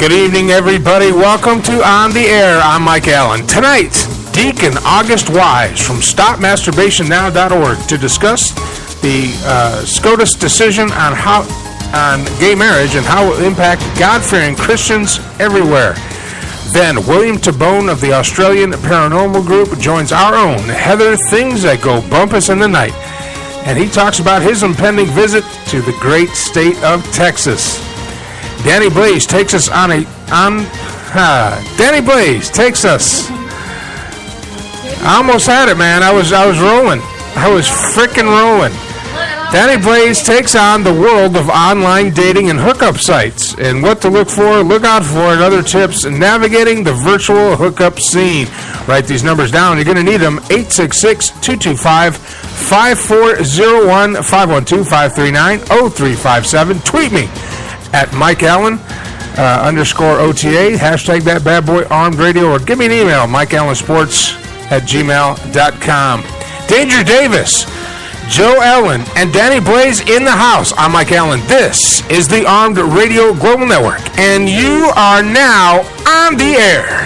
Good evening, everybody. Welcome to On the Air. I'm Mike Allen. Tonight, Deacon August Weisz from StopMasturbationNow.org to discuss the SCOTUS decision on gay marriage and how it will impact God-fearing Christians everywhere. Then, William Tabone of the Australian Paranormal Group joins our own Heather Things That Go Bumpous in the Night, and he talks about his impending visit to the great state of Texas. Dani Blaze takes us Dani Blaze takes us. I almost had it, man. I was rolling. I was freaking rolling. Dani Blaze takes on the world of online dating and hookup sites and what to look for, look out for, and other tips in navigating the virtual hookup scene. Write these numbers down. You're going to need them. 866-225-5401, 512-539-0357. Tweet me at Mike Allen _OTA, hashtag that bad boy armed radio, or give me an email, mikeallensports@gmail.com. Danger Davis, Joe Allen, and Dani Blaze in the house. I'm Mike Allen. This is the Armed Radio Global Network, and you are now on the air.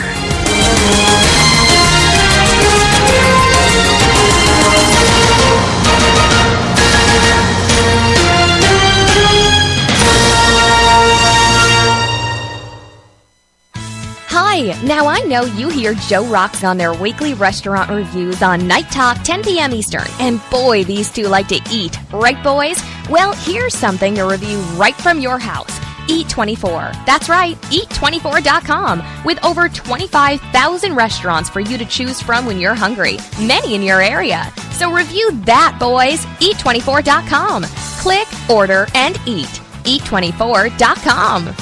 Hi, now I know you hear Joe Rocks on their weekly restaurant reviews on Night Talk, 10 p.m. Eastern, and boy, these two like to eat, right boys? Well, here's something to review right from your house. Eat24. That's right, Eat24.com, with over 25,000 restaurants for you to choose from when you're hungry, many in your area. So review that, boys. Eat24.com. Click, order, and eat. Eat24.com.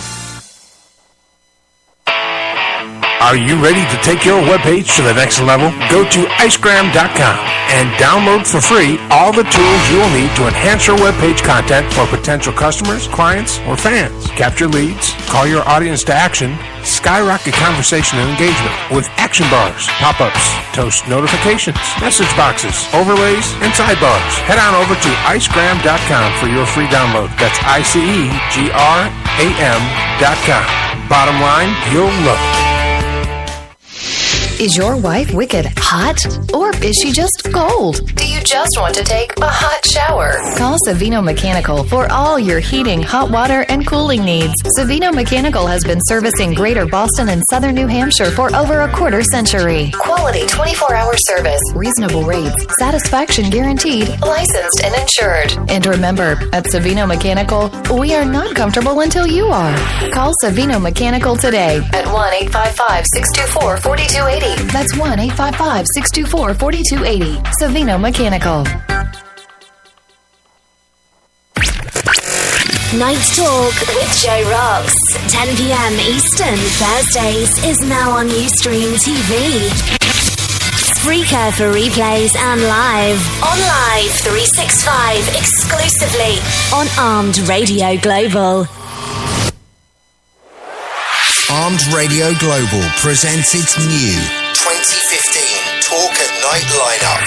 Are you ready to take your webpage to the next level? Go to icegram.com and download for free all the tools you will need to enhance your webpage content for potential customers, clients, or fans. Capture leads, call your audience to action, skyrocket conversation and engagement with action bars, pop-ups, toast notifications, message boxes, overlays, and sidebars. Head on over to icegram.com for your free download. That's icegram.com. Bottom line, you'll love it. Is your wife wicked hot? Or is she just cold? Do you just want to take a hot shower? Call Savino Mechanical for all your heating, hot water, and cooling needs. Savino Mechanical has been servicing Greater Boston and Southern New Hampshire for over a quarter century. Quality 24-hour service, reasonable rates, satisfaction guaranteed, licensed and insured. And remember, at Savino Mechanical, we are not comfortable until you are. Call Savino Mechanical today at 1-855-624-4280. That's 1-855-624-4280. Savino Mechanical. Night Talk with Joe Rocks. 10 p.m. Eastern Thursdays is now on Ustream TV. Spreaker for replays and live. On Live 365 exclusively on Armed Radio Global. Armed Radio Global presents its new 2015 Talk at Night lineup.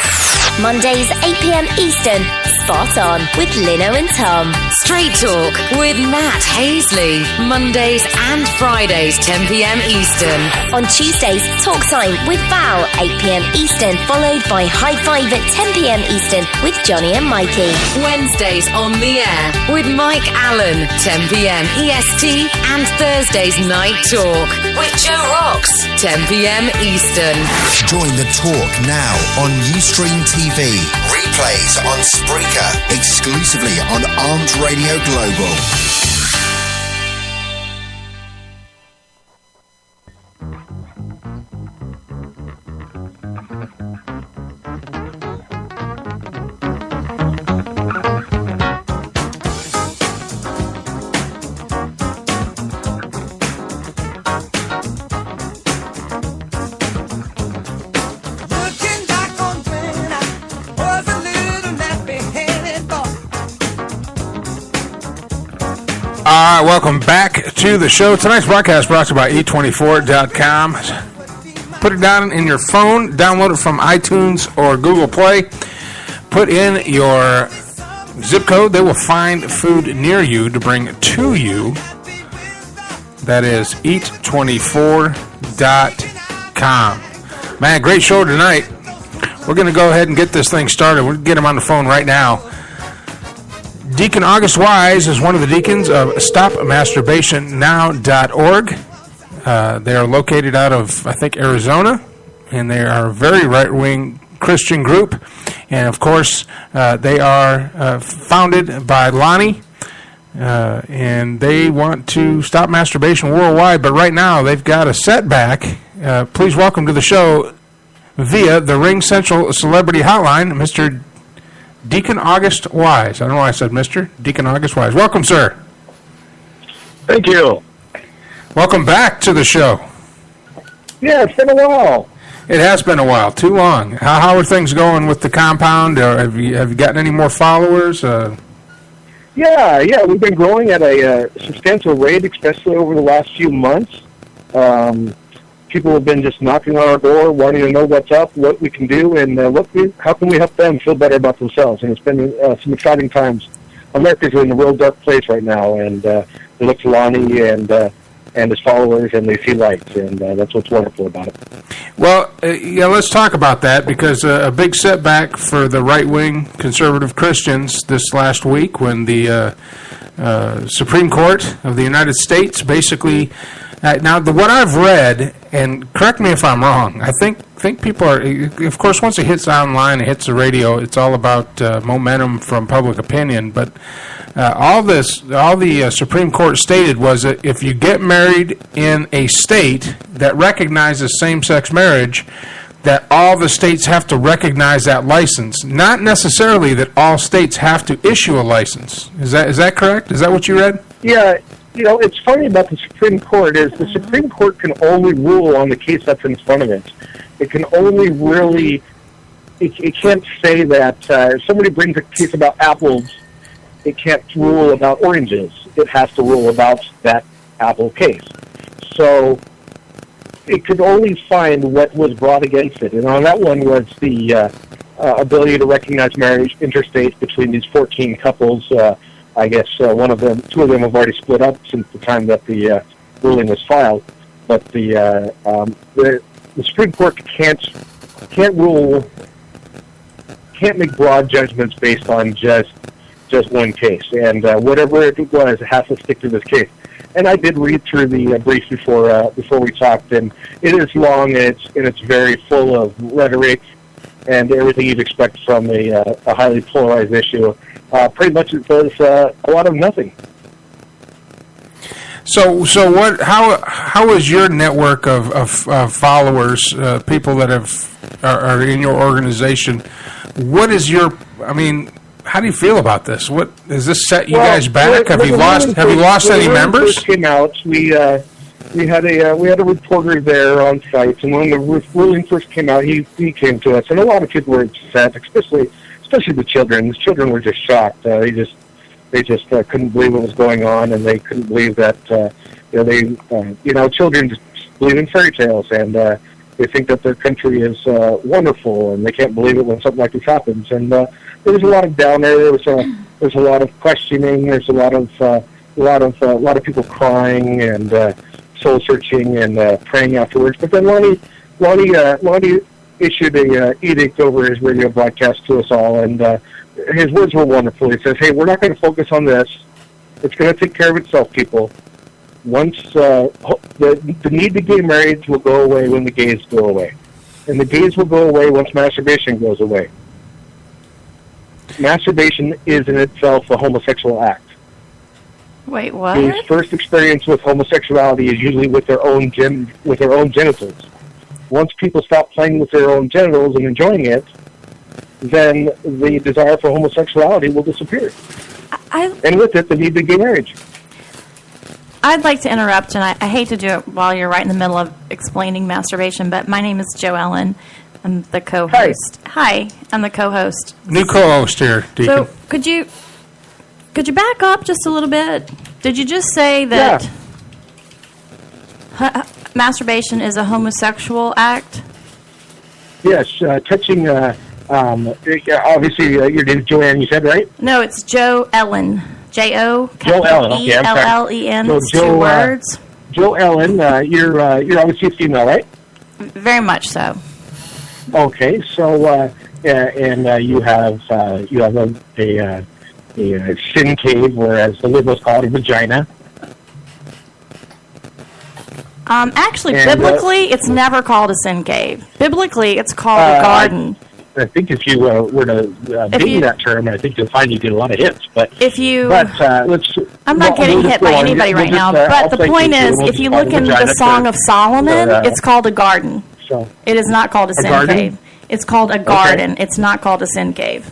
Mondays 8 p.m. Eastern, Spot On with Lino and Tom. Straight Talk with Matt Hazley. Mondays and Fridays 10 p.m. Eastern. On Tuesdays, Talk Time with Val 8 p.m. Eastern, followed by High Five at 10 p.m. Eastern with Johnny and Mikey. Wednesdays on the air with Mike Allen 10 p.m. EST, and Thursdays Night Talk with Joe Rocks 10 p.m. Eastern. Join the talk now on Ustream TV. Replays on Spreaker, exclusively on Armed Radio Global. All right, welcome back to the show. Tonight's broadcast brought to you by E24.com. Put it down in your phone, download it from iTunes or Google Play. Put in your zip code. They will find food near you to bring to you. That is eat24.com. Man, great show tonight. We're going to go ahead and get this thing started. We'll get him on the phone right now. Deacon August Weisz is one of the deacons of StopMasturbationNow.org. They are located out of, I think, Arizona, and they are a very right-wing Christian group. And, of course, they are founded by Lonnie, and they want to stop masturbation worldwide. But right now, they've got a setback. Please welcome to the show via the Ring Central Celebrity Hotline, Mr. Deacon August Weisz. I don't know why I said Mr. Deacon August Weisz. Welcome, sir. Thank you. Welcome back to the show. Yeah, it's been a while. It has been a while. Too long. How are things going with the compound? Have you gotten any more followers? Yeah, we've been growing at a substantial rate, especially over the last few months. People have been just knocking on our door, wanting to know what's up, what we can do, and how can we help them feel better about themselves. And it's been some exciting times. America's in a real dark place right now, and they look to Lonnie and his followers, and they see lights, and that's what's wonderful about it. Well, let's talk about that, because a big setback for the right-wing conservative Christians this last week when the Supreme Court of the United States basically... now, what I've read, and correct me if I'm wrong, I think people are, of course, once it hits online, it hits the radio, it's all about momentum from public opinion, but all the Supreme Court stated was that if you get married in a state that recognizes same-sex marriage, that all the states have to recognize that license, not necessarily that all states have to issue a license. Is that correct? Is that what you read? Yeah. It's funny about the Supreme Court is the Supreme Court can only rule on the case that's in front of it. It can only really, it can't say that if somebody brings a case about apples, it can't rule about oranges. It has to rule about that apple case. So it could only find what was brought against it. And on that one was the ability to recognize marriage interstate between these 14 couples. I guess two of them have already split up since the time that the ruling was filed. But the Supreme Court can't make broad judgments based on just one case. And whatever it was, it has to stick to this case. And I did read through the brief before we talked, and it is long and it's very full of rhetoric and everything you'd expect from a highly polarized issue. Pretty much it says a lot of nothing. So what? How is your network of followers, people that are in your organization? What is your? I mean, how do you feel about this? What does this set you guys back? Have you lost any members? First came out, we had a reporter there on site, and when the ruling first came out, he came to us, and a lot of people were upset, especially the children. The children were just shocked. They just couldn't believe what was going on, and they couldn't believe that children just believe in fairy tales, and they think that their country is wonderful, and they can't believe it when something like this happens. And there was a lot of down there. There was a lot of questioning. There's a lot of people crying and soul searching and praying afterwards. But then Lonnie issued a edict over his radio broadcast to us all, and his words were wonderful. He says, "Hey, we're not going to focus on this. It's going to take care of itself, people. Once the need to get married will go away when the gays go away, and the gays will go away once masturbation goes away. Masturbation is in itself a homosexual act. Wait, what? His first experience with homosexuality is usually with their own genitals. Once people stop playing with their own genitals and enjoying it, then the desire for homosexuality will disappear. And with it, the need to get married." I'd like to interrupt, and I hate to do it while you're right in the middle of explaining masturbation, but my name is Jo Ellen. I'm the co-host. Hi, I'm the co-host. New co-host here, Deacon. So could you back up just a little bit? Did you just say that masturbation is a homosexual act? Yes, touching. Obviously, your name is Joanne. You said, right? No, it's Jo Ellen. Jo Ellen. Okay, I'm sorry. Ellen. It's two words. Joe Ellen, you're obviously a female, right? Very much so. Okay, so and you have a sin cave, or as the liberals call it, a vagina. Actually, biblically, it's never called a sin cave. Biblically, it's called a garden. I think if you were to deem that term, I think you'll find you get a lot of hits. But I'm not getting hit by anybody right now. But the point is, if you look in the Song of Solomon, it's called a garden. So it is not called a sin cave. It's called a garden. It's not called a sin cave.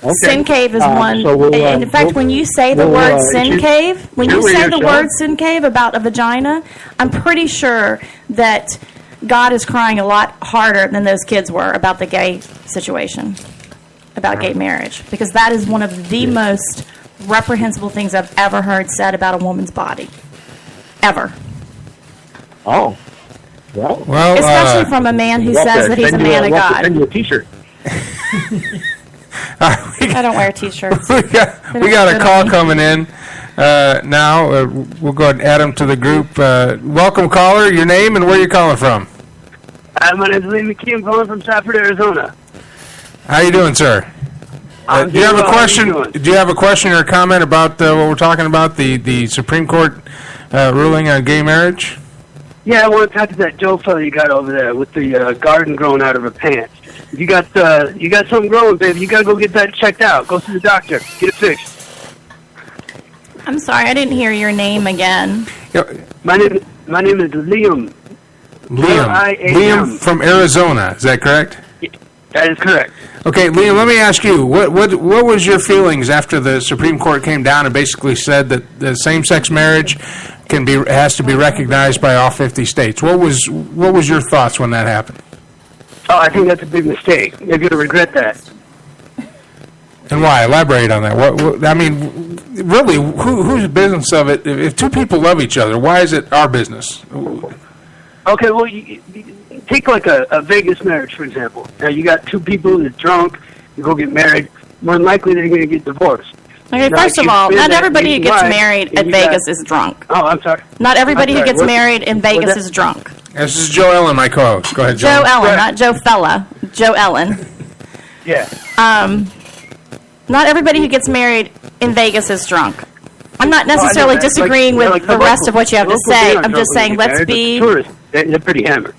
Okay. Sin cave is one. In fact, when you say the word sin cave, sin cave about a vagina, I'm pretty sure that God is crying a lot harder than those kids were about the gay situation, about gay marriage, because that is one of the most reprehensible things I've ever heard said about a woman's body, ever. Oh, well, especially from a man who says that he's a man of God. Send you a T-shirt. I don't wear T-shirts. we got a call coming in now. We'll go ahead and add him to the group. Welcome, caller. Your name and where you're calling from? My name is Lee McKee. I'm calling from Stafford, Arizona. How you doing, sir? Do you have a question? Do you have a question or a comment about what we're talking about, the Supreme Court ruling on gay marriage? Yeah, I want to talk to that Joe fellow you got over there with the garden growing out of her pants. You got something growing, baby. You got to go get that checked out. Go to the doctor. Get it fixed. I'm sorry, I didn't hear your name again. My name is Liam. Liam from Arizona. Is that correct? Yeah, that is correct. Okay, Liam, let me ask you, what was your feelings after the Supreme Court came down and basically said that the same-sex marriage has to be recognized by all 50 states? What was your thoughts when that happened? Oh, I think that's a big mistake. You're going to regret that. And why? Elaborate on that. What I mean, really, whose business of it? If two people love each other, why is it our business? Okay, well, you take like a Vegas marriage, for example. Now, you got two people that are drunk, you go get married, more than likely they're going to get divorced. Okay, first of all, not everybody who gets married at Vegas is drunk. Oh, I'm sorry. Not everybody who gets married in Vegas is drunk. This is Joe Ellen, my co-host. Go ahead, Joe. Joe Ellen, not Joe Fella. Joe Ellen. Yeah. Not everybody who gets married in Vegas is drunk. I'm not necessarily disagreeing with the rest of what you have to say. I'm just saying let's be... Tourists, they're pretty hammered.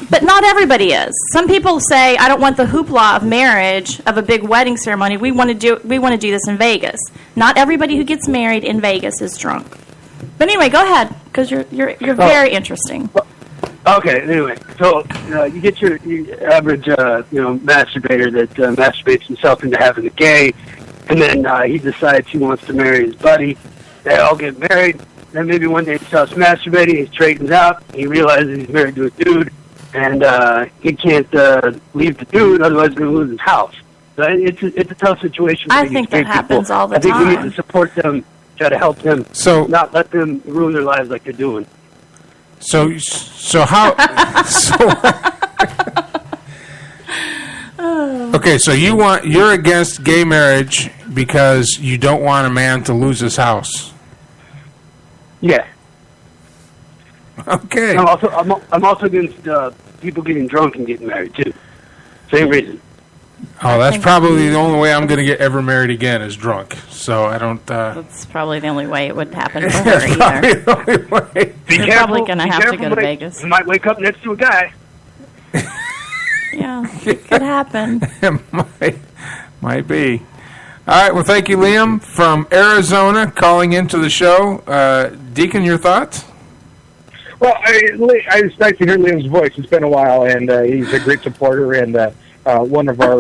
But not everybody is. Some people say, I don't want the hoopla of marriage, of a big wedding ceremony. We want to do this in Vegas. Not everybody who gets married in Vegas is drunk. But anyway, go ahead, because you're very interesting. Okay. Anyway, so you get your average masturbator that masturbates himself into having a gay, and then he decides he wants to marry his buddy. They all get married. Then maybe one day he stops masturbating, he straightens out, he realizes he's married to a dude, and he can't leave the dude, otherwise he's going to lose his house. So it's a tough situation. I think that happens all the time. I think we need to support them, try to help them, not let them ruin their lives like they're doing. So how... Okay, so you're against gay marriage because you don't want a man to lose his house. Yeah. Okay. I'm also against people getting drunk and getting married too. Same reason. Oh, that's probably the only way I'm going to get ever married again is drunk. So I don't. That's probably the only way it would happen for her either. The only way. You're probably going to have to go to Vegas. You might wake up next to a guy. Yeah, it could happen. It might be. All right. Well, thank you, Liam from Arizona, calling into the show. Deacon, your thoughts? Well, it's nice to hear Liam's voice. It's been a while, and he's a great supporter and one of our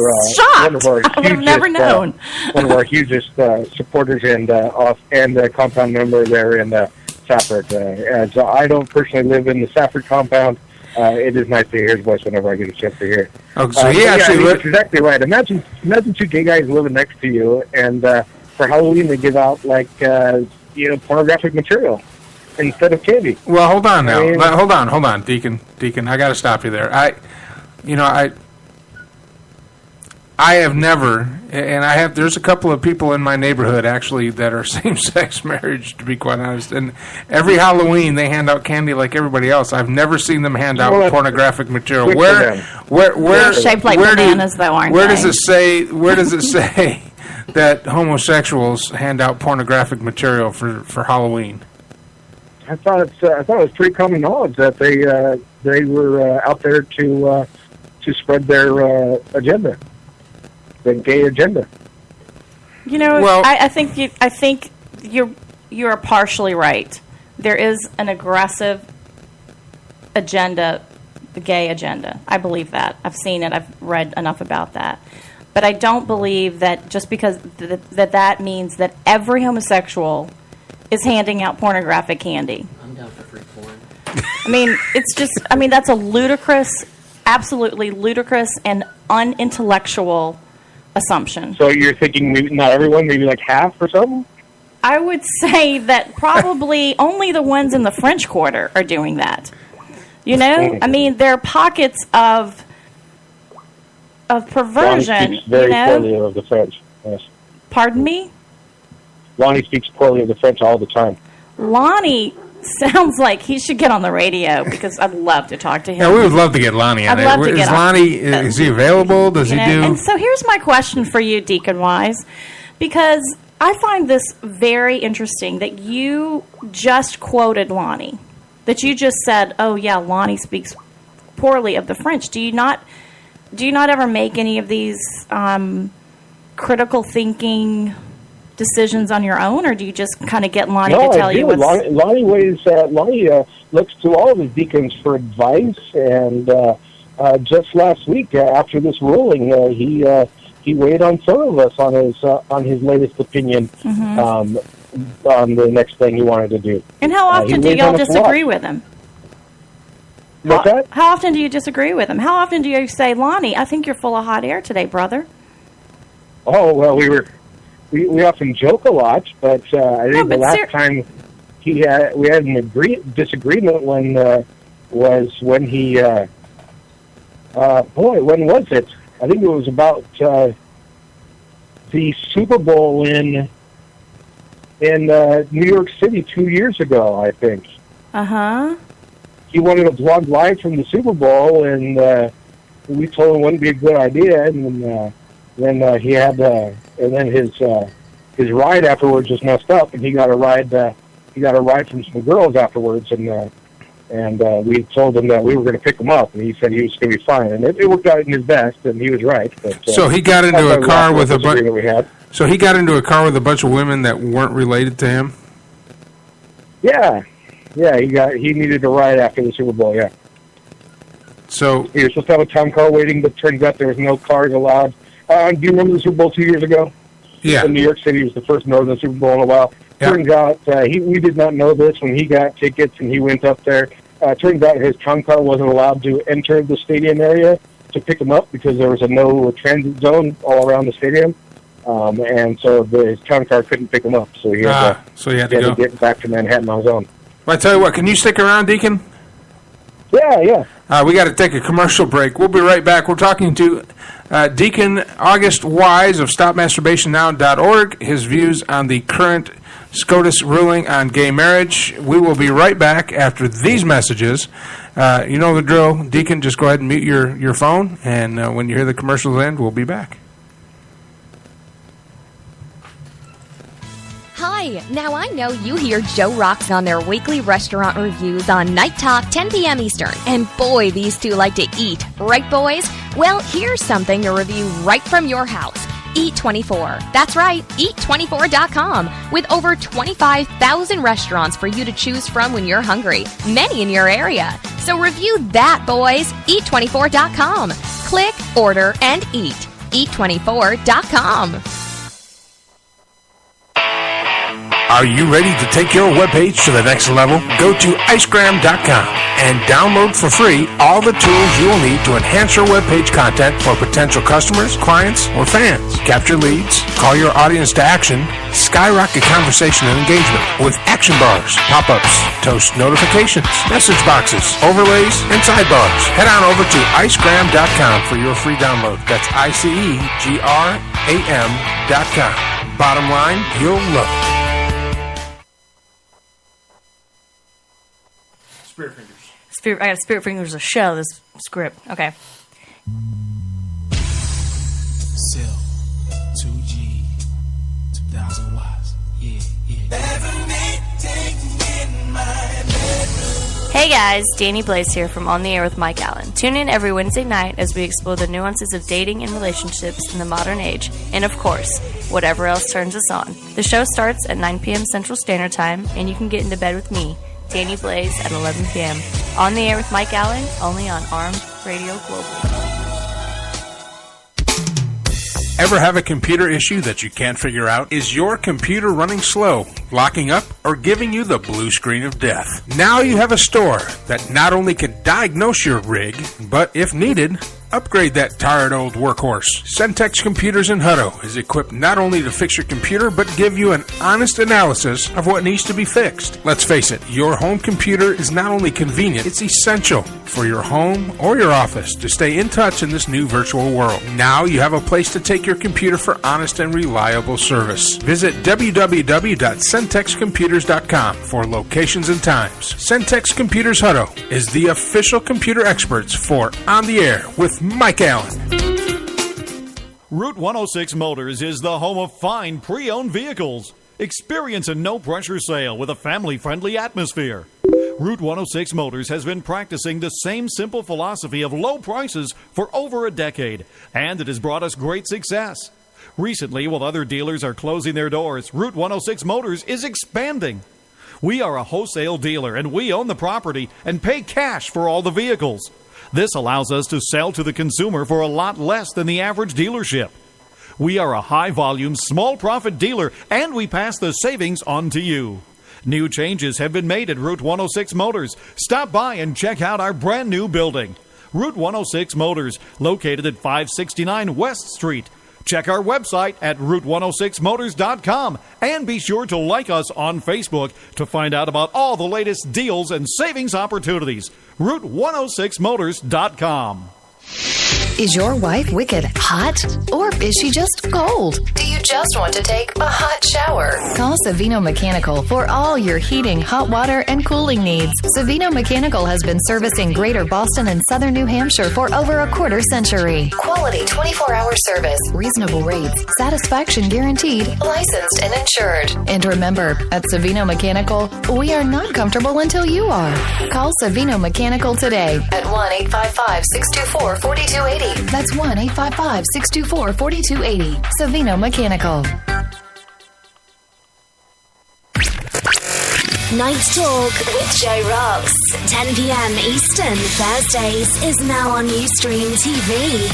hugest supporters and compound member there in Safford. And so I don't personally live in the Safford compound. It is nice to hear his voice whenever I get a chance to hear it. Oh, so he actually that's exactly right. Imagine two gay guys living next to you, and for Halloween they give out pornographic material instead of candy. Well, hold on now. Hold on, Deacon. I got to stop you there. I have never, and there's a couple of people in my neighborhood actually that are same-sex marriage, to be quite honest. And every Halloween they hand out candy like everybody else. I've never seen them hand out pornographic material. Where they're shaped like bananas, though, aren't Where they? does it say that homosexuals hand out pornographic material for Halloween? I thought it was pretty common knowledge that they were out there to spread their agenda. The gay agenda. You know, well, I think you're partially right. There is an aggressive agenda, the gay agenda. I believe that. I've seen it. I've read enough about that. But I don't believe that just because that means that every homosexual is handing out pornographic candy. I'm down for free porn. I mean, that's a ludicrous, absolutely ludicrous and unintellectual assumption. So you're thinking maybe not everyone, maybe like half or something? I would say that probably only the ones in the French Quarter are doing that. You know? I mean, there are pockets of perversion. Lonnie speaks very poorly of the French. Yes. Pardon me? Lonnie speaks poorly of the French all the time. Lonnie sounds like he should get on the radio because I'd love to talk to him. Yeah, we would love to get Lonnie on there. Is he available? Does he do? And so here's my question for you, Deacon Weisz, because I find this very interesting that you just quoted Lonnie, that you just said, "Oh yeah, Lonnie speaks poorly of the French." Do you not ever make any of these critical thinking decisions on your own, or do you just kind of get Lonnie to tell you what's... Lonnie looks to all of his deacons for advice, and just last week after this ruling, he weighed on some of us on his latest opinion on the next thing he wanted to do. And how often do y'all disagree with him? What's that? How often do you disagree with him? How often do you say, Lonnie, I think you're full of hot air today, brother? Oh, well, we often joke a lot, but I think the last time we had an disagreement was when he when was it? I think it was about the Super Bowl in New York City 2 years ago, I think. He wanted to blog live from the Super Bowl, and we told him it wouldn't be a good idea, and then he had and then his ride afterwards was messed up, and he got a ride from some girls afterwards, and we told him that we were going to pick him up, and he said he was going to be fine, and it worked out in his best, and he was right. But, so he got into a car with a bunch. So he got into a car with a bunch of women that weren't related to him. Yeah, he needed a ride after the Super Bowl. Yeah. So he was supposed to have a town car waiting, but turns out there was no cars allowed. Do you remember the Super Bowl 2 years ago? Yeah. In New York City, it was the first Northern Super Bowl in a while. Yep. Turns out we did not know this when he got tickets and he went up there. Turns out his town car wasn't allowed to enter the stadium area to pick him up because there was a no transit zone all around the stadium, and so his town car couldn't pick him up. So he had to get back to Manhattan on his own. Well, I tell you what, can you stick around, Deacon? Yeah. We got to take a commercial break. We'll be right back. We're talking to Deacon August Weisz of StopMasturbationsNow.org, his views on the current SCOTUS ruling on gay marriage. We will be right back after these messages. You know the drill. Deacon, just go ahead and mute your phone, and when you hear the commercials end, we'll be back. Hi, now I know you hear Joe Rocks on their weekly restaurant reviews on Night Talk, 10 p.m. Eastern. And boy, these two like to eat. Right, boys? Well, here's something to review right from your house. Eat24. That's right, Eat24.com. With over 25,000 restaurants for you to choose from when you're hungry. Many in your area. So review that, boys. Eat24.com. Click, order, and eat. Eat24.com. Are you ready to take your webpage to the next level? Go to icegram.com and download for free all the tools you will need to enhance your webpage content for potential customers, clients, or fans. Capture leads, call your audience to action, skyrocket conversation and engagement with action bars, pop-ups, toast notifications, message boxes, overlays, and sidebars. Head on over to icegram.com for your free download. That's icegram.com. Bottom line, you'll love it. Spirit fingers. I got Spirit Fingers to show this script. Okay. Cell, 2G, 2,000 watts. Yeah. Hey guys, Dani Blaze here from On the Air with Mike Allen. Tune in every Wednesday night as we explore the nuances of dating and relationships in the modern age, and of course, whatever else turns us on. The show starts at 9 p.m. Central Standard Time, and you can get into bed with me, Dani Blaze, at 11 p.m. On the Air with Mike Allen, only on Armed Radio Global. Ever have a computer issue that you can't figure out? Is your computer running slow, locking up, or giving you the blue screen of death? Now you have a store that not only can diagnose your rig, but if needed, upgrade that tired old workhorse. Centex Computers in Hutto is equipped not only to fix your computer, but give you an honest analysis of what needs to be fixed. Let's face it, your home computer is not only convenient, it's essential for your home or your office to stay in touch in this new virtual world. Now you have a place to take your computer for honest and reliable service. Visit www.centexcomputers.com for locations and times. Centex Computers Hutto is the official computer experts for On the Air with Mike Allen. Route 106 Motors is the home of fine pre-owned vehicles. Experience a no-pressure sale with a family-friendly atmosphere. Route 106 Motors has been practicing the same simple philosophy of low prices for over a decade, and it has brought us great success. Recently, while other dealers are closing their doors, Route 106 Motors is expanding. We are a wholesale dealer, and we own the property and pay cash for all the vehicles. This allows us to sell to the consumer for a lot less than the average dealership. We are a high-volume, small-profit dealer, and we pass the savings on to you. New changes have been made at Route 106 Motors. Stop by and check out our brand-new building. Route 106 Motors, located at 569 West Street. Check our website at route106motors.com and be sure to like us on Facebook to find out about all the latest deals and savings opportunities. route106motors.com. Is your wife wicked hot? Or is she just cold? Do you just want to take a hot shower? Call Savino Mechanical for all your heating, hot water, and cooling needs. Savino Mechanical has been servicing Greater Boston and Southern New Hampshire for over a quarter century. Quality 24-hour service, reasonable rates, satisfaction guaranteed, licensed and insured. And remember, at Savino Mechanical, we are not comfortable until you are. Call Savino Mechanical today at 1-855-624-4280. That's 1-855-624-4280. Savino Mechanical. Night Talk with Joe Rocks. 10 p.m. Eastern, Thursdays, is now on Ustream TV.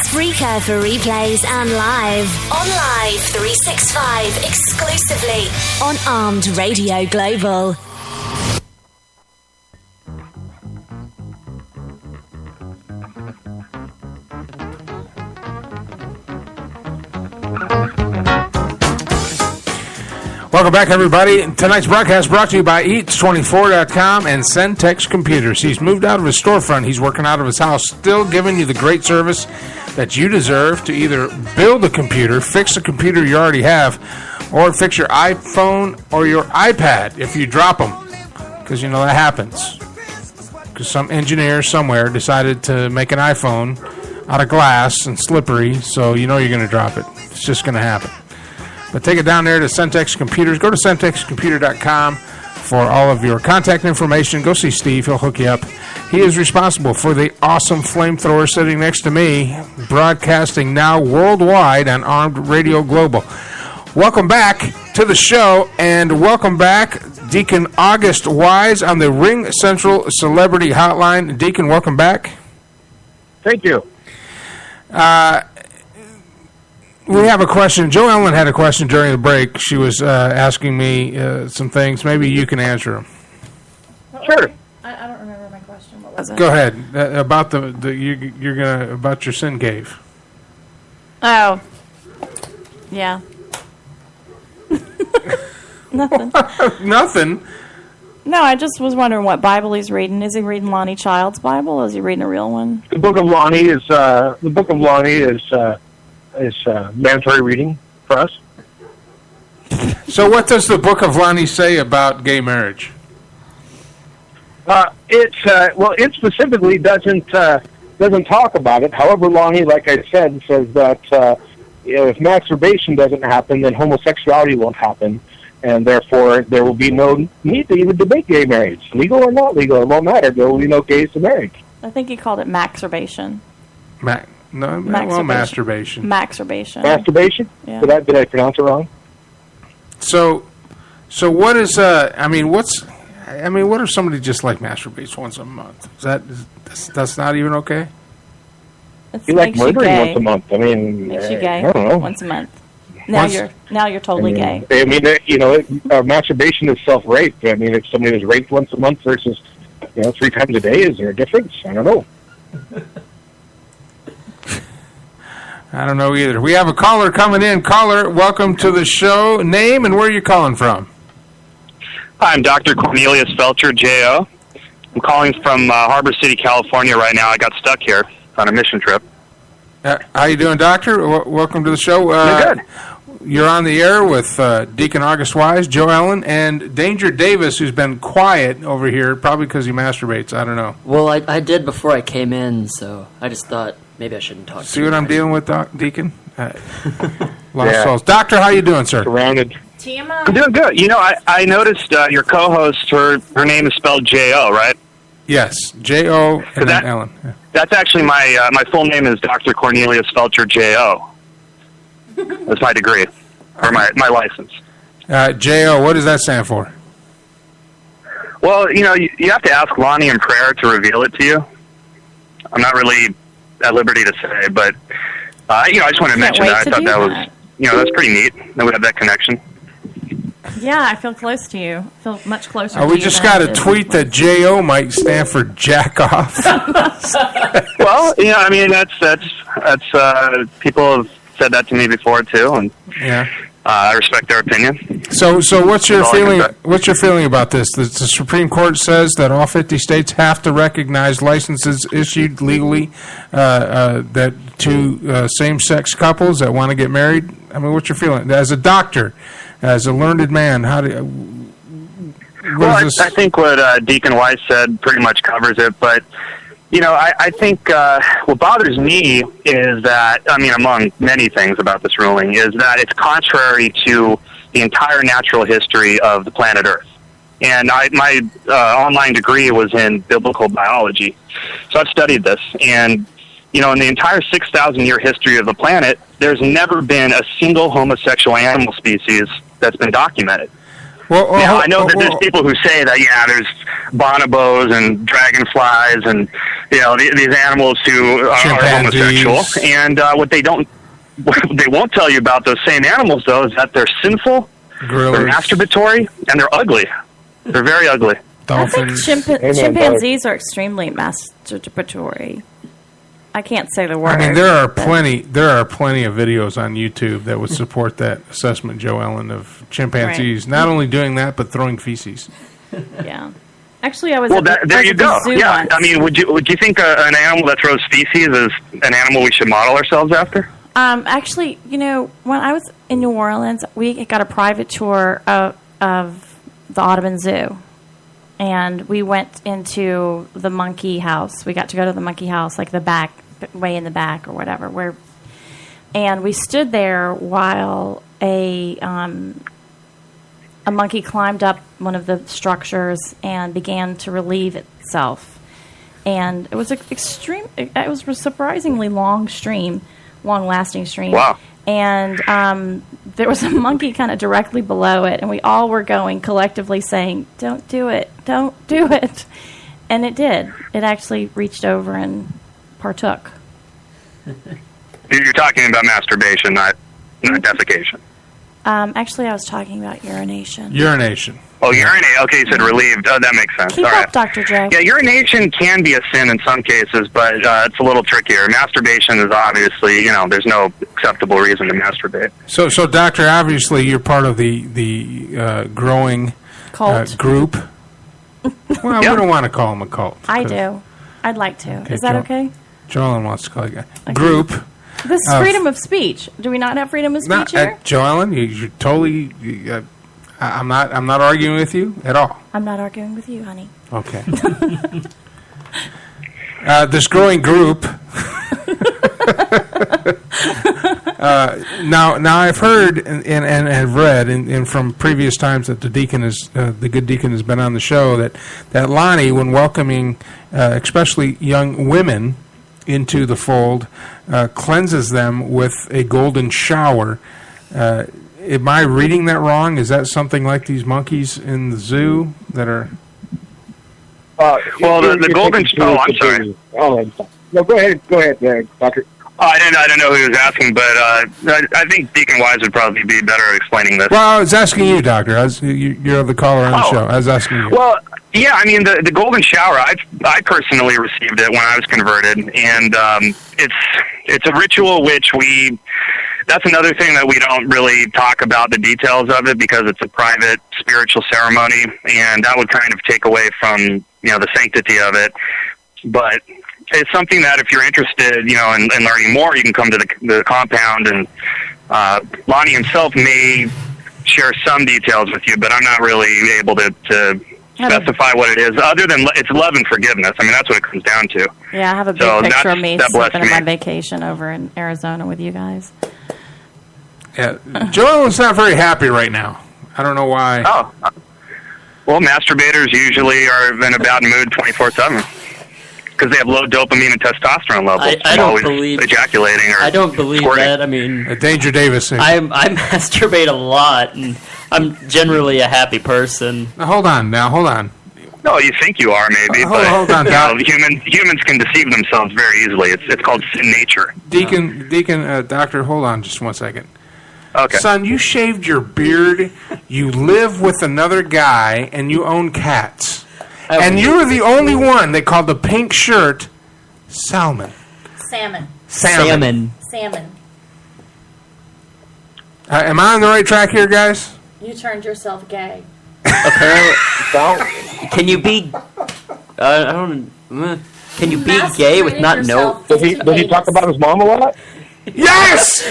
Spreaker for replays and live. On Live 365, exclusively on Armed Radio Global. Welcome back, everybody. Tonight's broadcast brought to you by Eats24.com and Centex Computers. He's moved out of his storefront. He's working out of his house, still giving you the great service that you deserve to either build a computer, fix a computer you already have, or fix your iPhone or your iPad if you drop them. Because, you know, that happens. Because some engineer somewhere decided to make an iPhone out of glass and slippery, so you know you're going to drop it. It's just going to happen. But take it down there to Centex Computers. Go to centexcomputer.com for all of your contact information. Go see Steve. He'll hook you up. He is responsible for the awesome flamethrower sitting next to me, broadcasting now worldwide on Armed Radio Global. Welcome back to the show, and welcome back, Deacon August Weisz on the Ring Central Celebrity Hotline. Deacon, welcome back. Thank you. We have a question. Jo Ellen had a question during the break. She was asking me some things. Maybe you can answer them. Sure. I don't remember my question. What was it? Go ahead. About you're gonna about your sin cave. Oh. Yeah. Nothing. Nothing. No, I just was wondering what Bible he's reading. Is he reading Lonnie Child's Bible, or is he reading a real one? The Book of Lonnie is mandatory reading for us. So, what does the Book of Lonnie say about gay marriage? It specifically doesn't talk about it. However, Lonnie, like I said, says that if masturbation doesn't happen, then homosexuality won't happen. And therefore, there will be no need to even debate gay marriage. Legal or not legal, it won't matter. There will be no gays to marriage. I think he called it masturbation. Masturbation. Masturbation. Masturbation? Yeah. Did I pronounce it wrong? So what is, what if somebody just like masturbates once a month? That's not even okay? You like murdering once a month. I mean, makes you gay. I don't know. Once a month. Now you're totally gay. I mean, masturbation is self-rape. I mean, if somebody was raped once a month versus, 3 times a day, is there a difference? I don't know. I don't know either. We have a caller coming in. Caller, welcome to the show. Name and where are you calling from? Hi, I'm Dr. Cornelius Felcher, J.O. I'm calling from Harbor City, California right now. I got stuck here on a mission trip. How you doing, Doctor? Welcome to the show. Good. You're on the air with Deacon August Weisz, Jo Ellen, and Danger Davis, who's been quiet over here, probably because he masturbates. I don't know. Well, I did before I came in, so I just thought maybe I shouldn't talk. See what I'm dealing with, Deacon? Lost souls. Doctor, how you doing, sir? Surrounded. I'm doing good. I noticed your co-host, her name is spelled J-O, right? Yes, J-O and then Ellen. Yeah. That's actually my full name is Dr. Cornelius Felcher, J-O. That's my degree, or my license. J-O, what does that stand for? Well, you have to ask Lonnie in prayer to reveal it to you. I'm not really at liberty to say, but, I just wanted to mention that. I thought that was, that's pretty neat that we have that connection. Yeah, I feel close to you. I feel much closer to you. We just got a tweet that J-O might stand for jack off. Well, that's people have said that to me before too, and I respect their opinion. So what's your feeling? What's your feeling about this? The Supreme Court says that all 50 states have to recognize licenses issued legally that to same-sex couples that want to get married. I mean, what's your feeling as a doctor, as a learned man? How do? I think what Deacon Weisz said pretty much covers it, but. I think what bothers me is that, among many things about this ruling, is that it's contrary to the entire natural history of the planet Earth. And my online degree was in biblical biology. So I've studied this. And, in the entire 6,000-year history of the planet, there's never been a single homosexual animal species that's been documented. Now, I know that there's people who say that, there's bonobos and dragonflies and, these animals who are homosexual. And what they won't tell you about those same animals, though, is that they're sinful, they're masturbatory, and they're ugly. They're very ugly. Dolphins. I think chimpanzees are extremely masturbatory. I can't say the word. I mean, there are plenty of videos on YouTube that would support that assessment, Jo Ellen, of chimpanzees not only doing that but throwing feces. Yeah, actually, I was. Well, there you go. Yeah, once. I mean, would you think an animal that throws feces is an animal we should model ourselves after? Actually, when I was in New Orleans, we got a private tour of the Audubon Zoo. And we went into the monkey house. We got to go to the monkey house, like the back, way in the back or whatever. And we stood there while a monkey climbed up one of the structures and began to relieve itself. And it was it was a surprisingly long-lasting stream. Wow. And there was a monkey kind of directly below it, and we all were going collectively saying, "Don't do it, don't do it." And it did. It actually reached over and partook. You're talking about masturbation, not not defecation. Actually, I was talking about urination. Urination. Oh, urinate. Okay, you said relieved. Oh, that makes sense. Keep All up, right. Dr. Joe. Yeah, urination can be a sin in some cases, but it's a little trickier. Masturbation is obviously, there's no acceptable reason to masturbate. So, Doctor, obviously you're part of the growing cult group. Well, we don't want to call them a cult. I do. I'd like to. Okay, Is that okay? Joellen wants to call it a group. This is freedom of speech. Do we not have freedom of speech here? Joellen, you're totally. I'm not arguing with you at all. I'm not arguing with you, honey. Okay. This growing group. Now I've heard and have read and from previous times that the good deacon has been on the show that Lonnie, when welcoming especially young women into the fold, cleanses them with a golden shower. Am I reading that wrong? Is that something like these monkeys in the zoo that are? Well, the golden. Oh, I'm sorry. No, go ahead, Doctor. I didn't know who he was asking, but I think Deacon Weisz would probably be better at explaining this. Well, I was asking you, Doctor. You're the caller on the show. I was asking you. Well, yeah, I mean, the golden shower, I personally received it when I was converted, and it's a ritual which that's another thing that we don't really talk about the details of it because it's a private spiritual ceremony, and that would kind of take away from, the sanctity of it. But it's something that if you're interested, in learning more, you can come to the compound, and Lonnie himself may share some details with you, but I'm not really able to specify what it is, other than it's love and forgiveness. I mean, that's what it comes down to. Yeah, I have a big picture of me sleeping on my vacation over in Arizona with you guys. Yeah, Joel's not very happy right now. I don't know why. Oh, well, masturbators usually are in a bad mood 24/7 because they have low dopamine and testosterone levels. I don't believe ejaculating. I don't believe squirting. that. I mean, Danger Davis thing. I masturbate a lot, and I'm generally a happy person. Now, hold on. No, you think you are maybe, but hold on, humans can deceive themselves very easily. It's called sin nature. Deacon, Doctor, hold on just 1 second. Okay. Son, you shaved your beard, you live with another guy, and you own cats. And you're the only one that called the pink shirt Salmon. Salmon. Am I on the right track here, guys? You turned yourself gay. Apparently, can you be? Can you be gay with not know? Does he talk about his mom a lot? Yes!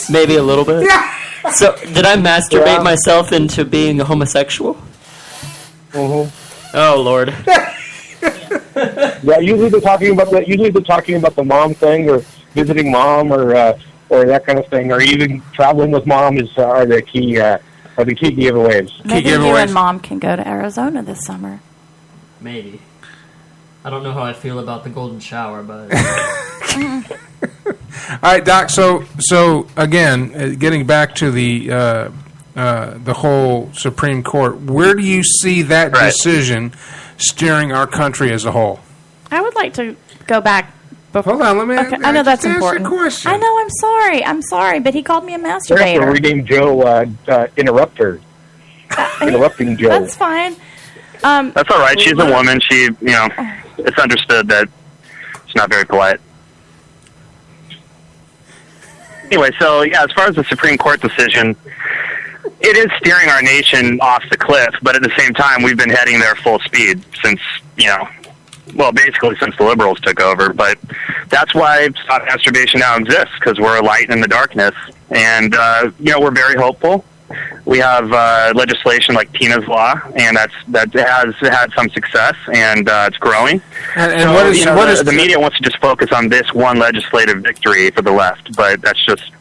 Maybe a little bit. Yeah. So, did I masturbate myself into being a homosexual? Mm-hmm. Oh Lord. Yeah, usually they're talking about the mom thing, or visiting mom, or that kind of thing, or even traveling with mom are the key giveaways. Maybe you and mom can go to Arizona this summer. Maybe. I don't know how I feel about the golden shower, but. All right, Doc. So again, getting back to the whole Supreme Court, where do you see that decision steering our country as a whole? I would like to go back. Hold on, let me. Okay, I know that's important. Question. I know. I'm sorry, but he called me a We're going to masturbator. rename Joe Interrupting Joe. That's fine. That's all right. She's a woman. She, it's understood that she's not very polite. Anyway, so yeah, as far as the Supreme Court decision, it is steering our nation off the cliff, but at the same time, we've been heading there full speed since, basically since the liberals took over. But that's why Stop Masturbation Now exists, because we're a light in the darkness. And, we're very hopeful. We have legislation like Tina's Law, and that has had some success, and it's growing. And so, what is the media wants to just focus on this one legislative victory for the left, but that's just,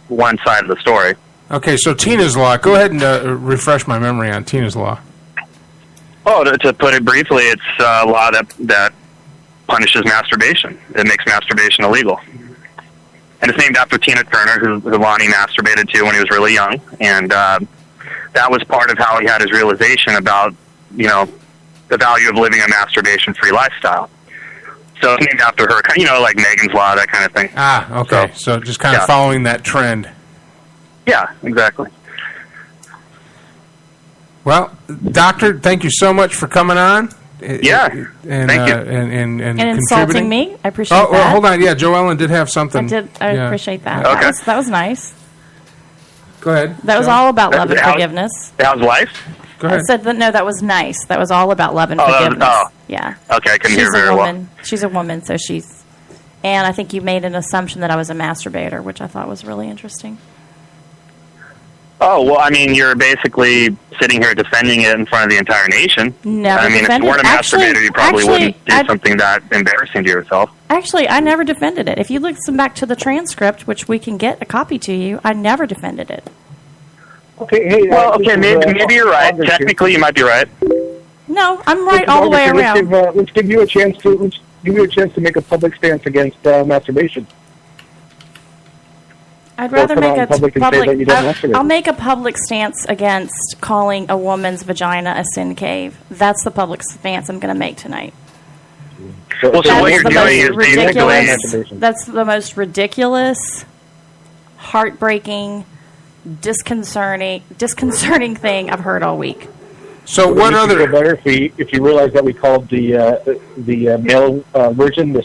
one side of the story. Okay, so Tina's Law. Go ahead and refresh my memory on Tina's Law. Oh, to put it briefly, it's a law that punishes masturbation. It makes masturbation illegal. And it's named after Tina Turner, who Lonnie masturbated to when he was really young. And that was part of how he had his realization about, the value of living a masturbation-free lifestyle. So it's named after her, like Megan's Law, that kind of thing. Ah, okay. So just kind of following that trend. Yeah, exactly. Well, Doctor, thank you so much for coming on. Yeah, thank you. And insulting me. I appreciate that. Well, hold on. Yeah, Joellen did have something. I appreciate that. Okay. That was nice. Go ahead. That was all about love and forgiveness. How's life? Go ahead. I said that that was nice. That was all about love and forgiveness. Yeah. Okay, I couldn't hear very well. She's a woman, so she's... And I think you made an assumption that I was a masturbator, which I thought was really interesting. Oh, well, I mean, you're basically sitting here defending it in front of the entire nation. Never if you weren't a masturbator, you probably wouldn't do something that embarrassing to yourself. Actually, I never defended it. If you listen back to the transcript, which we can get a copy to you, I never defended it. Okay, hey. Maybe you're right. Technically, you might be right. No, I'm right all the way around. Let's give you a chance to make a public stance against masturbation. I'd rather make a public. I'll make a public stance against calling a woman's vagina a sin cave. That's the public stance I'm going to make tonight. So what you're doing is ridiculous. That's the most ridiculous, heartbreaking, disconcerting thing I've heard all week. So what other? Better if you realize that we called the male version the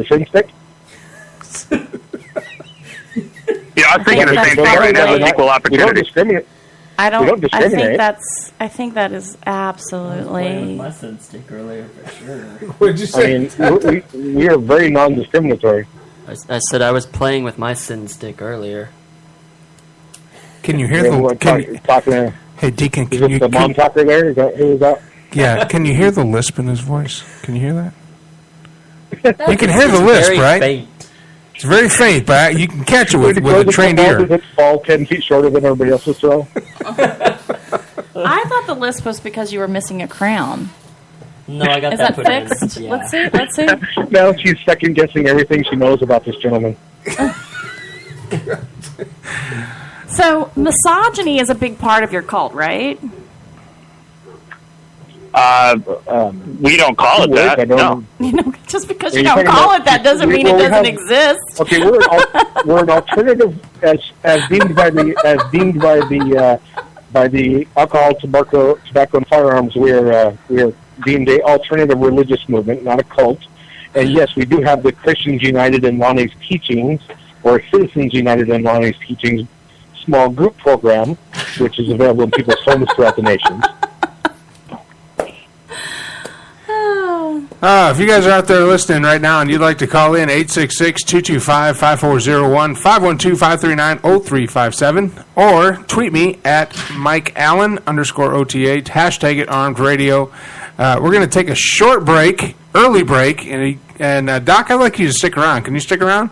sin stick. Yeah, I was thinking the same thing right now. Equal opportunity. We don't discriminate. I don't. I think that is absolutely. My sin stick earlier for sure. What'd you say? I mean, we are very non-discriminatory. I said I was playing with my sin stick earlier. Can you hear Hey, Deacon, is it the mom talker there? Is that who is that? Yeah, can you hear the lisp in his voice? Can you hear that? You can hear the lisp, right? Faint. It's very faint, but you can catch it with a trained ear. Does it fall 10 feet shorter than everybody else's throw? I thought the lisp was because you were missing a crown. No, I got Is that that put fixed? in. Yeah. Let's see. Now she's second guessing everything she knows about this gentleman. So, misogyny is a big part of your cult, right? We don't call it that. No. Just because you don't call it that doesn't mean it doesn't exist. Okay, we're an alternative as deemed by the Alcohol, Tobacco, and Firearms. We are deemed an alternative religious movement, not a cult. And yes, we do have the Christians United in Lonnie's Teachings, or Citizens United in Lonnie's Teachings small group program, which is available in people's homes throughout the nation. If you guys are out there listening right now and you'd like to call in, 866-225-5401, 512-539-0357, or tweet me at Mike Allen _OTA, hashtag it Armed Radio. We're going to take a short break, early break, and Doc, I'd like you to stick around. Can you stick around?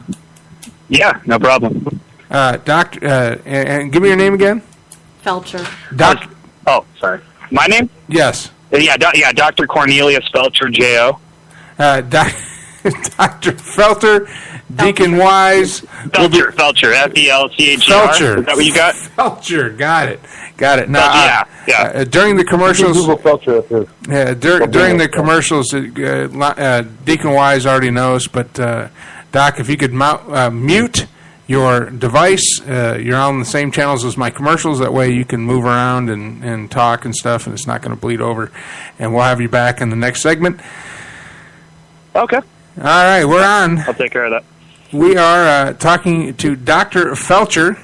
Yeah, no problem. Doc, and give me your name again. Felcher. Doc. Oh, sorry. My name? Yes. Yeah, Dr. Cornelius Felcher, J.O. Dr. Felter, Deacon Weisz. Felcher, F-E-L-C-H-E-R. Felcher. Is that what you got? Felcher, got it. Now, yeah. During the commercials, Google Felcher up here. During the commercials, Deacon Weisz already knows, but Doc, if you could mute your device, you're on the same channels as my commercials. That way you can move around and talk and stuff, and it's not going to bleed over. And we'll have you back in the next segment. Okay. All right, we're on. I'll take care of that. We are talking to Dr. Felcher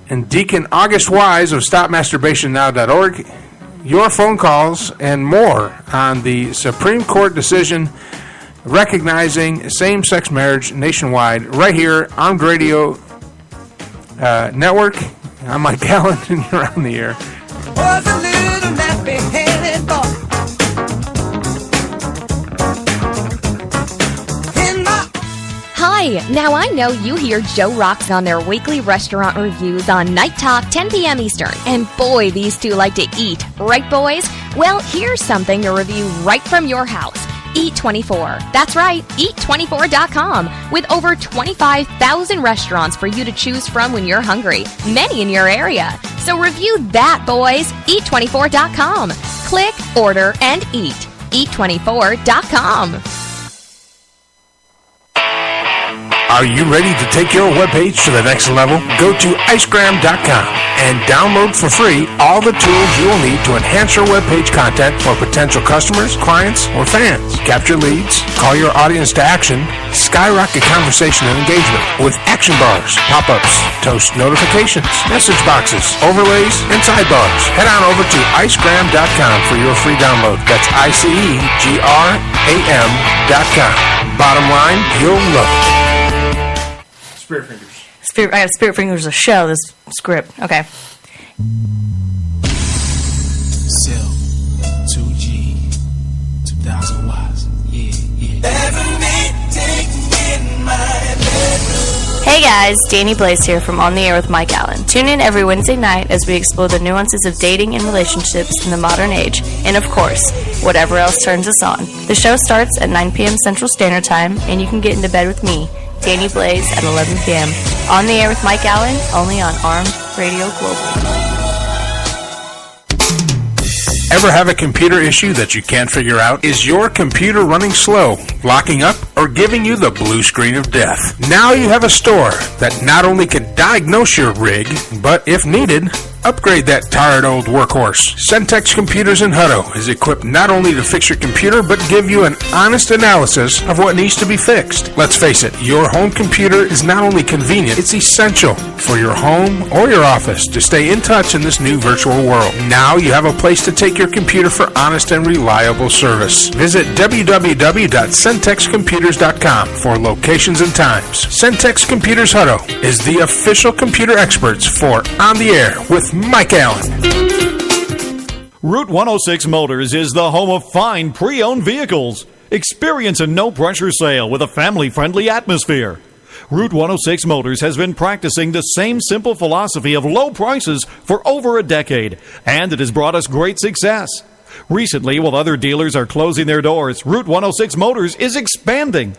and Deacon August Weisz of StopMasturbationNow.org. Your phone calls and more on the Supreme Court decision recognizing same-sex marriage nationwide right here, Armed Radio Network. I'm Mike Allen, and you're on the air. Was a little nappy-headed boy. Hi, now I know you hear Joe Rocks on their weekly restaurant reviews on Night Talk, 10 p.m. Eastern. And boy, these two like to eat. Right, boys? Well, here's something to review right from your house. Eat24. That's right, Eat24.com. With over 25,000 restaurants for you to choose from when you're hungry. Many in your area. So review that, boys. Eat24.com. Click, order, and eat. Eat24.com. Are you ready to take your webpage to the next level? Go to icegram.com and download for free all the tools you will need to enhance your webpage content for potential customers, clients, or fans. Capture leads, call your audience to action, skyrocket conversation and engagement with action bars, pop-ups, toast notifications, message boxes, overlays, and sidebars. Head on over to icegram.com for your free download. That's icegram.com. Bottom line, you'll love it. Spirit fingers. I got Spirit Fingers to show this script. Okay. Cell 2G 2000 watts. Yeah. Hey guys, Dani Blaze here from On the Air with Mike Allen. Tune in every Wednesday night as we explore the nuances of dating and relationships in the modern age, and of course, whatever else turns us on. The show starts at 9 p.m. Central Standard Time, and you can get into bed with me, Dani Blaze, at 11 p.m. On the Air with Mike Allen, only on Armed Radio Global. Ever have a computer issue that you can't figure out? Is your computer running slow, locking up, or giving you the blue screen of death? Now you have a store that not only can diagnose your rig, but if needed, upgrade that tired old workhorse. Centex Computers in Hutto is equipped not only to fix your computer, but give you an honest analysis of what needs to be fixed. Let's face it, your home computer is not only convenient, it's essential for your home or your office to stay in touch in this new virtual world. Now you have a place to take your computer for honest and reliable service. Visit www.centexcomputers.com for locations and times. Centex Computers Hutto is the official computer experts for On the Air with Mike Allen. Route 106 Motors is the home of fine pre-owned vehicles. Experience a no-pressure sale with a family-friendly atmosphere. Route 106 Motors has been practicing the same simple philosophy of low prices for over a decade, and it has brought us great success. Recently, while other dealers are closing their doors, Route 106 Motors is expanding.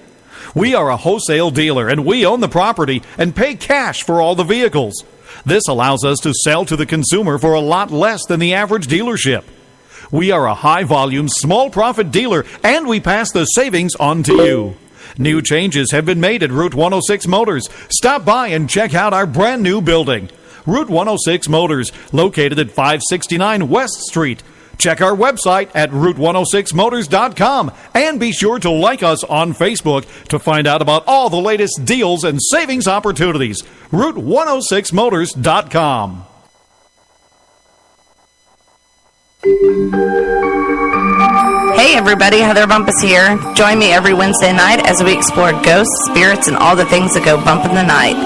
We are a wholesale dealer, and we own the property and pay cash for all the vehicles. This allows us to sell to the consumer for a lot less than the average dealership. We are a high-volume, small-profit dealer, and we pass the savings on to you. New changes have been made at Route 106 Motors. Stop by and check out our brand-new building. Route 106 Motors, located at 569 West Street. Check our website at route106motors.com and be sure to like us on Facebook to find out about all the latest deals and savings opportunities. route106motors.com. Hey everybody, Heather Bumpous here. Join me every Wednesday night as we explore ghosts, spirits, and all the things that go bump in the night.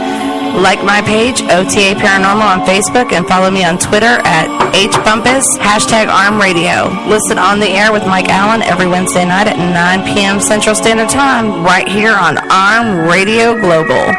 Like my page, OTA Paranormal on Facebook, and follow me on Twitter at HBumpus, #ArmRadio. Listen On the Air with Mike Allen every Wednesday night at 9 p.m. Central Standard Time, right here on Arm Radio Global.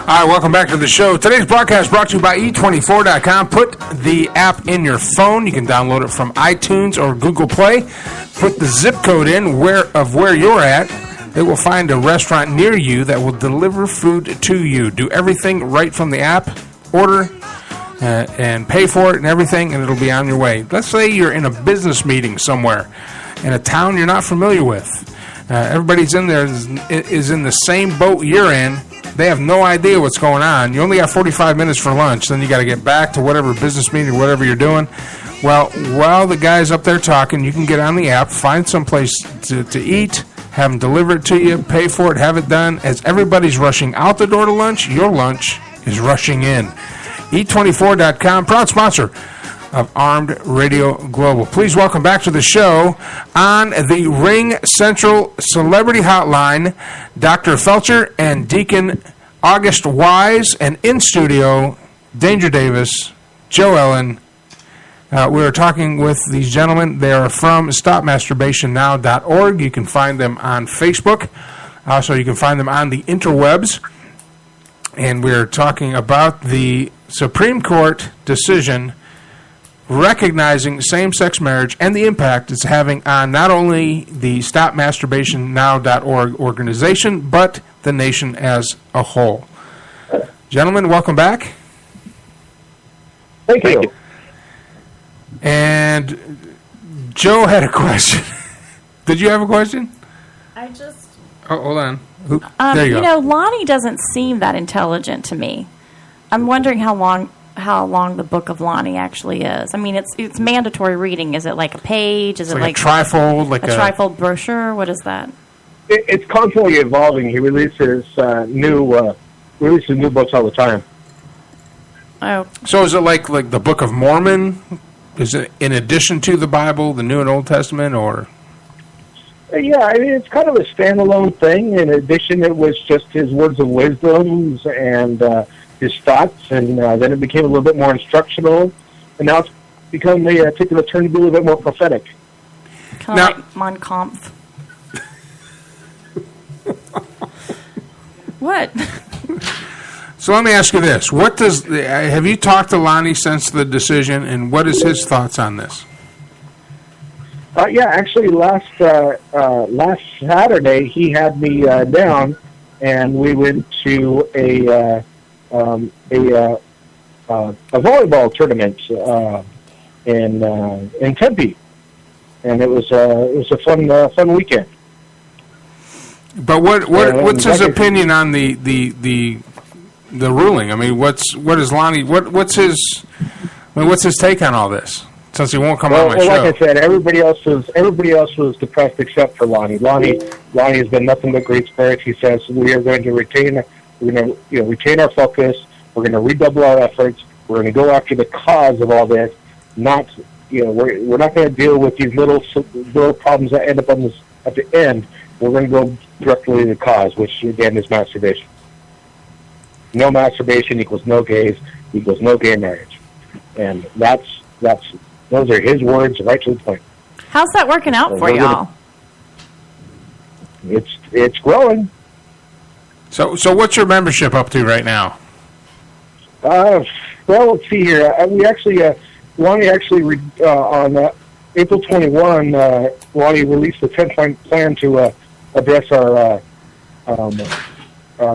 All right, welcome back to the show. Today's broadcast brought to you by E24.com. Put the app in your phone. You can download it from iTunes or Google Play. Put the zip code in where you're at. It will find a restaurant near you that will deliver food to you. Do everything right from the app. Order and pay for it and everything, and it'll be on your way. Let's say you're in a business meeting somewhere in a town you're not familiar with. Everybody's in there is in the same boat you're in. They have no idea what's going on. You only got 45 minutes for lunch. Then you got to get back to whatever business meeting or whatever you're doing. Well, while the guy's up there talking, you can get on the app, find some place to eat, have them deliver it to you, pay for it, have it done. As everybody's rushing out the door to lunch, your lunch is rushing in. E24.com, proud sponsor of Armed Radio Global. Please welcome back to the show on the Ring Central Celebrity Hotline, Dr. Felcher and Deacon August Weisz, and in studio, Danger Davis, Joe Ellen. We are talking with these gentlemen. They are from StopMasturbationNow.org. You can find them on Facebook. Also, you can find them on the interwebs. And we're talking about the Supreme Court decision recognizing same-sex marriage and the impact it's having on not only the StopMasturbationNow.org organization, but the nation as a whole. Gentlemen, welcome back. Thank you. And Joe had a question. Did you have a question? I just... Oh, hold on. There you go. Lonnie doesn't seem that intelligent to me. I'm wondering how long the Book of Lonnie actually is. I mean, it's mandatory reading. Is it like a page? Is it like a trifold? Like a trifold brochure? What is that? It's constantly evolving. He releases new books all the time. Oh. So is it like the Book of Mormon? Is it in addition to the Bible, the New and Old Testament, or? Yeah, I mean, it's kind of a standalone thing. In addition, it was just his words of wisdom and his thoughts, and then it became a little bit more instructional, and now it's become taken a turn to be a little bit more prophetic. Kind of like Mon Kampf. What? So let me ask you this: have you talked to Lonnie since the decision, and what is his thoughts on this? Yeah, actually, last Saturday he had me down, and we went to a volleyball tournament in Tempe, and it was a fun weekend. But what's his opinion on the ruling? I mean, what's his take on all this? Since he won't come on my show. Like I said, everybody else was depressed except for Lonnie. Lonnie has been nothing but great spirits. He says we are going to retain our focus. We're going to redouble our efforts. We're going to go after the cause of all this. We're not going to deal with these little problems that end up at the end. We're going to go directly to the cause, which again is masturbation. No masturbation equals no gays equals no gay marriage, and those are his words, right to the point. How's that working out for y'all? It's growing. So what's your membership up to right now? Well, let's see here. Lonnie actually on April 21, Lonnie released a 10-point plan to address our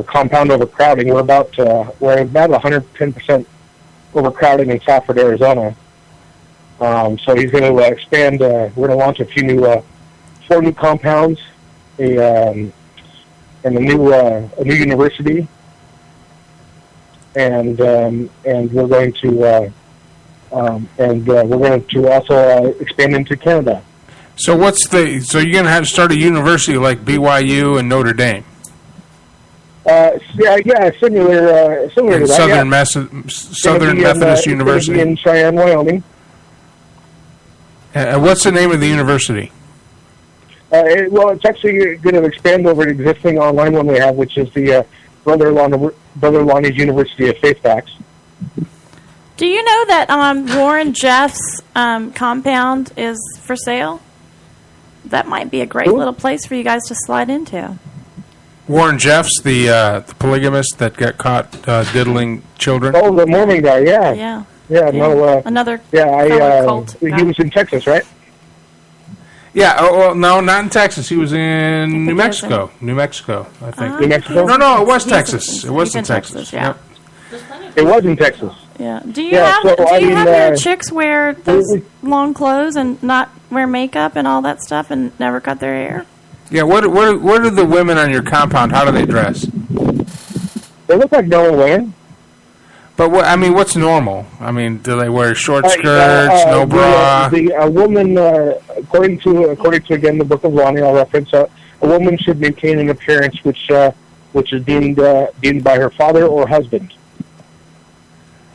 compound overcrowding. We're about 110% overcrowding in Safford, Arizona. So he's going to expand. We're going to launch four new compounds, and a new university, and we're going to also expand into Canada. So so you're going to have to start a university like BYU and Notre Dame? Similar to that. Southern Methodist University in Cheyenne, Wyoming. What's the name of the university? It's actually going to expand over an existing online one we have, which is the Brother Lonnie's University of Faith Facts. Do you know that Warren Jeff's compound is for sale? That might be a great little place for you guys to slide into. Warren Jeffs, the polygamist that got caught diddling children. Oh, the Mormon guy, yeah. Another cult. He was in Texas, right? Yeah. No, not in Texas. He was in New Mexico. New Mexico, I think. New Mexico? No, it was Texas. It was in Texas. Yeah. It was in Texas. Yeah. Do you have your chicks wear those long clothes and not wear makeup and all that stuff and never cut their hair? Yeah. What are the women on your compound? How do they dress? They look like normal women. But what's normal? I mean, do they wear short skirts, no bra? A woman, according to again the Book of Lonnie, I'll reference, a woman should maintain an appearance which is deemed by her father or husband.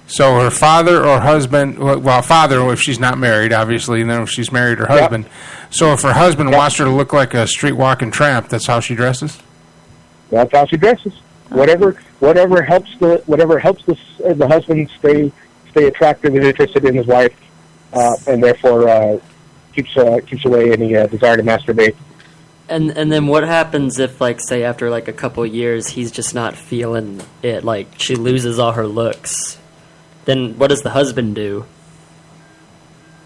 So her father or husband, father if she's not married, obviously, and then if she's married, her husband. Yep. So if her husband wants her to look like a street walking tramp, that's how she dresses? That's how she dresses. Whatever helps the husband stay attractive and interested in his wife, and therefore keeps away any desire to masturbate. And then what happens if, say after a couple of years, he's just not feeling it? She loses all her looks. Then what does the husband do?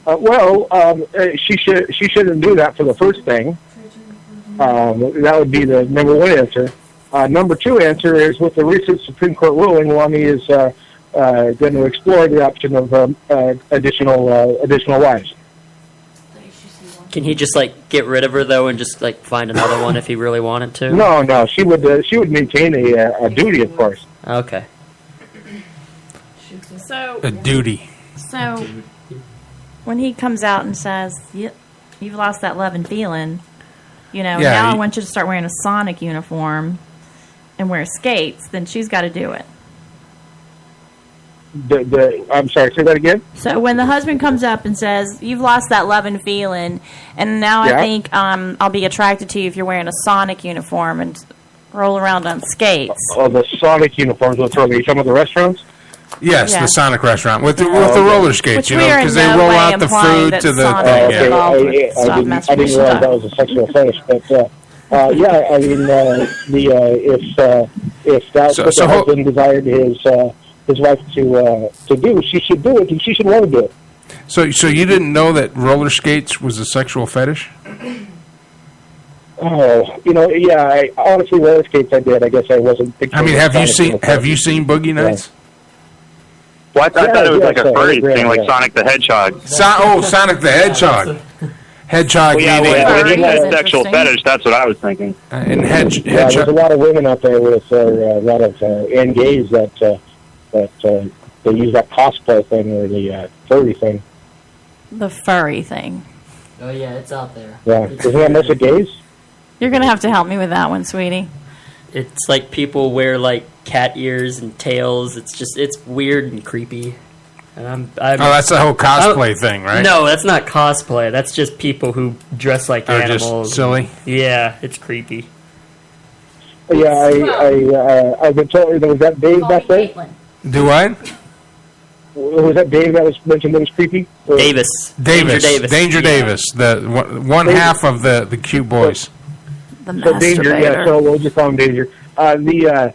She shouldn't do that for the first thing. That would be the number one answer. Number two answer is, with the recent Supreme Court ruling, Lonnie is going to explore the option of additional wives. Can he just get rid of her though, and just find another one if he really wanted to? No, she would maintain a duty, of course. Okay. So a duty. So when he comes out and says, "You've lost that love and feeling," now I want you to start wearing a Sonic uniform and wear skates, then she's got to do it. I'm sorry, say that again? So when the husband comes up and says, "You've lost that love and feeling, and now I think I'll be attracted to you if you're wearing a Sonic uniform and roll around on skates." Oh, the Sonic uniforms. What's wrong? Are you talking about the restaurants? Yes, the Sonic restaurant with the roller skates, because they roll out the food to the thing. I didn't realize that was a sexual fetish, but if that's what the husband desired his wife to do, she should do it, and she should want to do it. So you didn't know that roller skates was a sexual fetish? Oh, I honestly, roller skates I did. I guess I wasn't. I mean, have you seen Boogie Nights? Well, I thought it was like a furry thing, like Sonic the Hedgehog. Sonic the Hedgehog. Hedgehog. Well, when you said sexual fetish, that's what I was thinking. And there's a lot of women out there with a lot of and gays that they use that cosplay thing or the furry thing. The furry thing. Oh yeah, it's out there. Yeah, isn't that mostly gays? You're gonna have to help me with that one, sweetie. It's like people wear cat ears and tails. It's weird and creepy. And that's the whole cosplay thing, right? No, that's not cosplay. That's just people who dress like animals. Just silly. Yeah, it's creepy. Yeah, I've been told. Was that Dave back there? Do what? Was that Dave that was mentioned that was creepy? Davis. Danger Davis. The one half of the cute boys. The Danger, yeah. So we'll just call him Danger. Dave,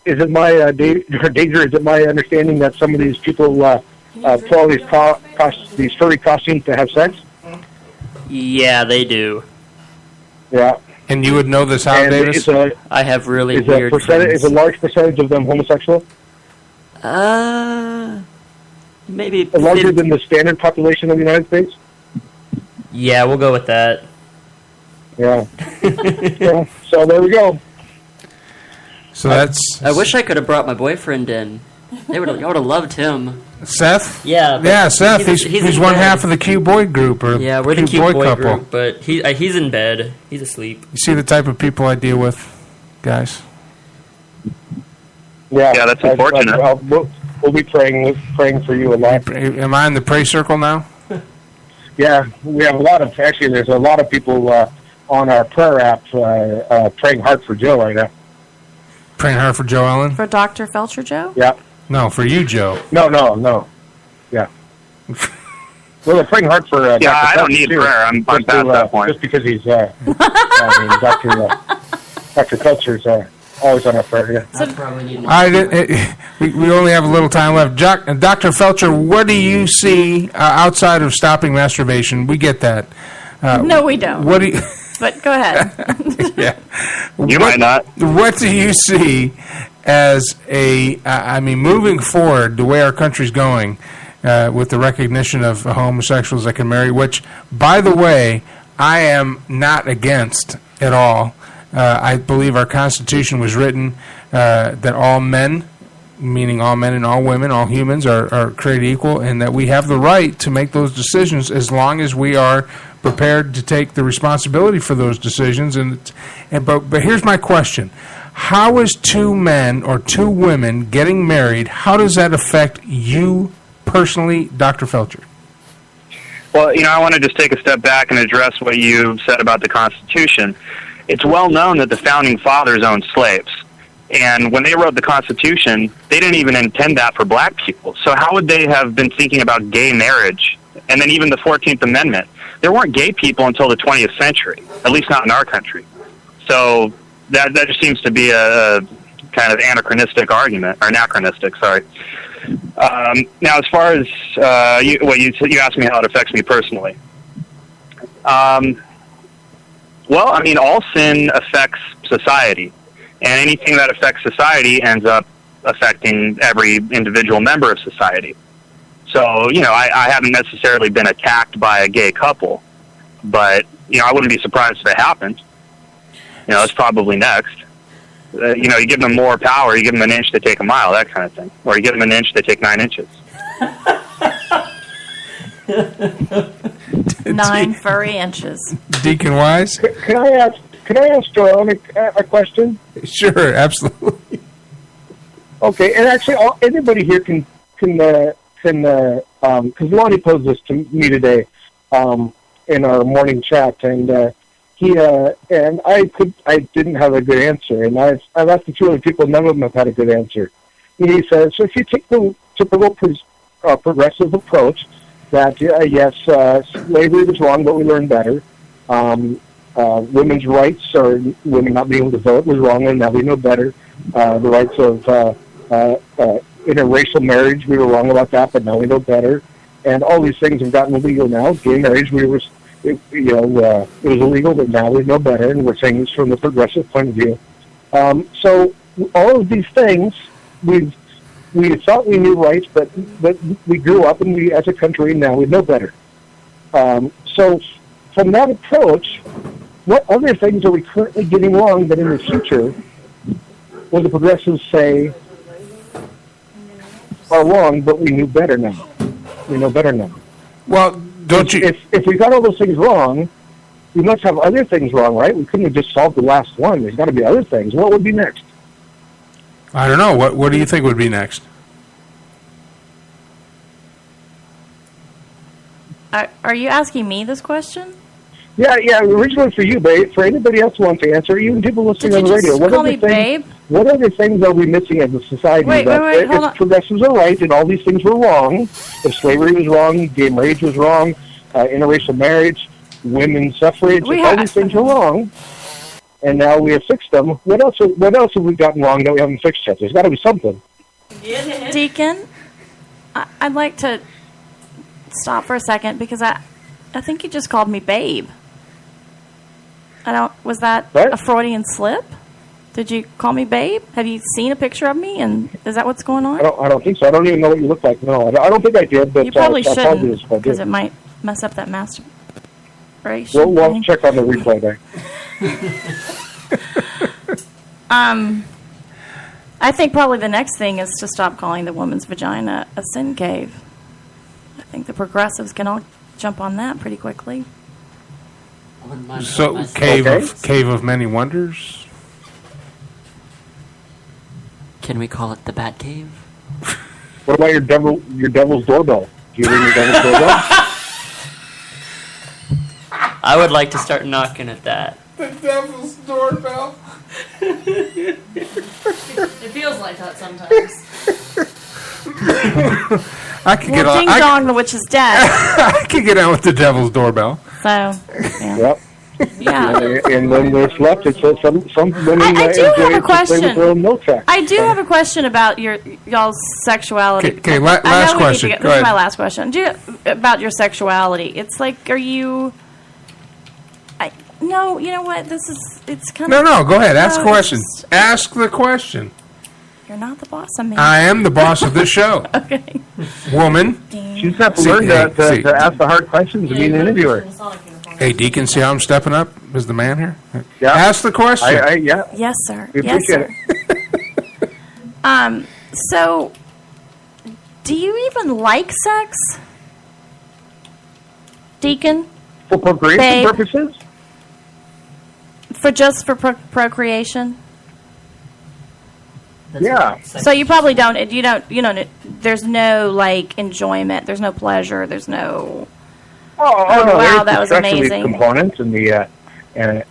is it my Danger? Is it my understanding that some of these people put all these furry costumes to have sex? Yeah, they do. Yeah. And you would know this how, Davis? I have really weird friends. Is a large percentage of them homosexual? Maybe larger than the standard population of the United States. Yeah, we'll go with that. Yeah. Yeah. So there we go. So that's. I wish I could have brought my boyfriend in. I would have loved him. Seth? Yeah. Seth. He's one half of the cute boy group, or yeah, we're the cute boy couple. Group, but he's in bed. He's asleep. You see the type of people I deal with, guys. Yeah, that's unfortunate. We'll be praying for you a lot. Am I in the pray circle now? Yeah, we have there's a lot of people on our prayer app praying hard for Joe right now. Praying hard for Joe Ellen? For Dr. Felcher Joe? Yeah. No, for you, Joe. No. Yeah. Well, they're praying hard for Dr. I don't need prayer. I'm past that point. Just because he's, Dr. Felcher's always on our prayer, yeah. I probably need we only have a little time left. Dr. Felcher, what do you see outside of stopping masturbation? We get that. No, we don't. What do you... But go ahead. Yeah. You might not. What do you see as moving forward, the way our country's going, with the recognition of homosexuals that can marry, which, by the way, I am not against at all. I believe our Constitution was written that all men, meaning all men and all women, all humans are created equal, and that we have the right to make those decisions as long as we are prepared to take the responsibility for those decisions. But here's my question. How is two men or two women getting married, how does that affect you personally, Dr. Felcher? Well, I want to just take a step back and address what you said about the Constitution. It's well known that the Founding Fathers owned slaves. And when they wrote the Constitution, they didn't even intend that for black people. So how would they have been thinking about gay marriage? And then even the 14th Amendment. There weren't gay people until the 20th century, at least not in our country. So that just seems to be a kind of anachronistic argument, or anachronistic, sorry. Now, as far as you asked me how it affects me personally. Well, I mean, all sin affects society, and anything that affects society ends up affecting every individual member of society. So, I haven't necessarily been attacked by a gay couple, but, I wouldn't be surprised if it happened. It's probably next. You give them more power, you give them an inch, they take a mile, that kind of thing. Or you give them an inch, they take 9 inches. 9 furry inches. Deacon Weisz? Can I ask Joanne a question? Sure, absolutely. Okay, and actually, anybody here can because Lonnie posed this to me today in our morning chat, and and I didn't have a good answer, and I've asked a few other people, none of them have had a good answer. And he says, so if you take the typical progressive approach, that yes, slavery was wrong, but we learned better. Women's rights, or women not being able to vote, was wrong, and now we know better. The rights of interracial marriage, we were wrong about that, but now we know better. And all these things have gotten illegal now. Gay marriage, it was illegal, but now we know better, and we're saying this from the progressive point of view. So all of these things, we thought we knew rights, but we grew up, and we, as a country, now we know better. So from that approach, what other things are we currently getting wrong that in the future will the progressives say are wrong, but we knew better now? We know better now. Well, don't you... If we got all those things wrong, we must have other things wrong, right? We couldn't have just solved the last one. There's got to be other things. What would be next? I don't know. What do you think would be next? Are you asking me this question? Yeah, originally for you, babe. For anybody else who wants to answer, even people listening on the radio. What other things are we missing as a society? Wait, hold on. If progressives are right and all these things were wrong, if slavery was wrong, gay marriage was wrong, interracial marriage, women's suffrage, all these things were wrong, and now we have fixed them, what else have we gotten wrong that we haven't fixed yet? There's got to be something. Deacon, I'd like to stop for a second, because I think you just called me babe. Was that a Freudian slip? Did you call me babe? Have you seen a picture of me, and is that what's going on? I don't think so. I don't even know what you look like. No, I don't think I did. But you probably shouldn't, because it might mess up that masturbation. We'll check on the replay there. I think probably the next thing is to stop calling the woman's vagina a sin cave. I think the progressives can all jump on that pretty quickly. So, cave of many wonders? Can we call it the Bat Cave? What about your devil's doorbell? Do you ring your devil's doorbell? I would like to start knocking at that. The devil's doorbell. It feels like that sometimes. I could get on. Ding dong, the witch is dead. I could get on with the devil's doorbell. So, yeah. Yep. Yeah. And then there's left. It's some women. I do have a question. I do have a question about y'all's sexuality. Okay, last question. This is my last question. About your sexuality. It's like, are you? No, you know what? It's kind of. No. Go ahead. Ask the question. Ask the question. You're not the boss of me. I am the boss of this show. Okay. Woman. She's got to learn to ask the hard questions and be an interviewer. Hey, Deacon, see how I'm stepping up as the man here? Yeah. Ask the question. Yeah. Yes, sir. We appreciate it. So, do you even like sex? Deacon? For procreation purposes? For procreation? Yeah. So you probably don't. You don't. There's no like enjoyment. There's no pleasure. There's no. Oh no! Wow, that was amazing. Components and the and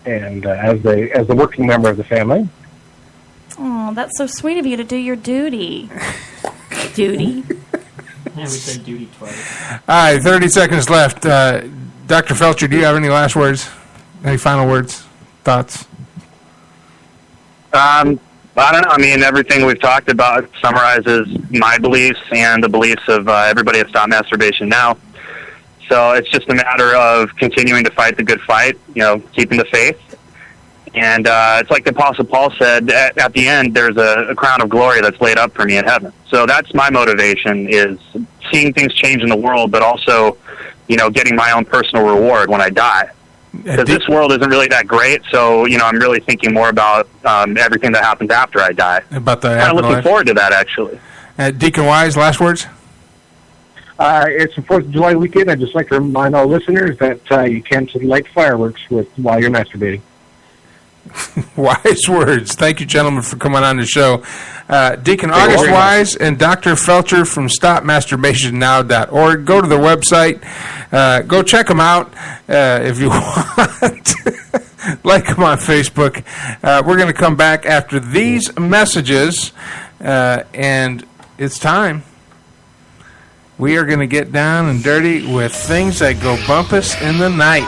as the working member of the family. Oh, that's so sweet of you to do your duty. Duty. Yeah, we said duty twice. All right, 30 seconds left. Dr. Felcher, do you have any last words? Any final words? Thoughts? I don't know. I mean, everything we've talked about summarizes my beliefs and the beliefs of everybody at Stop Masturbation Now. So it's just a matter of continuing to fight the good fight, keeping the faith, And it's like the Apostle Paul said, at the end, there's a crown of glory that's laid up for me in heaven. So that's my motivation, is seeing things change in the world, but also, getting my own personal reward when I die. Because this world isn't really that great, so, I'm really thinking more about everything that happens after I die. About the kind of looking forward to that, actually. Deacon Weisz, last words? It's the 4th of July weekend. I'd just like to remind all listeners that you can't light fireworks while you're masturbating. Wise words. Thank you, gentlemen, for coming on the show. Deacon August Weisz and Dr. Felcher from StopMasturbationNow.org. Go to their website. Go check them out if you want. Like them on Facebook. We're going to come back after these messages, and it's time. We are going to get down and dirty with things that go bumpus in the night.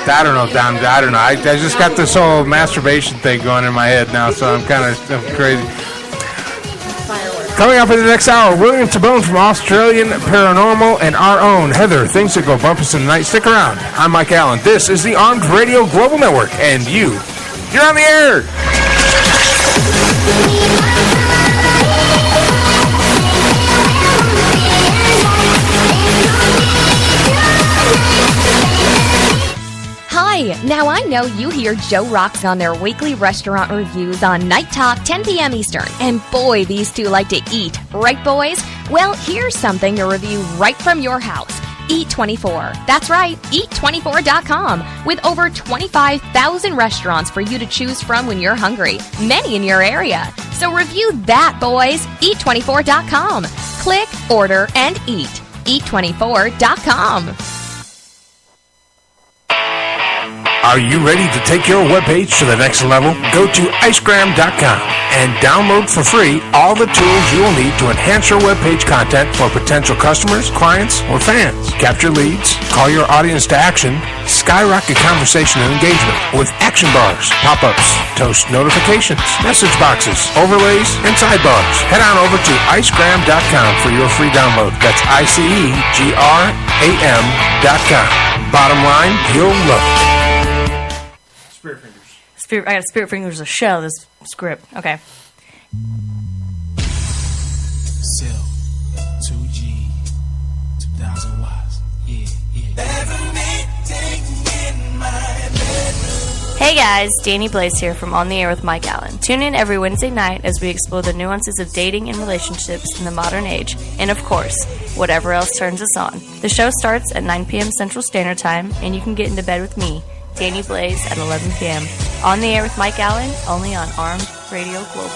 I don't know, Don. I don't know. I just got this whole masturbation thing going in my head now, so I'm kind of crazy. Coming up in the next hour, William Tabone from Australian Paranormal and our own Heather, things that go bumpus in the night. Stick around. I'm Mike Allen. This is the Armed Radio Global Network, and you're on the air. Hi, now I know you hear Joe Rocks on their weekly restaurant reviews on Night Talk, 10 p.m. Eastern. And boy, these two like to eat. Right, boys? Well, here's something to review right from your house. Eat24. That's right, Eat24.com. With over 25,000 restaurants for you to choose from when you're hungry. Many in your area. So review that, boys. Eat24.com. Click, order, and eat. Eat24.com. Are you ready to take your webpage to the next level? Go to icegram.com and download for free all the tools you will need to enhance your webpage content for potential customers, clients, or fans. Capture leads, call your audience to action, skyrocket conversation and engagement with action bars, pop-ups, toast notifications, message boxes, overlays, and sidebars. Head on over to icegram.com for your free download. That's icegram.com. Bottom line, you'll love it. I got Spirit Fingers to show this script. Okay. Cell 2G 2000 watts. Yeah. Hey guys, Dani Blaze here from On the Air with Mike Allen. Tune in every Wednesday night as we explore the nuances of dating and relationships in the modern age, and of course, whatever else turns us on. The show starts at 9 p.m. Central Standard Time, and you can get into bed with me, Dani Blaze, at 11 p.m. On the Air with Mike Allen, only on Armed Radio Global.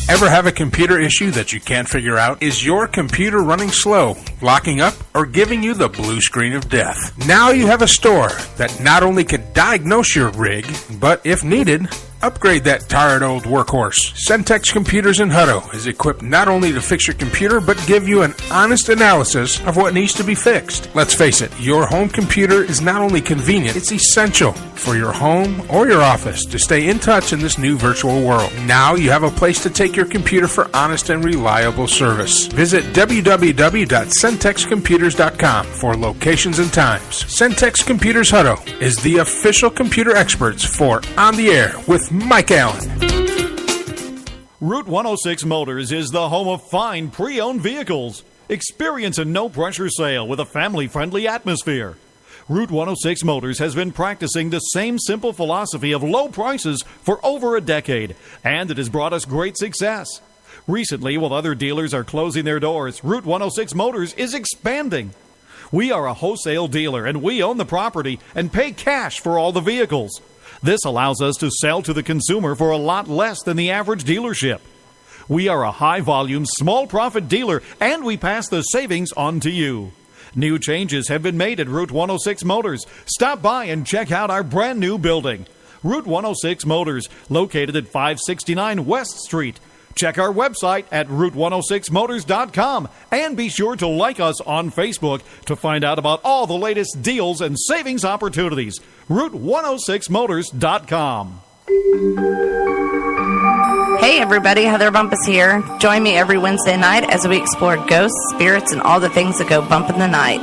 Ever have a computer issue that you can't figure out? Is your computer running slow, locking up, or giving you the blue screen of death? Now you have a store that not only can diagnose your rig, but if needed, upgrade that tired old workhorse. Centex Computers in Hutto is equipped not only to fix your computer, but give you an honest analysis of what needs to be fixed. Let's face it, your home computer is not only convenient, it's essential for your home or your office to stay in touch in this new virtual world. Now you have a place to take your computer for honest and reliable service. Visit www.centexcomputers.com for locations and times. Centex Computers Hutto is the official computer experts for On the Air with Mike Allen. Route 106 Motors is the home of fine pre-owned vehicles. Experience a no-pressure sale with a family-friendly atmosphere. Route 106 Motors has been practicing the same simple philosophy of low prices for over a decade, and it has brought us great success. Recently, while other dealers are closing their doors, Route 106 Motors is expanding. We are a wholesale dealer, and we own the property and pay cash for all the vehicles. This allows us to sell to the consumer for a lot less than the average dealership. We are a high-volume, small-profit dealer, and we pass the savings on to you. New changes have been made at Route 106 Motors. Stop by and check out our brand-new building. Route 106 Motors, located at 569 West Street. Check our website at Route106Motors.com and be sure to like us on Facebook to find out about all the latest deals and savings opportunities. Route106Motors.com. Hey everybody, Heather Bumpous here. Join me every Wednesday night as we explore ghosts, spirits, and all the things that go bump in the night.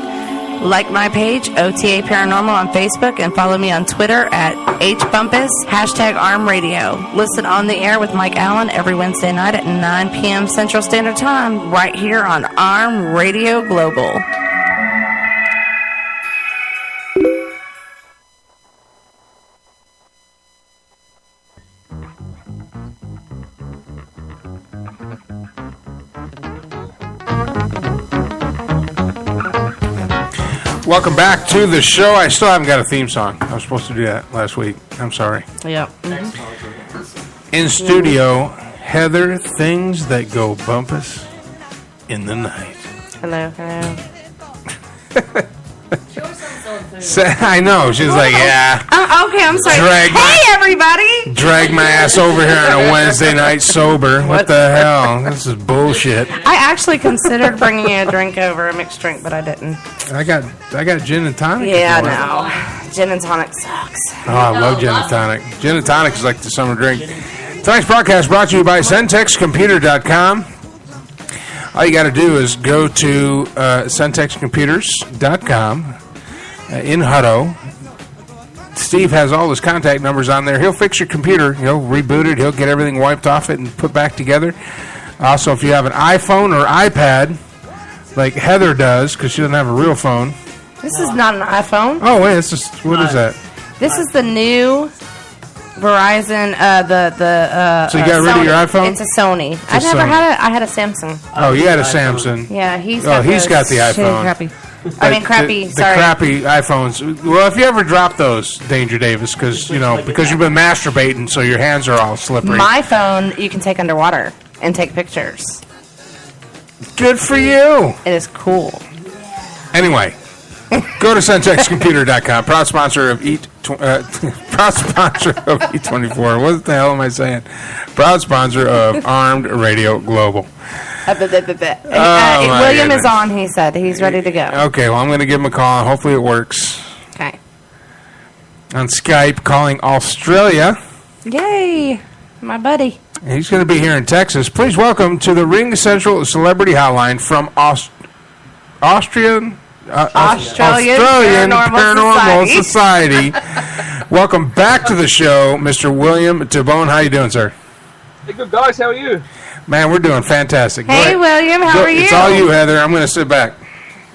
Like my page, OTA Paranormal on Facebook, and follow me on Twitter at HBumpous, #ArmRadio. Listen on the air with Mike Allen every Wednesday night at 9 p.m. Central Standard Time, right here on Arm Radio Global. Welcome back to the show. I still haven't got a theme song. I was supposed to do that last week. I'm sorry. Yep. In studio, Heather, things that go bumpus in the night. Hello. I know. She's like, yeah. Okay, I'm sorry. Everybody. Drag my ass over here on a Wednesday night sober. What the hell? This is bullshit. I actually considered bringing you a drink over, a mixed drink, but I didn't. I got gin and tonic. Yeah, no. Gin and tonic sucks. Oh, I love gin and tonic. Gin and tonic is like the summer drink. Tonight's broadcast brought to you by CentexComputer.com. All you got to do is go to CentexComputers.com in Hutto. Steve has all his contact numbers on there. He'll fix your computer. He'll reboot it. He'll get everything wiped off it and put back together. Also, if you have an iPhone or iPad, like Heather does, because she doesn't have a real phone. This is not an iPhone. Oh, wait. What is that? This is the new Verizon, So you got rid of your iPhone? It's a Sony. I had a Samsung. Oh, you had a Samsung. Yeah, he's got the iPhone. Crappy. The crappy iPhones. Well, if you ever drop those, Danger Davis, because you've been masturbating, so your hands are all slippery. My phone, you can take underwater and take pictures. Good for you. It is cool. Anyway, go to CentexComputer.com. Proud sponsor of E24. What the hell am I saying? Proud sponsor of Armed Radio Global. William is on, he said. He's ready to go. Okay, well, I'm going to give him a call, and hopefully it works. Okay. On Skype, calling Australia. Yay, my buddy. He's going to be here in Texas. Please welcome to the Ring Central Celebrity Hotline from Australian Paranormal Society. Welcome back to the show, Mr. William Tabone. How you doing, sir? Hey, good guys. How are you? Man, we're doing fantastic. Hey, William, how are you? It's all you, Heather. I'm going to sit back.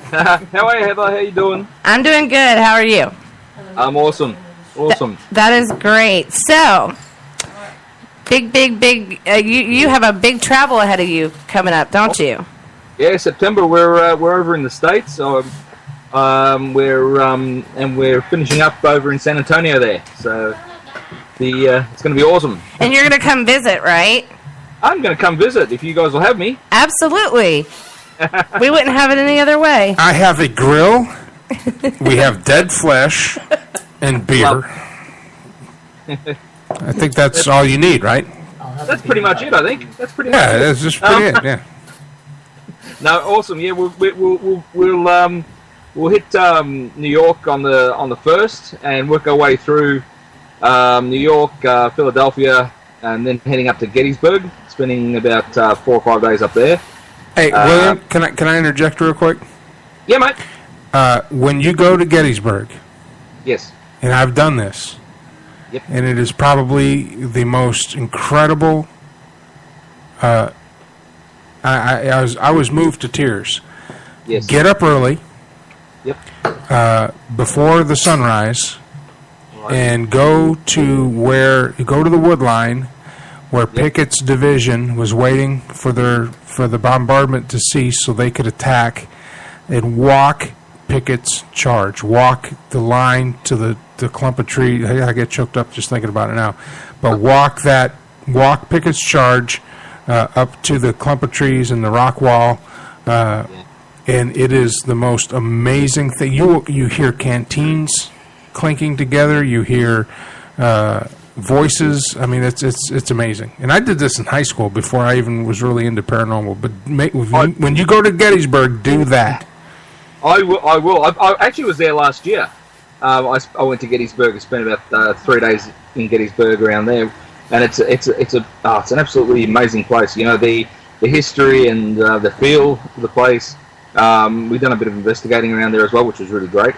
How are you, Heather? How you doing? I'm doing good. How are you? I'm awesome. Awesome. That is great. So, big. You have a big travel ahead of you coming up, don't you? Yeah, September. We're over in the States. So, we're finishing up over in San Antonio there. So, it's going to be awesome. And you're going to come visit, right? I'm going to come visit if you guys will have me. Absolutely. We wouldn't have it any other way. I have a grill. We have dead flesh and beer. I think that's all you need, right? That's pretty much it, I think. That's pretty much it. Yeah, that's just pretty it, yeah. No, awesome. Yeah, we'll hit New York on the 1st and work our way through New York, Philadelphia, and then heading up to Gettysburg, spending about 4 or 5 days up there. Hey, William, can I interject real quick? Yeah, mate. When you go to Gettysburg, yes, and I've done this, yep, and it is probably the most incredible. I was moved to tears. Yes. Get up early. Yep. Before the sunrise. And go to the wood line where Pickett's division was waiting for the bombardment to cease so they could attack, and walk Pickett's charge. Walk the line to the clump of trees. I get choked up just thinking about it now. But walk Pickett's charge up to the clump of trees and the rock wall. And it is the most amazing thing. You hear canteens clinking together. You hear voices. I mean, it's amazing. And I did this in high schoe before I even was really into paranormal. But when you go to Gettysburg, do that. I will. I actually was there last year. I went to Gettysburg and spent about 3 days in Gettysburg around there, and it's an absolutely amazing place. You know, the history and the feel of the place. We've done a bit of investigating around there as well, which was really great.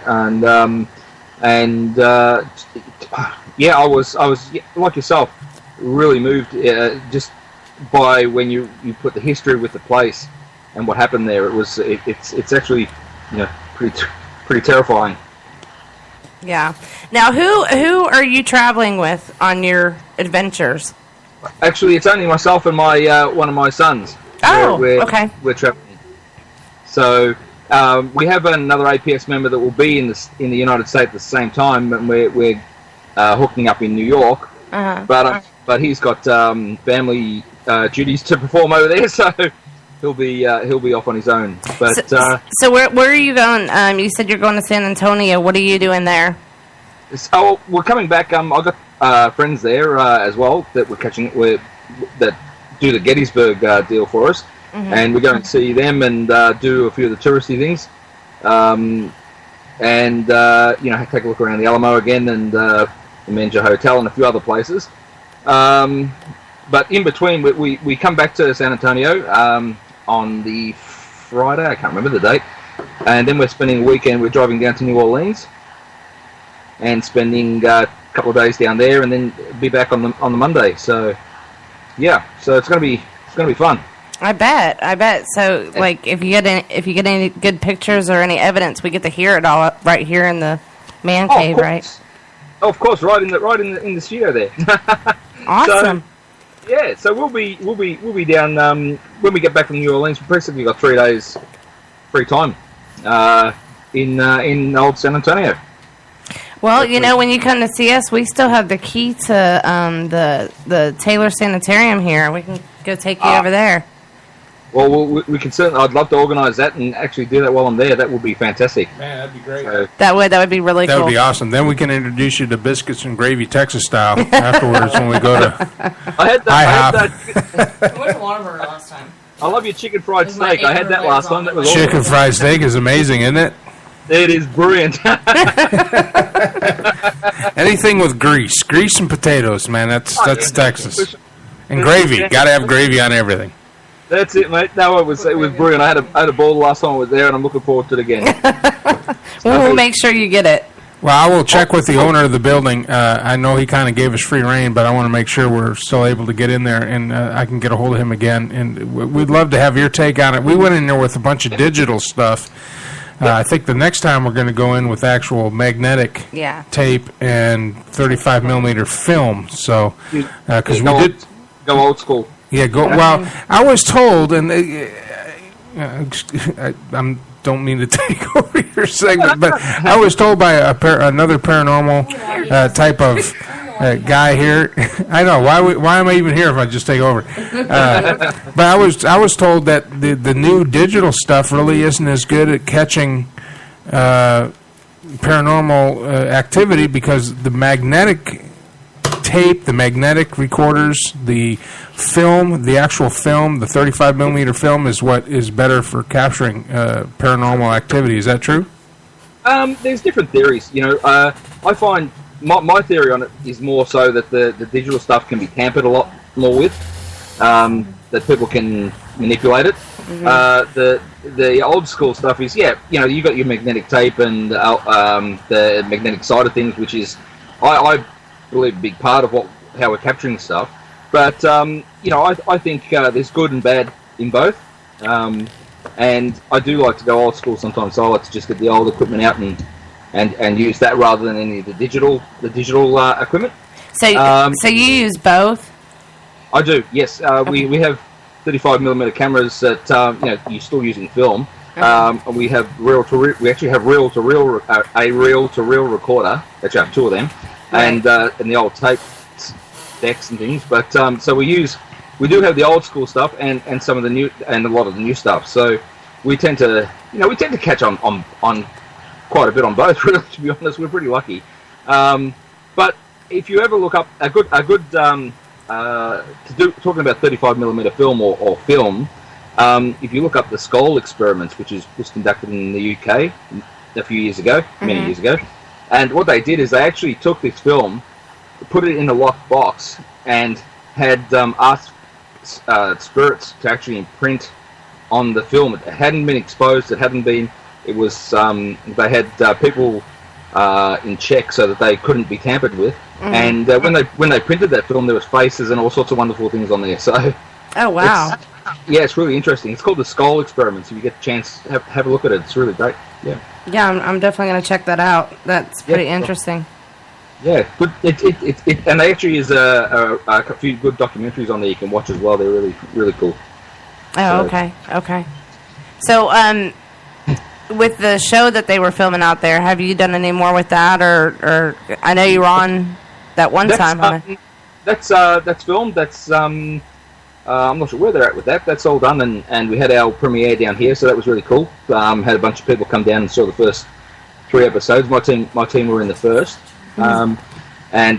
Yeah, I was like yourself, really moved just by when you put the history with the place and what happened there. It's actually, pretty terrifying. Yeah. Now, who are you traveling with on your adventures? Actually, it's only myself and my one of my sons. Oh, okay. We're traveling. So we have another APS member that will be in the United States at the same time, and we're hooking up in New York. Uh-huh. But he's got family duties to perform over there, so he'll be off on his own. But so where are you going? You said you're going to San Antonio. What are you doing there? So we're coming back. I've got friends there as well that that do the Gettysburg deal for us, and we're going to see them and do a few of the touristy things, and take a look around the Alamo again and the Menja Hotel and a few other places. But in between, we come back to San Antonio on the Friday. I can't remember the date, and then we're spending a weekend. We're driving down to New Orleans and spending a couple of days down there, and then be back on the Monday. So, yeah, so it's gonna be fun. I bet. So, like, if you get any good pictures or any evidence, we get to hear it all right here in the man cave, right? Oh, of course, right in the studio there. Awesome. So we'll be down when we get back from New Orleans. We've basically got 3 days free time in old San Antonio. Well, when you come to see us, we still have the key to the Taylor Sanitarium here. We can go take you over there. Well, we can certainly. I'd love to organise that and actually do that while I'm there. That would be fantastic. Man, that'd be great. So, that would be really cool. That would be awesome. Then we can introduce you to biscuits and gravy, Texas style, afterwards when we go to I had that. I went to Waterbury last time. I love your chicken fried steak. I had that last time. That was chicken fried steak is amazing, isn't it? It is brilliant. Anything with grease and potatoes, man. That's Texas. And gravy. Got to have gravy on everything. That's it, mate. No, it was brilliant. I had a ball the last time I was there, and I'm looking forward to it again. We'll make sure you get it. Well, I will check with the owner of the building. I know he kind of gave us free reign, but I want to make sure we're still able to get in there, and I can get a hold of him again. And we'd love to have your take on it. We went in there with a bunch of digital stuff. I think the next time we're going to go in with actual magnetic tape and 35 millimeter film. So, because we did go old school. Yeah, Well, I was told, and don't mean to take over your segment, but I was told by another paranormal type of guy here. I know why am I even here if I just take over? But I was told that the new digital stuff really isn't as good at catching paranormal activity because the magnetic tape, the magnetic recorders, the film, the actual film, the 35 millimeter film is what is better for capturing paranormal activity. Is that true? There's different theories. I find my theory on it is more so that the digital stuff can be tampered a lot more with, that people can manipulate it. The old school stuff is you got your magnetic tape and the magnetic side of things, which is I believe a big part of how we're capturing stuff. But I think there's good and bad in both, and I do like to go old school sometimes. So I like to just get the old equipment out and use that rather than any of the digital equipment. So you use both? I do. Yes, we have 35 millimeter cameras that you're still using film. And we have we actually have reel to reel recorder. Actually, I have two of them, and the old tape decks and things. But so we do have the old school stuff and some of the new and a lot of the new stuff. So we tend to catch on quite a bit on both. Really, to be honest, we're pretty lucky. But if you ever look up talking about 35 millimeter film or film, if you look up the Skull experiments, which was conducted in the UK a few years ago, many years ago, and what they did is they actually took this film, put it in a locked box, and had asked spirits to actually imprint on the film. It hadn't been exposed. It hadn't been. It was. They had people in check so that they couldn't be tampered with. And when they printed that film, there was faces and all sorts of wonderful things on there. So. Oh wow. It's really interesting. It's called the Skull Experiment. So if you get a chance, have a look at it. It's really great. Yeah. Yeah, I'm definitely going to check that out. That's pretty interesting. Yeah, but it and there actually is a few good documentaries on there you can watch as well. They're really, really cool. Oh, So- okay. So, with the show that they were filming out there, have you done any more with that, or I know you were on that one time. That's filmed. That's I'm not sure where they're at with that. That's all done, and we had our premiere down here, so that was really cool. Had a bunch of people come down and saw the first 3 episodes. My team were in the first, and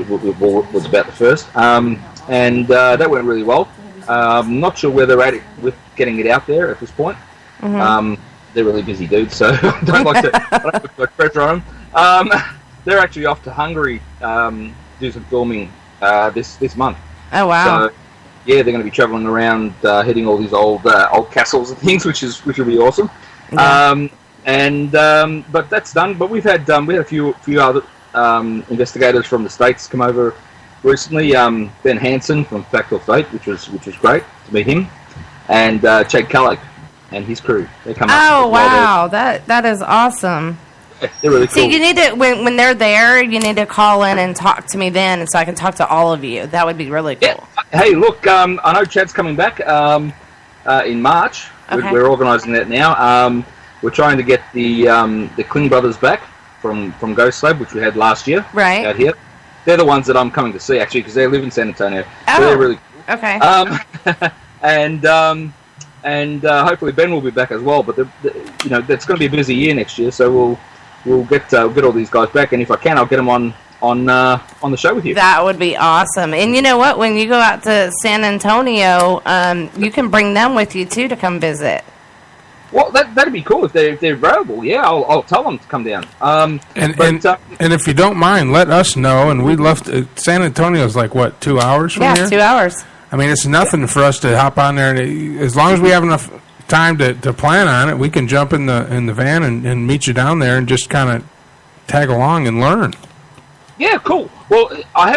was about the first, and that went really well. Not sure where they're at with getting it out there at this point. They're really busy dudes, so I don't like to put pressure on them. They're actually off to Hungary do some filming this month. Oh wow! So, yeah, they're going to be traveling around, hitting all these old castles and things, which will be awesome. Yeah. But that's done. But we had a few other investigators from the States come over recently. Ben Hansen from Fact or Fate, which was great to meet him, and Chad Culloch and his crew. They come. Oh wow, that is awesome. Yeah, they're really cool. See, you need to when they're there, you need to call in and talk to me then, so I can talk to all of you. That would be really cool. Yeah. Hey, look, I know Chad's coming back in March. Okay. We're organising that now. We're trying to get the Kling brothers back from Ghost Lab, which we had last year. Right. Out here. They're the ones that I'm coming to see, actually, because they live in San Antonio. Oh. So they're really cool. Okay. And hopefully Ben will be back as well. But it's going to be a busy year next year, so we'll get all these guys back. And if I can, I'll get them on the show with you. That would be awesome. And you know what? When you go out to San Antonio, you can bring them with you too to come visit. Well, that'd be cool if they're available. Yeah, I'll tell them to come down. And if you don't mind, let us know. And we'd love to. San Antonio's like what, 2 hours from here? Yeah, 2 hours. I mean, it's nothing for us to hop on there, and as long as we have enough time to plan on it, we can jump in the van and meet you down there and just kind of tag along and learn. Yeah, cool. Well, I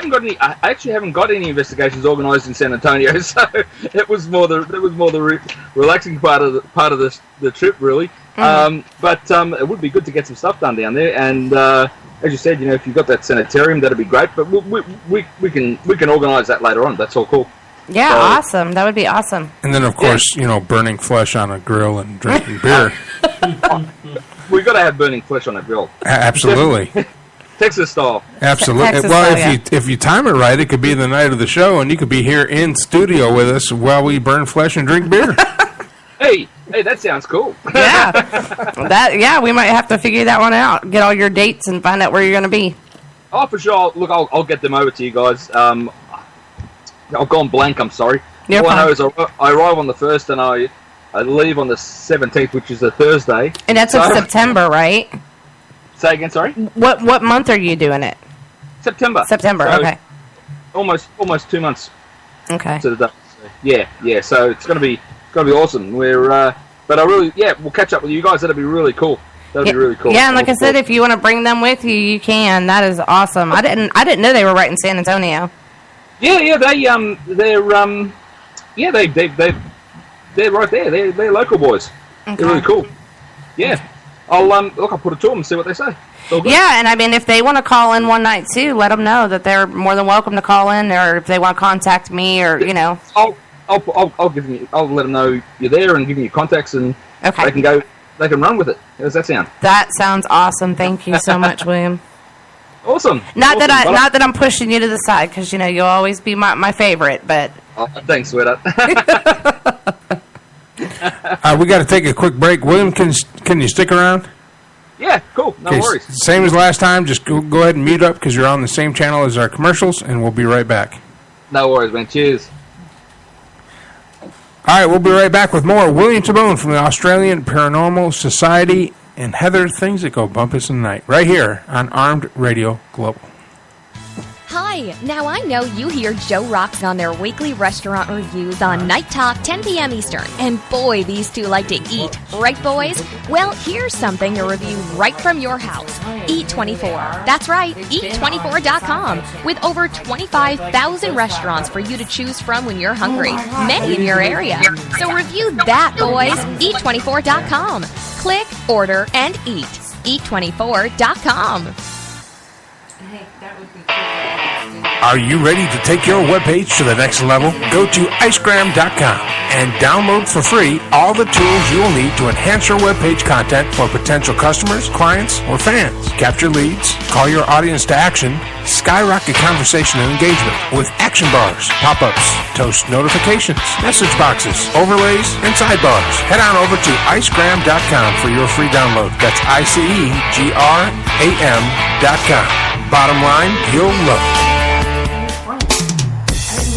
actually haven't got any investigations organised in San Antonio, so it was more the relaxing part of the trip, really. But it would be good to get some stuff done down there, and as you said, if you've got that sanitarium, that'd be great. But we can organise that later on. That's all cool. Yeah, awesome. That would be awesome. And then, of course, burning flesh on a grill and drinking beer. We've got to have burning flesh on a grill. Absolutely. Texas style. Absolutely. Texas well, style, if you time it right, it could be the night of the show, and you could be here in studio with us while we burn flesh and drink beer. Hey, that sounds cool. Yeah. We might have to figure that one out. Get all your dates and find out where you're going to be. Oh, for sure. Look, I'll get them over to you guys. I've gone blank. I'm sorry. You're all fine. I know is I arrive on the 1st and I leave on the 17th, which is a Thursday. And that's in September, right? Say again, sorry? What month are you doing it? September. September, So, okay. Almost 2 months. Okay. To the day. So, yeah. So it's gonna be awesome. But we'll catch up with you guys. That'd be really cool. That'd be really cool. Yeah, and like I said, if you want to bring them with you, you can. That is awesome. I didn't know they were right in San Antonio. Yeah, they're right there. They're local boys. Okay. They're really cool. Yeah. I'll put it to them and see what they say. Yeah, and I mean, if they want to call in one night too, let them know that they're more than welcome to call in, or if they want to contact me, or I'll let them know you're there and give them your contacts, and okay. They can run with it. How does that sound? That sounds awesome. Thank you so much, William. Awesome. Not that I'm pushing you to the side, because you'll always be my favorite, but thanks, sweetheart. We got to take a quick break. William, can you stick around? Yeah, cool. No worries. Same as last time. Just go ahead and mute up because you're on the same channel as our commercials, and we'll be right back. No worries, man. Cheers. All right, we'll be right back with more. William Tabone from the Australian Paranormal Society and Heather, Things That Go Bumpous in the Night, right here on Armed Radio Global. Hi. Now I know you hear Joe Rocks on their weekly restaurant reviews on Night Talk, 10 p.m. Eastern. And boy, these two like to eat. Right, boys? Well, here's something to review right from your house. Eat24. That's right, Eat24.com. With over 25,000 restaurants for you to choose from when you're hungry. Many in your area. So review that, boys. Eat24.com. Click, order, and eat. Eat24.com. Are you ready to take your webpage to the next level? Go to icegram.com and download for free all the tools you will need to enhance your webpage content for potential customers, clients, or fans. Capture leads, call your audience to action, skyrocket conversation and engagement with action bars, pop-ups, toast notifications, message boxes, overlays, and sidebars. Head on over to icegram.com for your free download. That's icegram.com. Bottom line, you'll love it.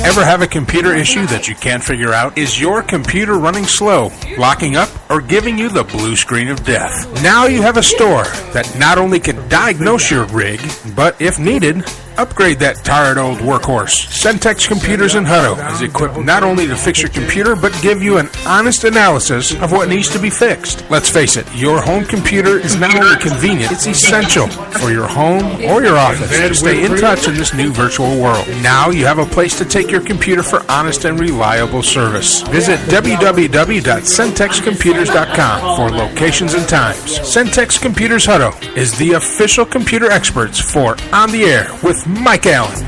Ever have a computer issue that you can't figure out? Is your computer running slow, locking up, or giving you the blue screen of death? Now you have a store that not only can diagnose your rig, but if needed, upgrade that tired old workhorse. Centex Computers in Hutto is equipped not only to fix your computer, but give you an honest analysis of what needs to be fixed. Let's face it, your home computer is not only convenient, it's essential for your home or your office to stay in touch in this new virtual world. Now you have a place to take your computer for honest and reliable service. Visit www.centexcomputers.com for locations and times. Centex Computers Hutto is the official computer experts for On the Air with Mike Allen.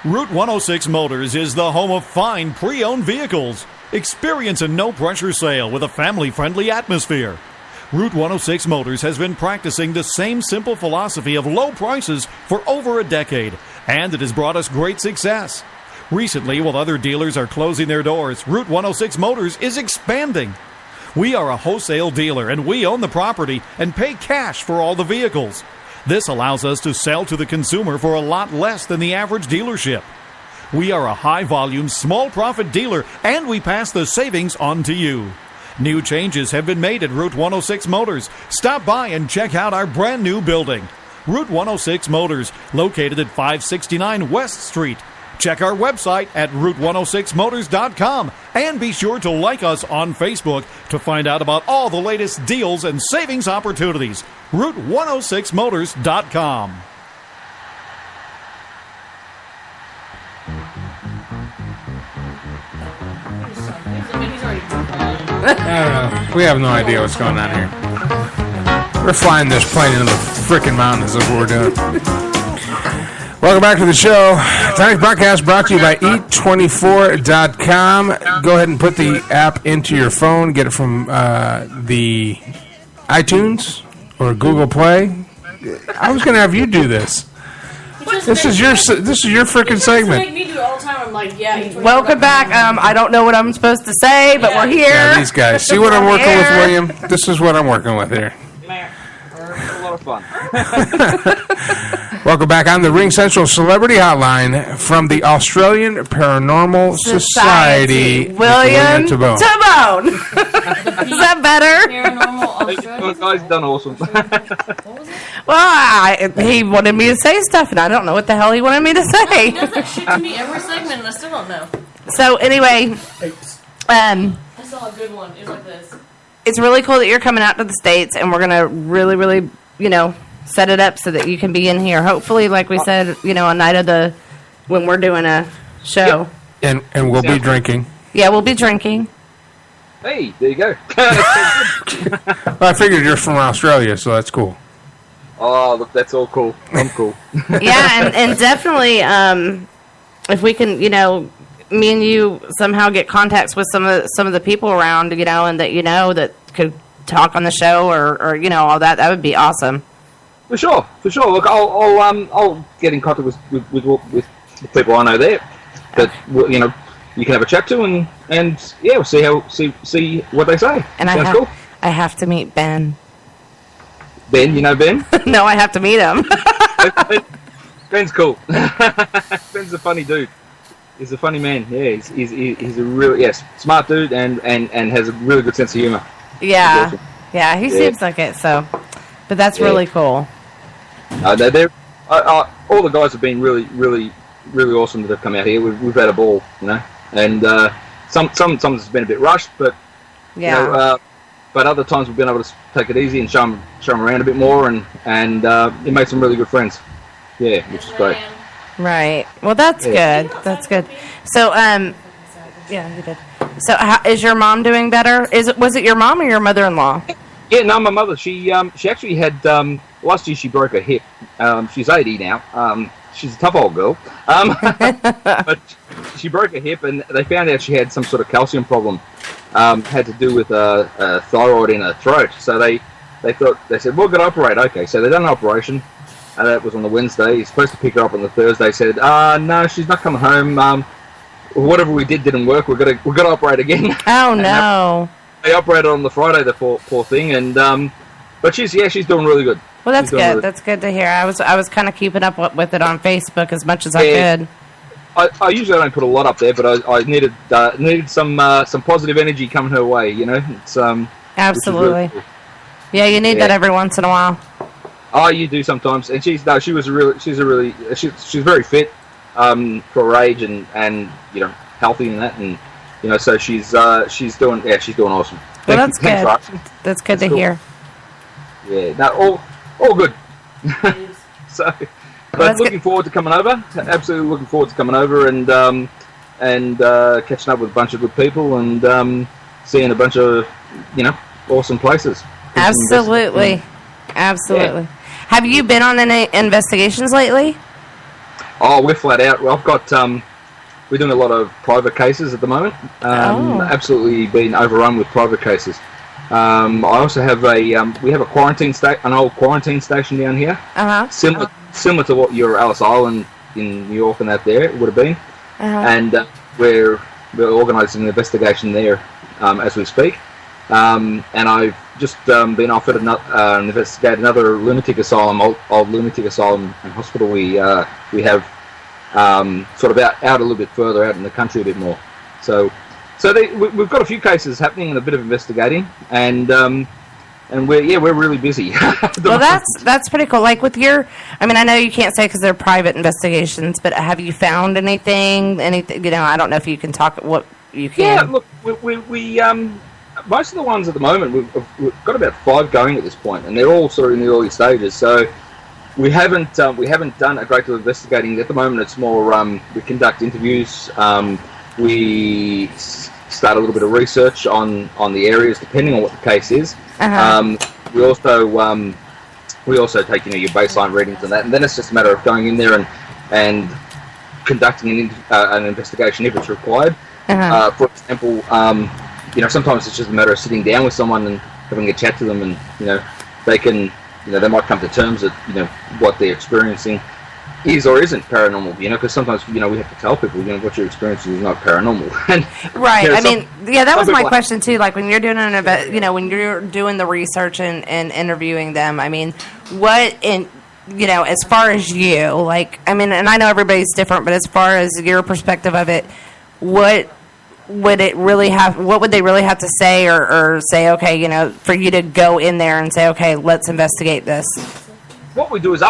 Route 106 Motors is the home of fine pre-owned vehicles. Experience a no-pressure sale with a family-friendly atmosphere. Route 106 Motors has been practicing the same simple philosophy of low prices for over a decade, and it has brought us great success. Recently, while other dealers are closing their doors, Route 106 Motors is expanding. We are a wholesale dealer, and we own the property and pay cash for all the vehicles. This allows us to sell to the consumer for a lot less than the average dealership. We are a high-volume, small-profit dealer, and we pass the savings on to you. New changes have been made at Route 106 Motors. Stop by and check out our brand-new building. Route 106 Motors, located at 569 West Street. Check our website at route106motors.com and be sure to like us on Facebook to find out about all the latest deals and savings opportunities. route106motors.com. I don't know. We have no idea what's going on here. We're flying this plane into the frickin' mountains. That's what we're doing. Welcome back to the show. Tonight's broadcast brought to you by Eat24.com. Go ahead and put the app into your phone. Get it from the iTunes or Google Play. I was going to have you do this. This is your freaking segment. Make me do it all the time. I'm like, yeah. Welcome back. I don't know what I'm supposed to say, but we're here. Yeah, these guys. See what I'm working with, William? This is what I'm working with here. A lot of fun. Welcome back on the Ring Central Celebrity Hotline from the Australian Paranormal Society. William Tabone. Is that better? Paranormal Australia. Guy's done awesome. Well, he wanted me to say stuff, and I don't know what the hell he wanted me to say. He does that shit to me every segment, and I still don't know. So anyway, I saw a good one. It was like this. it's really cool that you're coming out to the States, and we're going to really, really, set it up so that you can be in here. Hopefully, like we said, a night of when we're doing a show. And we'll be drinking. Yeah, we'll be drinking. Hey, there you go. Well, I figured you're from Australia, so that's cool. Oh, look, that's all cool. I'm cool. Yeah, and definitely, if we can, me and you somehow get contacts with some of the people around, and that could talk on the show or all that, that would be awesome. For sure. Look, I'll get in contact with the people I know there that you can have a chat to and yeah, we'll see what they say. And sounds cool. I have to meet Ben. Ben, you know Ben? No, I have to meet him. Ben's cool. Ben's a funny dude. He's a funny man. Yeah, he's a real smart dude and has a really good sense of humor. Yeah, awesome. yeah, he seems like it. So, but that's really cool. I all the guys have been really, really, really awesome that have come out here. We've had a ball, and sometimes it's been a bit rushed, but but other times we've been able to take it easy and show them around a bit more, and it made some really good friends. Yeah, which is great. Right. Well, that's good. That's good. So, yeah, you did. So, is your mom doing better? Was it your mom or your mother-in-law? Yeah, no, my mother. She actually had last year she broke her hip. She's 80 now. She's a tough old girl. But she broke her hip, and they found out she had some sort of calcium problem. Had to do with a thyroid in her throat. So they said, we're going to operate. Okay, so they done an operation. That was on the Wednesday. He's supposed to pick her up on the Thursday. Said, no, she's not coming home. Whatever we did didn't work. We're gonna operate again. Oh no! They operated on the Friday, the poor thing, and but she's doing really good. Well, that's good. Really, that's good to hear. I was kind of keeping up with it on Facebook as much as I could. I usually don't put a lot up there, but I needed some positive energy coming her way. It's absolutely. Really cool. Yeah, you need that every once in a while. Oh, you do sometimes, and she's very fit for her age and healthy and that, and so she's doing awesome. Well, that's good. That's good to hear. Yeah, no, all good. So, but looking forward to coming over. Absolutely looking forward to coming over and catching up with a bunch of good people and seeing a bunch of awesome places. Absolutely. Absolutely. Yeah. Have you been on any investigations lately? Oh, we're flat out. Well, I've got we're doing a lot of private cases at the moment. Absolutely been overrun with private cases. I also have we have an old quarantine station down here. Similar to what your Ellis Island in New York and that there would have been. And we're organising an investigation there as we speak. And I've just been offered investigate another lunatic asylum, old lunatic asylum and hospital. We have sort of out a little bit further out in the country a bit more. So we've got a few cases happening and a bit of investigating, and we're really busy. Well, that's pretty cool. Like with I know you can't say because they're private investigations, but have you found anything? I don't know if you can talk what you can. Yeah, look, we most of the ones at the moment, we've got about 5 going at this point, and they're all sort of in the early stages. So we haven't done a great deal of investigating at the moment. It's more we conduct interviews. We start a little bit of research on the areas, depending on what the case is. We also take your baseline readings and that, and then it's just a matter of going in there and conducting an investigation if it's required. For example. Sometimes it's just a matter of sitting down with someone and having a chat to them, and they might come to terms that what they're experiencing is or isn't paranormal. Because sometimes we have to tell people what you're experiencing is not paranormal. And, right. That was my question too. Like when you're doing when you're doing the research and interviewing them. As far as you, and I know everybody's different, but as far as your perspective of it, what would they really have to say or say, okay, for you to go in there and say, okay, let's investigate this? What we do is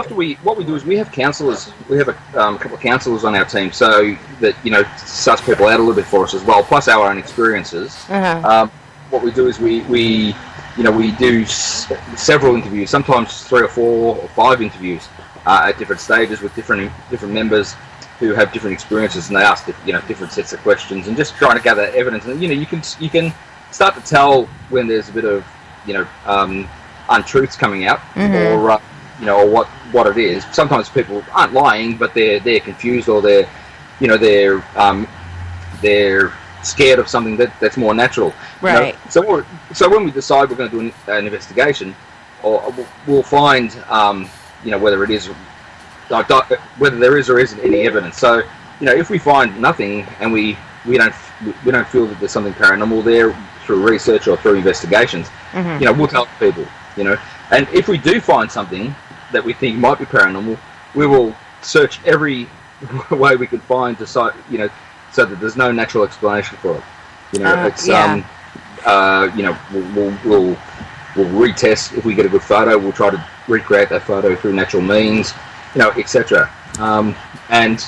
we have counsellors. We have a couple of counsellors on our team, so that suss people out a little bit for us as well, plus our own experiences. What we do is we do several interviews, sometimes 3 or 4 or 5 interviews at different stages with different members who have different experiences, and they ask different sets of questions and just trying to gather evidence. And you can start to tell when there's a bit of untruths coming out, or what it is. Sometimes people aren't lying, but they're confused, or they're scared of something that's more natural. Right. So when we decide we're going to do an investigation, or we'll find whether it is. Whether there is or isn't any evidence. So, if we find nothing and we don't feel that there's something paranormal there through research or through investigations, we'll tell people. And if we do find something that we think might be paranormal, we will search every way we can find to so that there's no natural explanation for it. We'll retest if we get a good photo. We'll try to recreate that photo through natural means. etc. And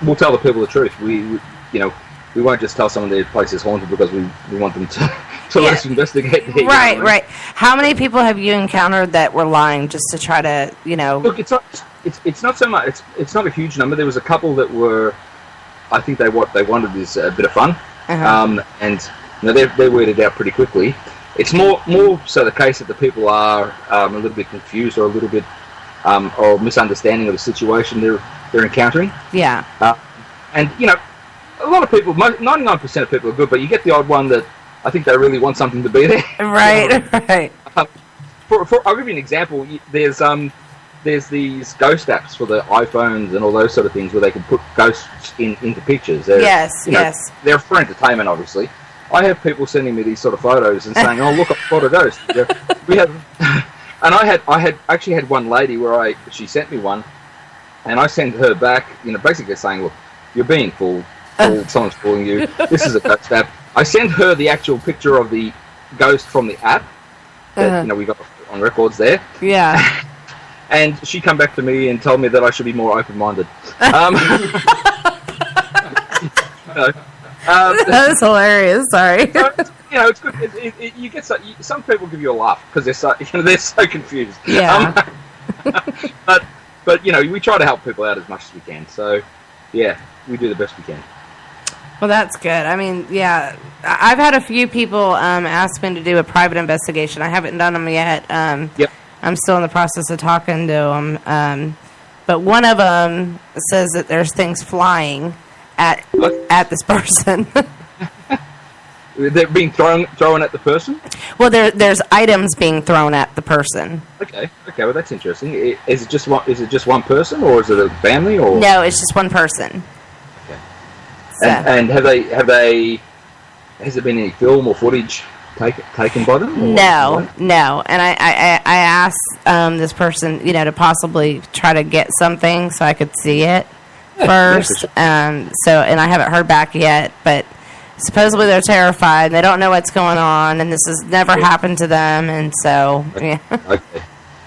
we'll tell the people the truth. We won't just tell someone their place is haunted because we want them to let us investigate. Right. How many people have you encountered that were lying just to try to, Look, it's not so much. It's not a huge number. There was a couple that were. I think what they wanted is a bit of fun, and they're weeded out pretty quickly. It's more so the case that the people are a little bit confused or a little bit or misunderstanding of the situation they're encountering. Yeah. And a lot of people, 99% of people are good, but you get the odd one that I think they really want something to be there. Right. Right. I'll give you an example. There's these ghost apps for the iPhones and all those sort of things where they can put ghosts into pictures. Yes. They're for entertainment, obviously. I have people sending me these sort of photos and saying, "Oh, look, I've got a ghost." We have, and I actually had one lady where she sent me one, and I sent her back, basically saying, "Look, you're being fooled. Someone's fooling you. This is a ghost app." I sent her the actual picture of the ghost from the app that we got on records there. Yeah. And she come back to me and told me that I should be more open-minded. That was hilarious. Sorry. So, it's good. You get some people give you a laugh because they're so confused. Yeah. But we try to help people out as much as we can. So, yeah, we do the best we can. Well, that's good. I mean, yeah, I've had a few people ask me to do a private investigation. I haven't done them yet. Yep. I'm still in the process of talking to them. But one of them says that there's things flying at this person. They're being thrown at the person? Well, there's items being thrown at the person. Okay. Well, that's interesting. Is it just one person, or is it a family, or? No, it's just one person. Okay. So. And has there been any film or footage taken by them? No. And I asked this person, to possibly try to get something so I could see it first. And I haven't heard back yet, but supposedly they're terrified. They don't know what's going on, and this has never happened to them, and so yeah. Okay.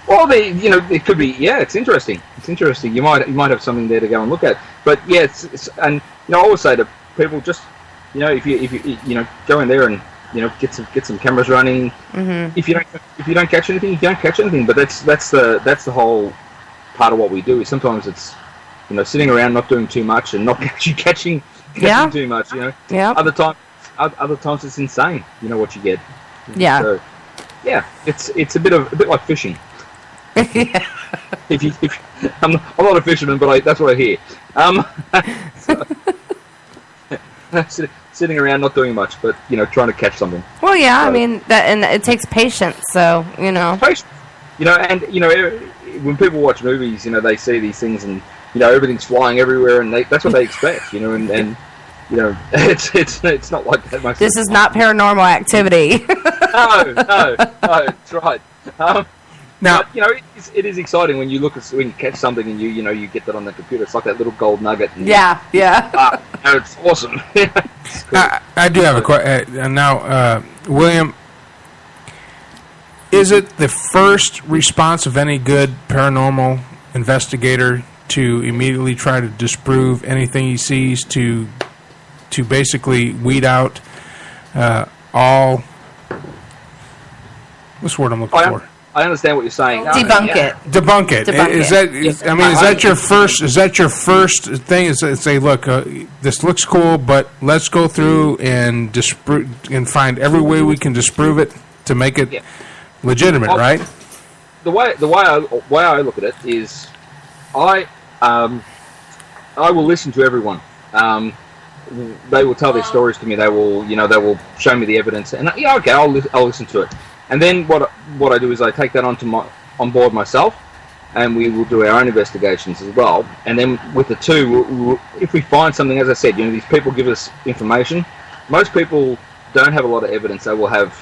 Well, it could be. Yeah, it's interesting. It's interesting. You might have something there to go and look at. But yeah, and I always say to people, just if you go in there and get some cameras running. Mm-hmm. If you don't catch anything, you don't catch anything. But that's the whole part of what we do. Is sometimes it's sitting around not doing too much and not actually catching too much. Yeah. Other times it's insane. What you get. Yeah. So, yeah, it's a bit like fishing. Yeah. I'm not a fisherman, but that's what I hear. Sitting around not doing much, but trying to catch something. Well, yeah, so, I mean and it takes patience. So patience. When people watch movies, they see these things and everything's flying everywhere, and that's what they expect. And it's not like that. This is not Paranormal Activity. No, that's right. Now, but, it is exciting when you catch something and you get that on the computer. It's like that little gold nugget. And yeah. It's awesome. It's cool. I do have a question now, William. Is it the first response of any good paranormal investigator to immediately try to disprove anything he sees, to basically weed out all? What's the word I'm looking for? I understand what you're saying. Debunk it. Debunk it. Is that your first? Is that your first thing? Is to say, look, this looks cool, but let's go through and find every way we can disprove it to make it legitimate, right? The way I look at it is, I will listen to everyone. They will tell their stories to me. They will show me the evidence, and I'll listen to it. And then what I do is I take that on board myself, and we will do our own investigations as well. And then with the two, if we find something, as I said, these people give us information. Most people don't have a lot of evidence. They will have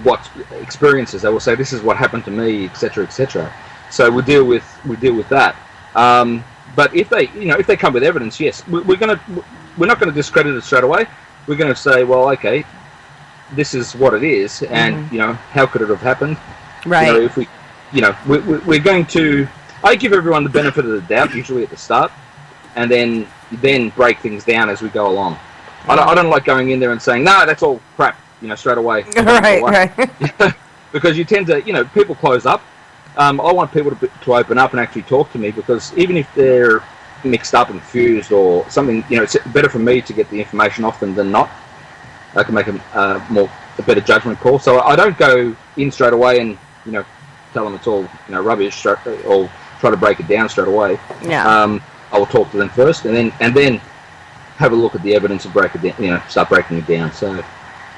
what experiences. They will say, this is what happened to me, etc., etc. So we deal with that. But if they come with evidence, yes, we're not going to discredit it straight away. We're going to say, well, okay, this is what it is, and how could it have happened? Right. If we, we're going to I give everyone the benefit of the doubt usually at the start, and then break things down as we go along. I don't like going in there and saying, no, that's all crap, straight away. Right. Because you tend to, people close up. I want people to open up and actually talk to me, because even if they're mixed up and confused or something, it's better for me to get the information off them than not. I can make a better judgment call. So I don't go in straight away and, tell them it's all, rubbish, or try to break it down straight away. Yeah. I will talk to them first, and then have a look at the evidence and break it down. Start breaking it down. So,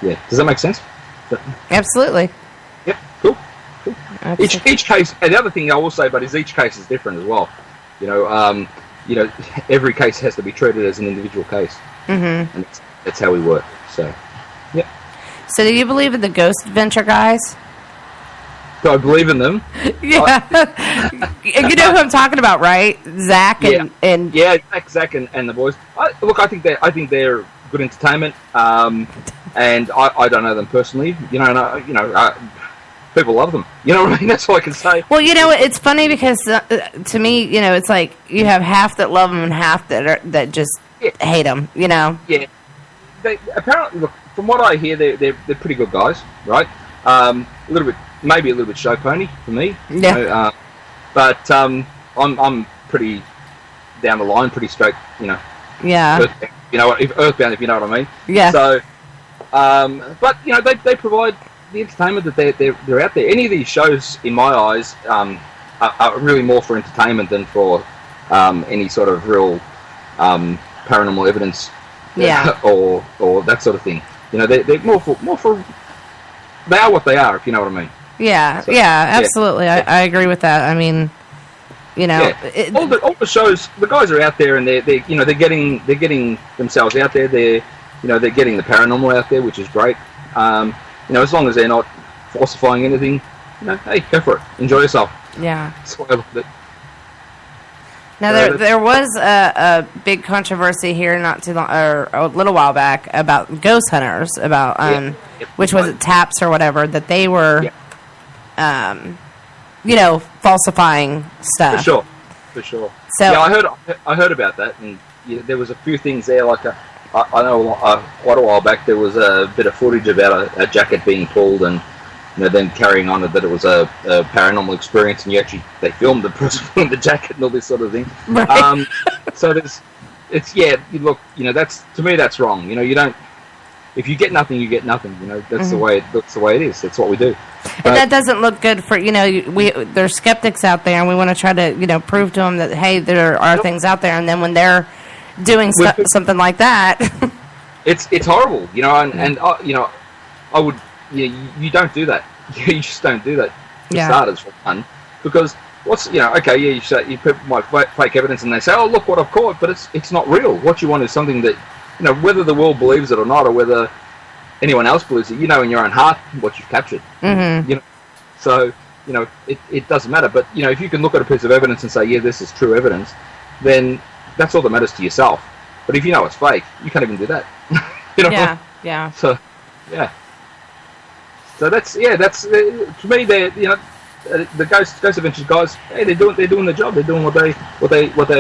yeah, does that make sense? Absolutely. Yep. Cool. Each case, and the other thing I will say, but is each case is different as well. Every case has to be treated as an individual case, and that's how we work. So, yeah. So, do you believe in the ghost adventure guys? Do I believe in them? Yeah. You know who I'm talking about, right? Zach and Zach and the boys. I think they're good entertainment. And I don't know them personally. People love them. You know what I mean? That's all I can say. Well, it's funny because to me, it's like you have half that love them and half that just hate them. Yeah. They apparently, look, from what I hear, they're pretty good guys, right? Maybe a little bit show pony for me. Yeah. But I'm pretty down the line, pretty straight. Yeah. Earthbound, if you know what I mean. Yeah. So, but they provide the entertainment that they're out there. Any of these shows, in my eyes, are really more for entertainment than for any sort of real paranormal evidence. Yeah. or that sort of thing. They're more for. They are what they are, if you know what I mean. Yeah, so, absolutely. Yeah. I agree with that. I mean, all the shows, the guys are out there, and they're getting themselves out there. They're getting the paranormal out there, which is great. As long as they're not falsifying anything, hey, go for it. Enjoy yourself. Yeah. That's what I love it. Now there was a big controversy here not too long, or a little while back, about ghost hunters, about which was it, Taps or whatever, that they were, falsifying stuff. For sure. So I heard about that, and there was a few things there. Like I know quite a while back there was a bit of footage about a jacket being pulled, and then carrying on that it was a paranormal experience, and they filmed the person pulling the jacket and all this sort of thing. Right. So that's, to me, that's wrong. You don't. If you get nothing, you get nothing. That's the way it is. That's what we do. And that doesn't look good for there's skeptics out there, and we want to try to prove to them that, hey, there are things out there, and then when they're doing something like that, it's horrible. I would. You don't do that. You just don't do that. For starters, for fun, because you put my fake evidence, and they say, oh, look what I've caught, but it's not real. What you want is something that, whether the world believes it or not, or whether anyone else believes it, in your own heart what you've captured. Mm-hmm. So it doesn't matter. But if you can look at a piece of evidence and say, yeah, this is true evidence, then that's all that matters to yourself. But if it's fake, you can't even do that. Yeah. So yeah. So that's to me, the Ghost Adventures guys. Hey, they're doing their job. They're doing what they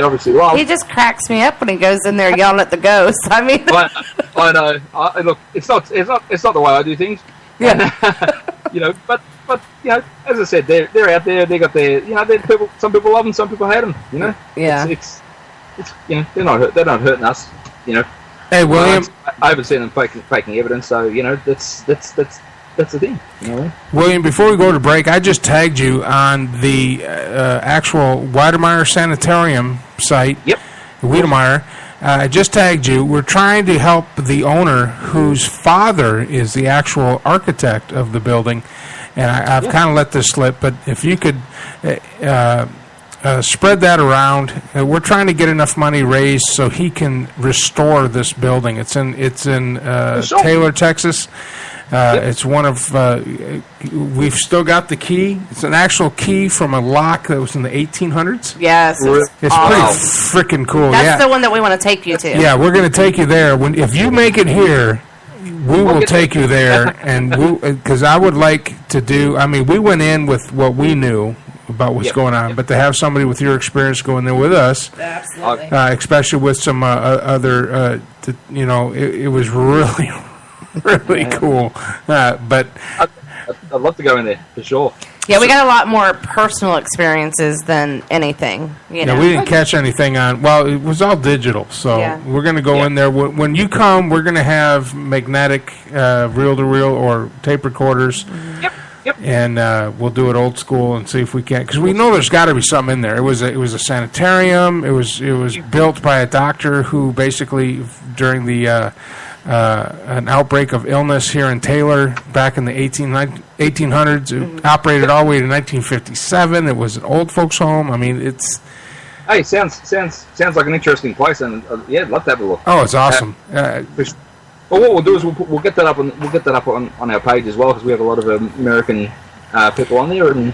obviously love. He just cracks me up when he goes in there yelling at the ghosts. I mean, I know. Look, it's not the way I do things. Yeah. But as I said, they're out there. They got their people. Some people love them. Some people hate them. Yeah. It's they're not hurting us. Hey, William. I haven't seen them faking evidence. So that's the thing. William, before we go to break, I just tagged you on the actual Weidemeyer Sanitarium site. Yep. Wiedemeyer. I just tagged you. We're trying to help the owner whose father is the actual architect of the building. And I've kind of let this slip, but if you could spread that around. We're trying to get enough money raised so he can restore this building. It's in Taylor, Texas. It's one of, we've still got the key. It's an actual key from a lock that was in the 1800s. Yes. It's pretty freaking cool. That's the one that we want to take you to. Yeah, we're going to take you there. If you make it here, we will take you there. And because I would like to do, we went in with what we knew. about what's going on. But to have somebody with your experience go in there with us, Absolutely. especially with some other, it was really, really cool. But I'd love to go in there for sure. Yeah, we got a lot more personal experiences than anything. You know, we didn't catch anything on. Well, it was all digital, so we're going to go in there. When you come, we're going to have magnetic reel-to-reel or tape recorders. Yep. And we'll do it old school and see if we can, because we know there's got to be something in there. It was a sanitarium. It was built by a doctor who basically during the an outbreak of illness here in Taylor back in the 1800s. It operated all the way to 1957. It was an old folks' home. I mean, it's. Hey, sounds like an interesting place, and I'd love to have a look. Oh, it's awesome. Well, what we'll do is we'll get that up on our page as well, because we have a lot of American people on there, and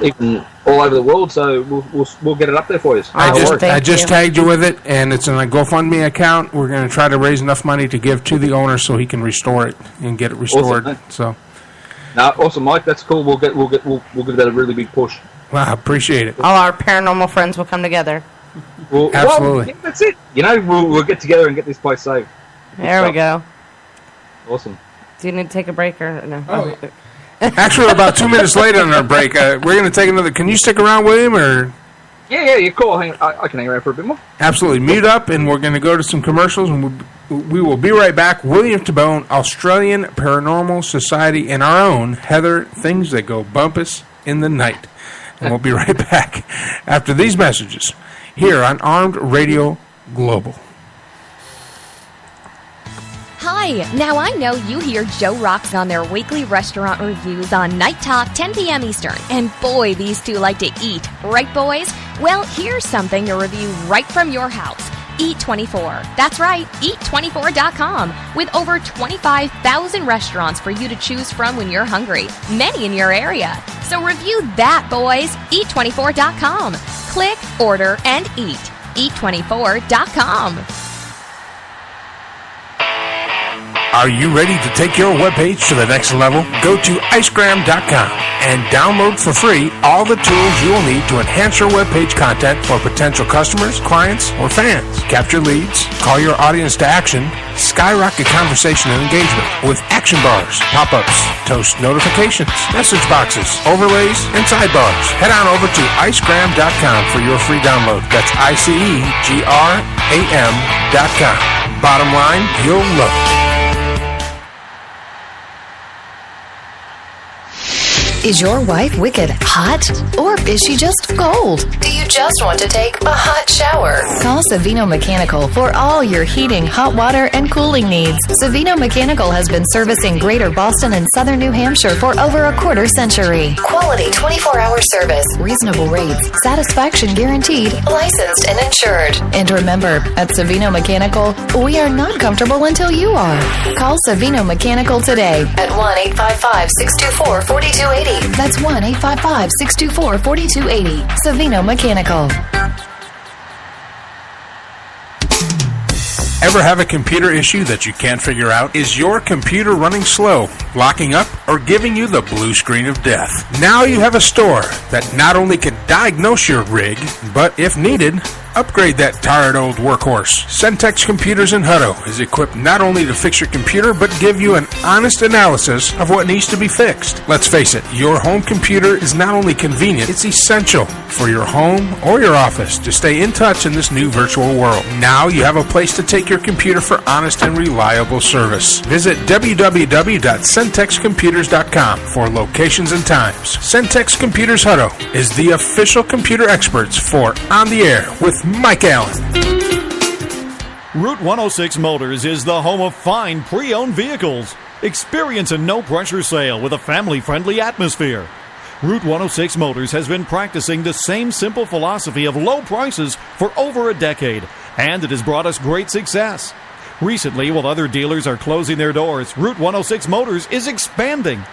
even all over the world. So we'll get it up there for you. I just tagged you with it, and it's in a GoFundMe account. We're going to try to raise enough money to give to the owner so he can restore it and get it restored. Awesome, awesome, Mike. That's cool. We'll give that a really big push. Wow, I appreciate it. all our paranormal friends will come together. Absolutely. That's it. We'll get together and get this place saved. There we go. Awesome. Do you need to take a break or no? Oh. Actually, we're about 2 minutes late on our break. We're going to take another. Can you stick around, William? Or yeah, cool. I can hang around for a bit more. Absolutely. Mute up, and we're going to go to some commercials, and we will be right back. William Tabone, Australian Paranormal Society, and our own Heather, Things That Go Bumpous in the Night. And we'll be right back after these messages here on Armed Radio Global. Hi, now I know you hear Joe Rocks on their weekly restaurant reviews on Night Talk, 10 p.m. Eastern. And boy, these two like to eat. Right, boys? Well, here's something to review right from your house. Eat24. That's right, Eat24.com. With over 25,000 restaurants for you to choose from when you're hungry. Many in your area. So review that, boys. Eat24.com. Click, order, and eat. Eat24.com. Are you ready to take your webpage to the next level? Go to icegram.com and download for free all the tools you will need to enhance your webpage content for potential customers, clients, or fans. Capture leads, call your audience to action, skyrocket conversation and engagement with action bars, pop-ups, toast notifications, message boxes, overlays, and sidebars. Head on over to icegram.com for your free download. That's icegram.com. Bottom line, you'll love it. Is your wife wicked hot? Or is she just cold? Do you just want to take a hot shower? Call Savino Mechanical for all your heating, hot water, and cooling needs. Savino Mechanical has been servicing Greater Boston and Southern New Hampshire for over a quarter century. Quality 24-hour service, reasonable rates, satisfaction guaranteed, licensed and insured. And remember, at Savino Mechanical, we are not comfortable until you are. Call Savino Mechanical today at 1-855-624-4280. That's 1-855-624-4280. Savino Mechanical. Ever have a computer issue that you can't figure out? Is your computer running slow, locking up, or giving you the blue screen of death? Now you have a store that not only can diagnose your rig, but if needed, upgrade that tired old workhorse. Centex Computers in Hutto is equipped not only to fix your computer, but give you an honest analysis of what needs to be fixed. Let's face it, your home computer is not only convenient, it's essential for your home or your office to stay in touch in this new virtual world. Now you have a place to take your computer for honest and reliable service. Visit www.centexcomputers.com for locations and times. Centex Computers Hutto is the official computer experts for On the Air with Mike Allen. Route 106 Motors is the home of fine pre-owned vehicles. Experience a no-pressure sale with a family-friendly atmosphere. Route 106 Motors has been practicing the same simple philosophy of low prices for over a decade, and it has brought us great success. Recently, while other dealers are closing their doors, Route 106 Motors is expanding.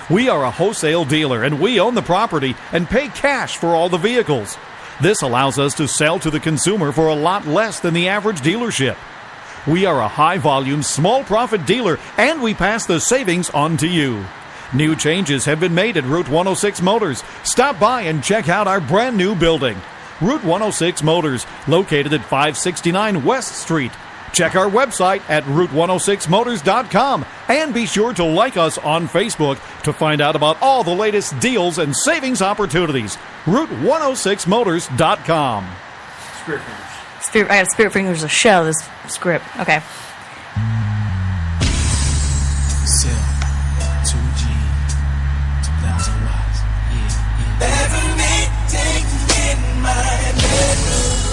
We are a wholesale dealer, and we own the property and pay cash for all the vehicles. This allows us to sell to the consumer for a lot less than the average dealership. We are a high-volume, small-profit dealer, and we pass the savings on to you. New changes have been made at Route 106 Motors. Stop by and check out our brand new building. Route 106 Motors, located at 569 West Street. Check our website at route106motors.com and be sure to like us on Facebook to find out about all the latest deals and savings opportunities. route106motors.com. I got Spirit Fingers to show this script. Okay. Cell 2G 2000 watts.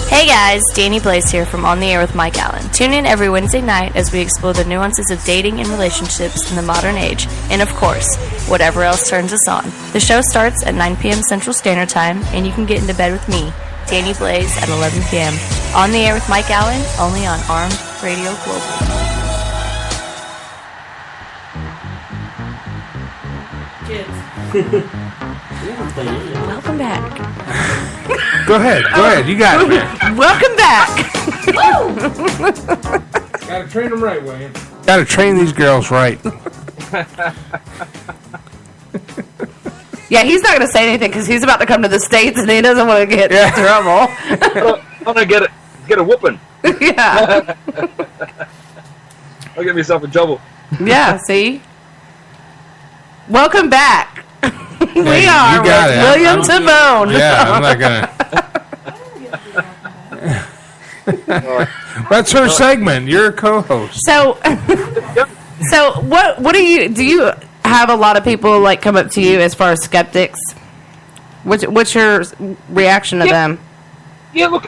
Hey guys, Dani Blaze here from On the Air with Mike Allen. Tune in every Wednesday night as we explore the nuances of dating and relationships in the modern age, and of course, whatever else turns us on. The show starts at 9 p.m. Central Standard Time, and you can get into bed with me, Dani Blaze, at 11 p.m. On the Air with Mike Allen, only on Armed Radio Global. Welcome back. Go ahead. You got it, man. Welcome back. Gotta train them right, Wayne. Gotta train these girls right. Yeah, he's not going to say anything because he's about to come to the States and he doesn't want to get in trouble. I'm going to get a whooping. Yeah. I'll get myself in trouble. Yeah, see? Welcome back. We Yeah, are you got with it. William Tabone. Yeah, I'm not gonna. That's her segment. You're a co-host. So what do you have a lot of people like come up to you as far as skeptics? What's your reaction to them? Yeah, look,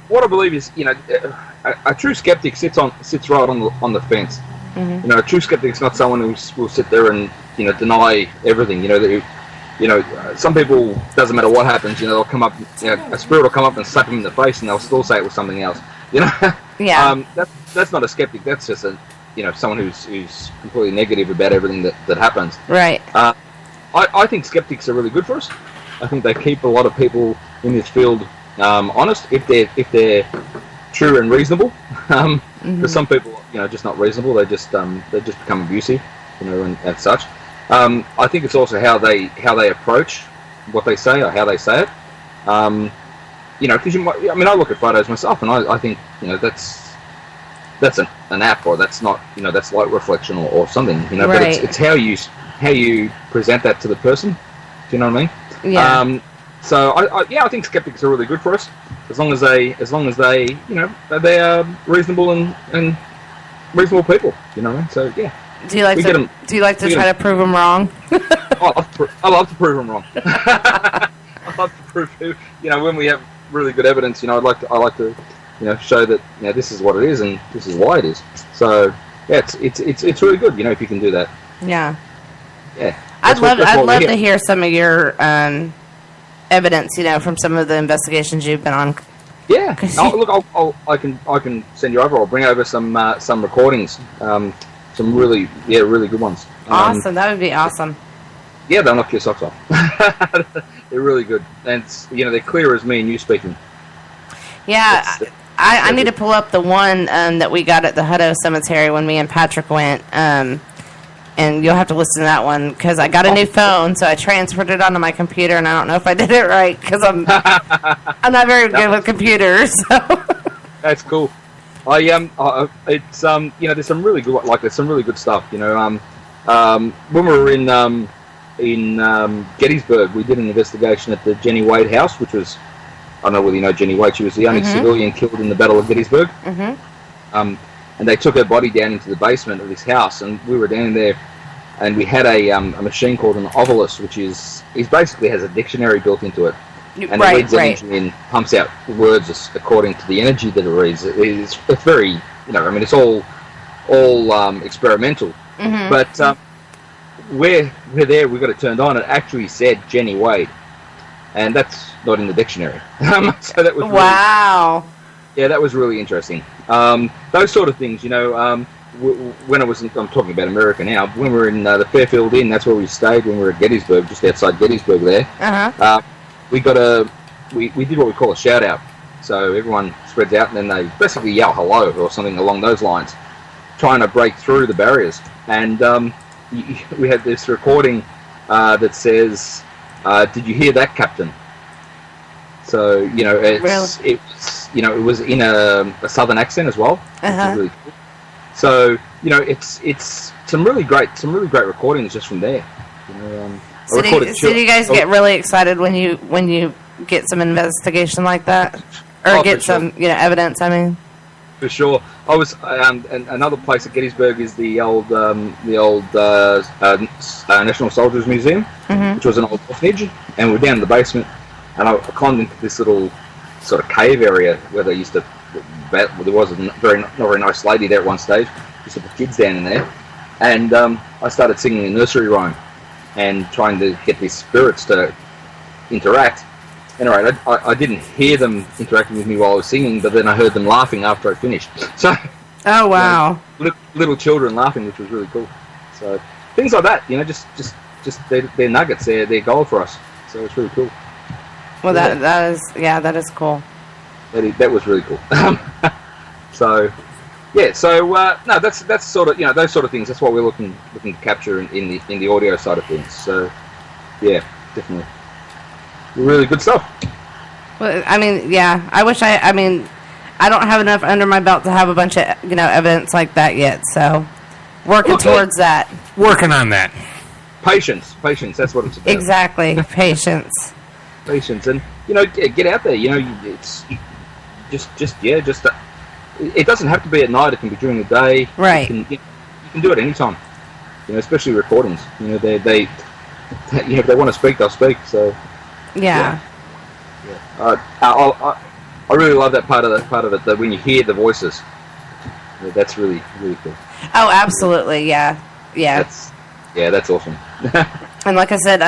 what I believe is, a true skeptic sits right on the fence. Mm-hmm. A true skeptic's not someone who will sit there and deny everything. Some people, doesn't matter what happens, they'll come up, a spirit will come up and slap them in the face, and they'll still say it was something else. Yeah. That's not a skeptic. That's just someone who's completely negative about everything that happens. Right. I think skeptics are really good for us. I think they keep a lot of people in this field honest if they're true and reasonable. Because some people, just not reasonable. They just become abusive, and such. I think it's also how they approach what they say or how they say it. Because I look at photos myself, and I think that's an app, or that's not, that's light reflection or something, Right. But it's how you present that to the person. Do you know what I mean? Yeah. So I think skeptics are really good for us, as long as they they are reasonable and reasonable people. You know what I mean? So yeah. Do you like to try to prove them wrong? I love to prove them wrong. I love to prove, when we have really good evidence, I like to show that this is what it is and this is why it is. So yeah, it's really good, if you can do that. Yeah. Yeah. I'd love to hear some of your evidence, from some of the investigations you've been on. Yeah. I can send you over. I'll bring over some recordings. Some really good ones. Awesome. That would be awesome. Yeah, they'll knock your socks off. They're really good, and they're clear as me and you speaking. Yeah, I need to pull up the one that we got at the Hutto Cemetery when me and Patrick went, and you'll have to listen to that one because I got a new phone, so I transferred it onto my computer, and I don't know if I did it right because I'm not very good with computers. So. That's cool. It's there's some really good stuff. When we were in Gettysburg, we did an investigation at the Jenny Wade house, which was, I don't know whether you know Jenny Wade. She was the only civilian killed in the Battle of Gettysburg. Mm-hmm. And they took her body down into the basement of this house, and we were down there, and we had a machine called an ovilus, which is basically has a dictionary built into it. And it reads energy and pumps out words according to the energy that it reads. It's very, it's all experimental. Mm-hmm. But we're there, we got it turned on. It actually said Jenny Wade, and that's not in the dictionary. So that was wow. That was really interesting. Those sort of things, when I'm talking about America now. When we were in the Fairfield Inn, that's where we stayed when we were at Gettysburg, just outside Gettysburg there. Uh-huh. We did what we call a shout out. So everyone spreads out and then they basically yell hello or something along those lines, trying to break through the barriers. And we had this recording that says, "Did you hear that, Captain?" So it was in a southern accent as well. Which is really cool. So it's some really great recordings just from there. So do you guys get really excited when you get some investigation like that, or get some evidence? I mean, for sure. I was and another place at Gettysburg is the old National Soldiers Museum, which was an old orphanage, and we're down in the basement, and I climbed into this little sort of cave area where they used to. There was a not very nice lady there at one stage. Used to put kids down in there, and I started singing a nursery rhyme and trying to get these spirits to interact. Anyway, I didn't hear them interacting with me while I was singing, but then I heard them laughing after I finished. So, oh wow, little children laughing, which was really cool. So things like that, just they're nuggets, they're gold for us. So it's really cool. Well, that is cool. That was really cool. So no, that's sort of those sort of things. That's what we're looking to capture in the audio side of things. So yeah, definitely. Really good stuff. Well, I mean, yeah. I wish I don't have enough under my belt to have a bunch of evidence like that yet. So, working towards that. Working on that. Patience. That's what it's about. Exactly, patience. Patience, and get out there. It's just. It doesn't have to be at night. It can be during the day. Right. You can do it anytime. Especially recordings. They if they want to speak, they'll speak. So. Yeah. I really love that part of it. That when you hear the voices, that's really cool. Oh, absolutely. Yeah. That's awesome. And like I said,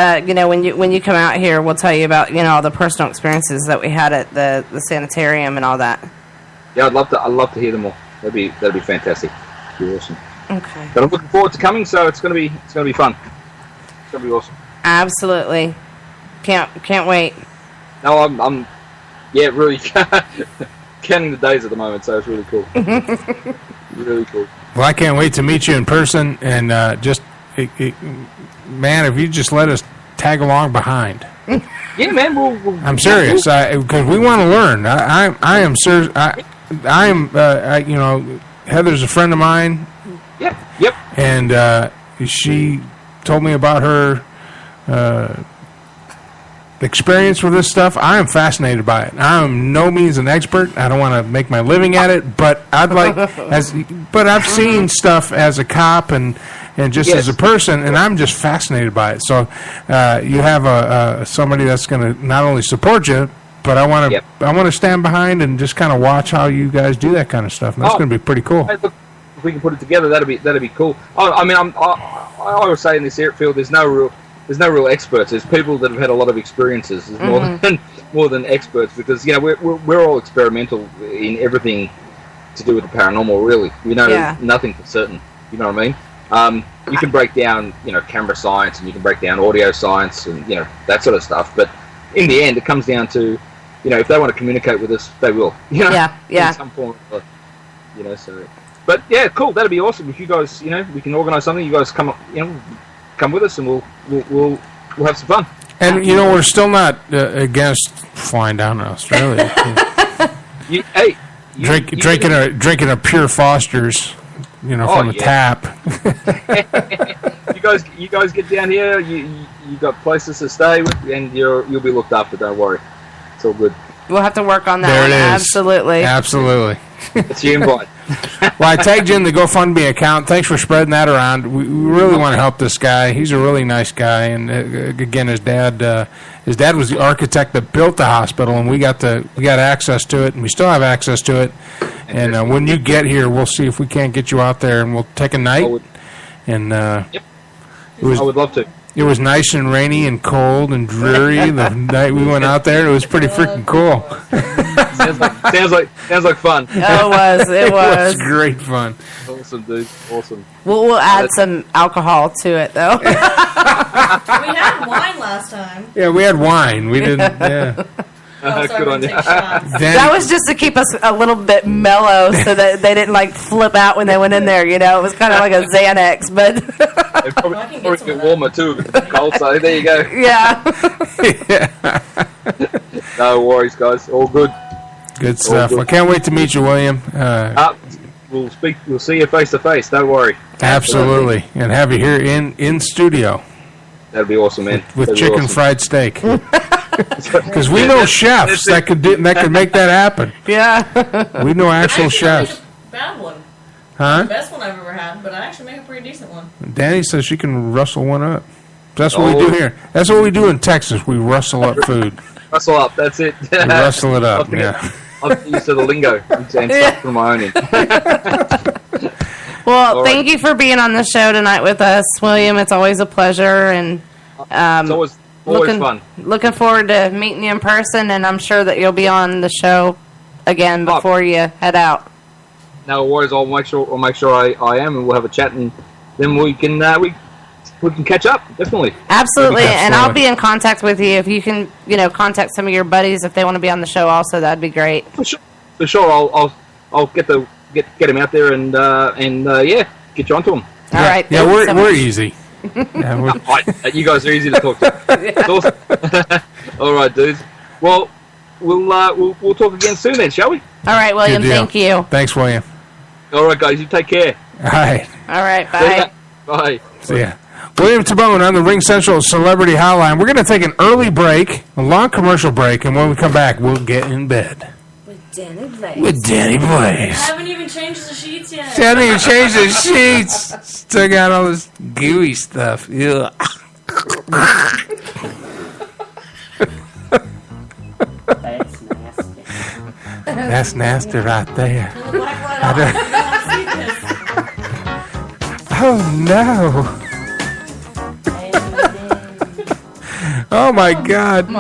when you come out here, we'll tell you about all the personal experiences that we had at the sanitarium and all that. Yeah, I'd love to hear them all. That'd be fantastic. That'd be awesome. Okay. But I'm looking forward to coming. So it's gonna be fun. It's gonna be awesome. Absolutely. Can't wait. No, I'm really counting the days at the moment, so it's really cool. Really cool. Well, I can't wait to meet you in person, and man, if you just let us tag along behind. Yeah, man. I'm serious, because we want to learn. I am serious. I am. Heather's a friend of mine. Yep. And she told me about her experience with this stuff. I am fascinated by it. I am no means an expert. I don't want to make my living at it, but but I've seen stuff as a cop and just as a person, and I'm just fascinated by it. So you have somebody that's going to not only support you, but I want to stand behind and just kind of watch how you guys do that kind of stuff. And that's going to be pretty cool. Hey, look, if we can put it together, that'd be cool. I always say in this field, there's no real experts. There's people that have had a lot of experiences. There's more than experts, because we're all experimental in everything to do with the paranormal. Really, nothing for certain. You know what I mean? You can break down camera science, and you can break down audio science, and that sort of stuff. But in the end, it comes down to if they want to communicate with us, they will. In some form. So. But yeah, cool. That'd be awesome if you guys. We can organise something. You guys come up. Come with us, and we'll have some fun. And we're still not against flying down to Australia. Drinking a pure Foster's, from the tap. You guys get down here. You got places to stay with, and you'll be looked after. Don't worry, it's all good. We'll have to work on that. There one. It is. Absolutely. It's your invite. Well, I tagged you in the GoFundMe account. Thanks for spreading that around. We really want to help this guy. He's a really nice guy, and again, his dad was the architect that built the hospital, and we got access to it, and we still have access to it. And when you get here, we'll see if we can't get you out there, and we'll take a night. And I would love to. It was nice and rainy and cold and dreary the night we went out there. It was pretty freaking cool. Sounds like fun. Oh, it was. It was great fun. Awesome, dude. Awesome. We'll add some alcohol to it, though. We had wine last time. Yeah, we had wine. We didn't. Yeah. Good on you. That was just to keep us a little bit mellow so that they didn't like flip out when they went in there, you know. It was kind of like a Xanax, but It probably get warmer too if it's cold, so there you go. yeah. No worries, guys. All good. Good stuff. I can't wait to meet you, William. We'll see you face to face. Don't worry. Absolutely. And have you here in studio. That'd be awesome, man. With That'd be chicken awesome. fried steak. Because we know chefs that could make that happen. Yeah. We know actual chefs. Bad one. Huh? The best one I've ever had, but I actually make a pretty decent one. Danny says she can rustle one up. That's what we do here. That's what we do in Texas. We rustle up food. Rustle up. That's it. We rustle it up. Yeah. I'm used to the lingo and stuff from my own end. Well, All thank you for being on the show tonight with us, William. It's always a pleasure, and it's always fun. Looking forward to meeting you in person, and I'm sure that you'll be on the show again before you head out. No worries. I'll make sure I am, and we'll have a chat, and then we can catch up. Definitely. Absolutely, and I'll be in contact with you if you can, contact some of your buddies if they want to be on the show. Also, that'd be great. For sure. I'll get him out there and get you onto him. All right. Yeah, we're easy. Yeah, you guys are easy to talk to. It's awesome. All right, dudes. Well, we'll talk again soon then, shall we? All right, William. Thank you. Thanks, William. All right, guys. You take care. All right. All right. Bye. Bye. See ya. William Tabone on the Ring Central Celebrity Hotline. We're going to take an early break, a long commercial break, and when we come back, we'll get in bed. Dani Blaze. With Dani Blaze. I haven't even changed the sheets yet. She hasn't even changed the sheets. Still got all this gooey stuff. Yeah. That's nasty. That's nasty right there. Oh no. Oh my God. I'm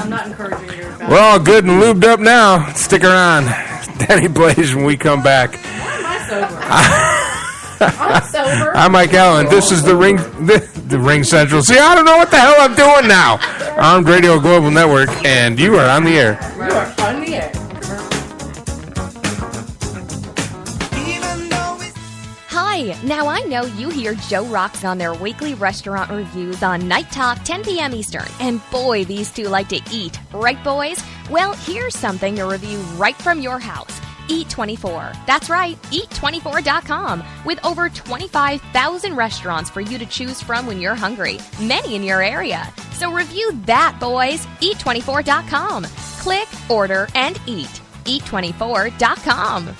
not encouraging you. We're all good and lubed up now. Stick around. Dani Blaze when we come back. Why am I sober? I'm sober. I'm Mike Allen. This is the Ring Central. See, I don't know what the hell I'm doing now. Armed Radio Global Network, and you are on the air. You are on the air. Hi, now I know you hear Joe Rocks on their weekly restaurant reviews on Night Talk, 10 p.m. Eastern. And boy, these two like to eat. Right, boys? Well, here's something to review right from your house. Eat24. That's right, Eat24.com. With over 25,000 restaurants for you to choose from when you're hungry. Many in your area. So review that, boys. Eat24.com. Click, order, and eat. Eat24.com.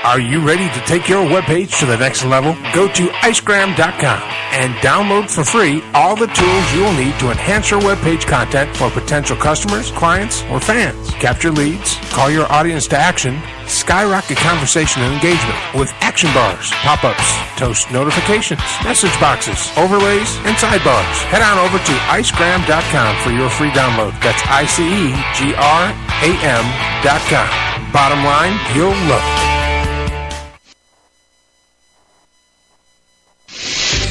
Are you ready to take your webpage to the next level? Go to icegram.com and download for free all the tools you will need to enhance your webpage content for potential customers, clients, or fans. Capture leads, call your audience to action, skyrocket conversation and engagement with action bars, pop-ups, toast notifications, message boxes, overlays, and sidebars. Head on over to icegram.com for your free download. That's icegram.com. Bottom line, you'll love it.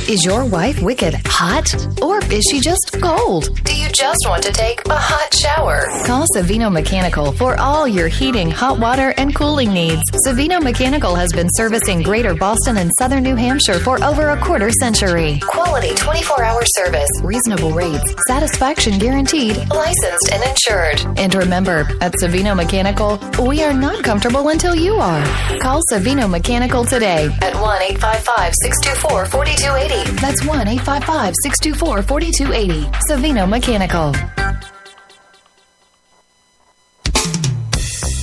Is your wife wicked hot? Or is she just cold? Do you just want to take a hot shower? Call Savino Mechanical for all your heating, hot water, and cooling needs. Savino Mechanical has been servicing Greater Boston and Southern New Hampshire for over a quarter century. Quality 24-hour service, reasonable rates, satisfaction guaranteed, licensed and insured. And remember, at Savino Mechanical, we are not comfortable until you are. Call Savino Mechanical today at 1-855-624-4280. That's 1-855-624-4280. Savino Mechanical.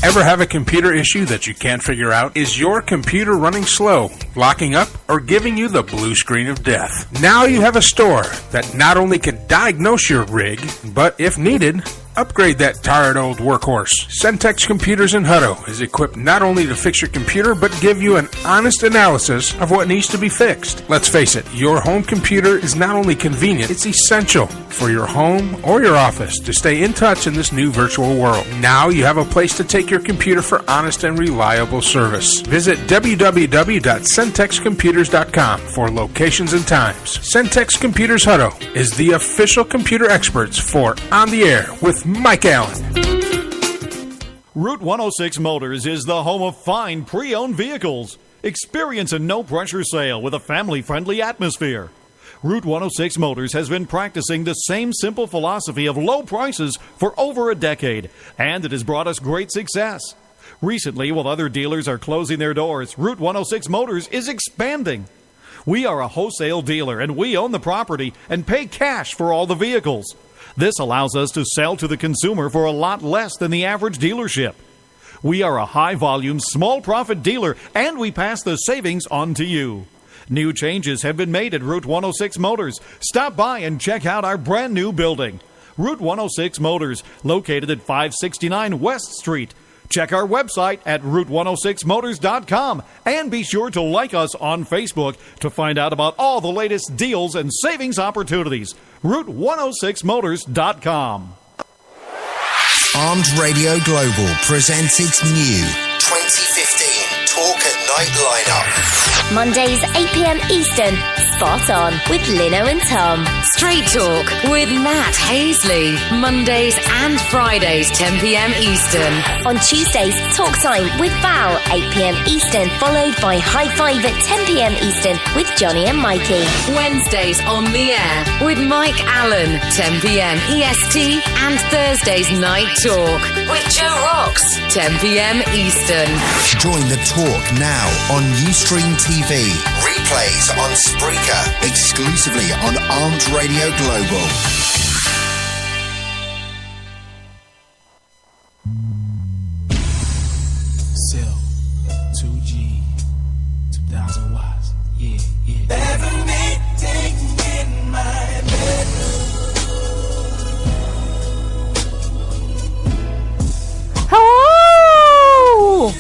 Ever have a computer issue that you can't figure out? Is your computer running slow, locking up, or giving you the blue screen of death? Now you have a store that not only can diagnose your rig, but if needed, Upgrade that tired old workhorse. Centex Computers in Hutto is equipped not only to fix your computer, but give you an honest analysis of what needs to be fixed. Let's face it, your home computer is not only convenient, it's essential for your home or your office to stay in touch in this new virtual world. Now you have a place to take your computer for honest and reliable service. Visit www.centexcomputers.com for locations and times. Centex Computers Hutto is the official computer experts for On the Air with Mike Allen. Route 106 Motors is the home of fine pre-owned vehicles. Experience a no-pressure sale with a family-friendly atmosphere. Route 106 Motors has been practicing the same simple philosophy of low prices for over a decade, and it has brought us great success. Recently, while other dealers are closing their doors, Route 106 Motors is expanding. We are a wholesale dealer, and we own the property and pay cash for all the vehicles. This allows us to sell to the consumer for a lot less than the average dealership. We are a high-volume, small-profit dealer, and we pass the savings on to you. New changes have been made at Route 106 Motors. Stop by and check out our brand-new building. Route 106 Motors, located at 569 West Street. Check our website at route106motors.com and be sure to like us on Facebook to find out about all the latest deals and savings opportunities. route106motors.com. Armed Radio Global presents its new 2015 Talk at Night lineup. Mondays 8 p.m. Eastern, Spot On with Lino and Tom. Straight Talk with Matt Hazley. Mondays and Fridays 10 p.m. Eastern. On Tuesdays, Talk Time with Val 8 p.m. Eastern, followed by High Five at 10 p.m. Eastern with Johnny and Mikey. Wednesdays on the air with Mike Allen 10 p.m. EST, and Thursdays Night Talk with Joe Rocks 10 p.m. Eastern. Join the talk now on Ustream TV. Replays on Spreaker, exclusively on Armed Radio Global. Cell, 2G, 2000 watts. Yeah. In my Hello!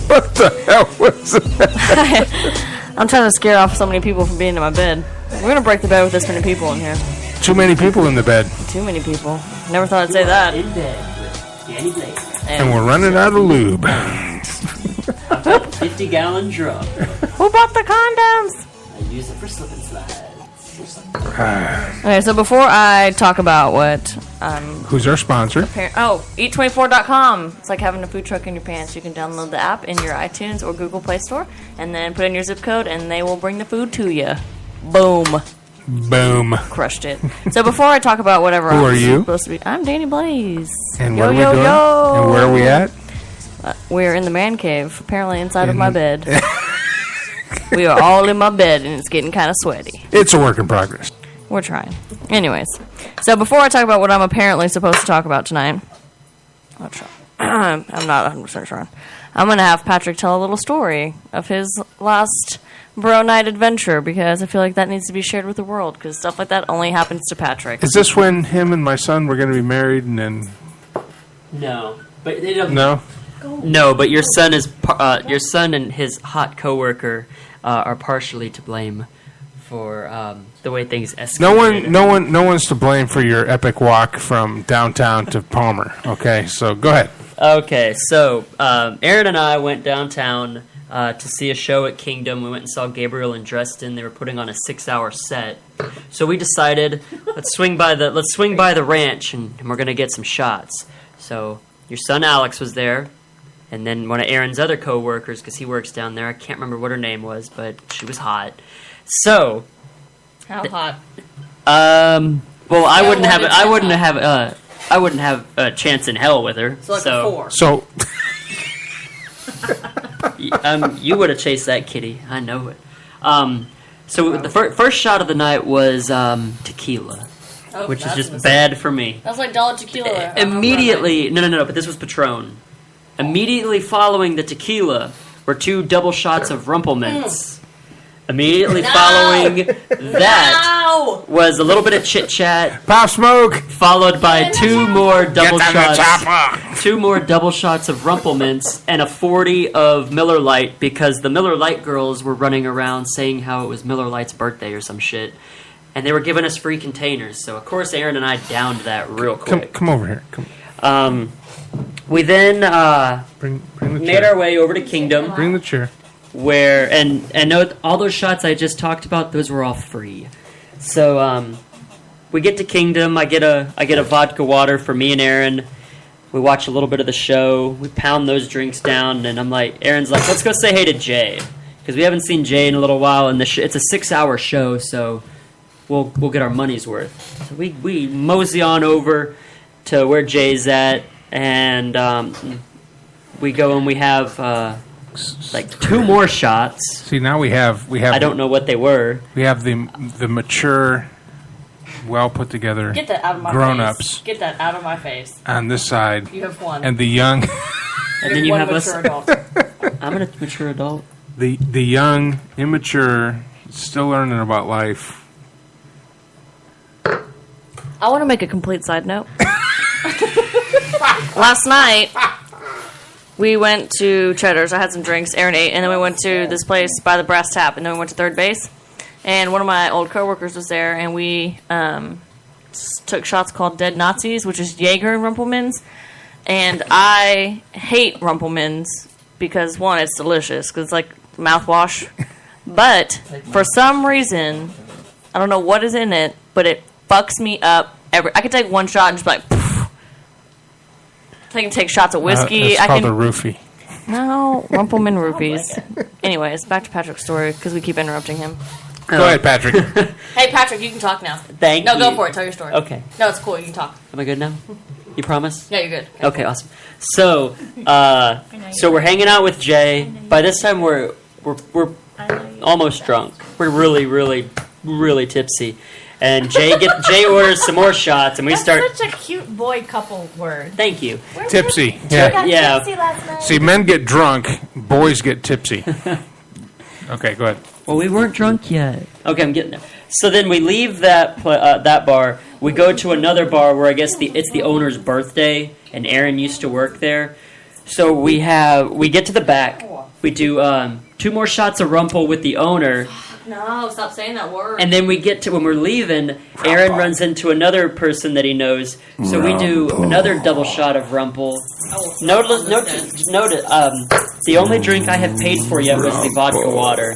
What the hell was that? I'm trying to scare off so many people from being in my bed. We're going to break the bed with this many people in here. Too many people in the bed. Too many people. Never thought I'd say that. In bed with Dani Blaze. And we're running out of lube. 50-gallon drum. Who bought the condoms? I use it for slip and slides. Okay, so before I talk about what who's our sponsor? Eat24.com. It's like having a food truck in your pants. You can download the app in your iTunes or Google Play Store and then put in your zip code and they will bring the food to you. Boom. Crushed it. So before I talk about whatever Who are you? Supposed to be, I'm Dani Blaze. And what are we doing? And where are we at? We're in the man cave, apparently inside of my bed. We are all in my bed and it's getting kind of sweaty. It's a work in progress. We're trying. Anyways, so before I talk about what I'm apparently supposed to talk about tonight, I'll try. I'm not 100% sure. I'm going to have Patrick tell a little story of his last bro night adventure because I feel like that needs to be shared with the world because stuff like that only happens to Patrick. Is this when him and my son were going to be married and then... No. But they don't... No? No, but your son is your son and his hot coworker are partially to blame for the way things escalated. No one's to blame for your epic walk from downtown to Palmer. Okay, so go ahead. Okay, so Aaron and I went downtown to see a show at Kingdom. We went and saw Gabriel and Dresden. They were putting on a 6-hour set. So we decided let's swing by the ranch and we're gonna get some shots. So your son Alex was there. And then one of Aaron's other co-workers, because he works down there, I can't remember what her name was, but she was hot. So, how hot? Well, I wouldn't have a chance in hell with her. So like a 4. So, you would have chased that kitty. I know it. So the first shot of the night was tequila. Oh, which is just bad for me. That's like dollar tequila. Immediately, no, but this was Patron. Immediately following the tequila were 2 double shots of Rumpelmints. Immediately following that was a little bit of chit chat, Pop Smoke, followed by two more double shots of Rumplemints and a 40 of Miller Lite, because the Miller Lite girls were running around saying how it was Miller Lite's birthday or some shit, and they were giving us free containers. So of course Aaron and I downed that real quick. Come over here. Come. We then bring the made chair. our way over to Kingdom. Bring the chair. Where and note all those shots I just talked about, those were all free. So we get to Kingdom. I get a vodka water for me and Aaron. We watch a little bit of the show. We pound those drinks down, and Aaron's like, let's go say hey to Jay, because we haven't seen Jay in a little while. And it's a 6-hour show, so we'll get our money's worth. So we mosey on over to where Jay's at, and we go and we have. Like 2 more shots. See, now we have. I don't know what they were. We have the mature, well put together Get that out of my grown-ups face. Get that out of my face. on this side. You have one. And the young. And then you have us. Adult. I'm a mature adult. The young, immature, still learning about life. I want to make a complete side note. Last night, we went to Cheddar's. I had some drinks. Aaron ate. And then we went to this place by the Brass Tap. And then we went to Third Base. And one of my old coworkers was there. And we took shots called Dead Nazis, which is Jaeger and Rumplemans. And I hate Rumplemans because, one, it's delicious. Because it's like mouthwash. But for some reason, I don't know what is in it, but it fucks me up. I could take one shot and just be like, poof. I can take shots of whiskey. It's called a roofie. No, Rumpleman roofies. Anyways, back to Patrick's story, because we keep interrupting him. Go ahead, Patrick. Hey, Patrick, you can talk now. Thank you. No, go for it. Tell your story. Okay. No, it's cool. You can talk. Am I good now? You promise? Yeah, you're good. Okay, awesome. So, we're hanging out with Jay. By this time, we're almost drunk. We're really, really, really tipsy. And Jay orders some more shots, and we start. That's such a cute boy couple word. Thank you. Tipsy. Yeah. Tipsy last night. See, men get drunk, boys get tipsy. Okay, go ahead. Well, we weren't drunk yet. Okay, I'm getting there. So then we leave that bar. We go to another bar where I guess it's the owner's birthday, and Aaron used to work there. So we get to the back. We do 2 more shots of Rumple with the owner. No, stop saying that word. And then we get to when we're leaving, Aaron runs into another person that he knows. So we do another double shot of Rumple. Note, the only drink I have paid for yet was the vodka water.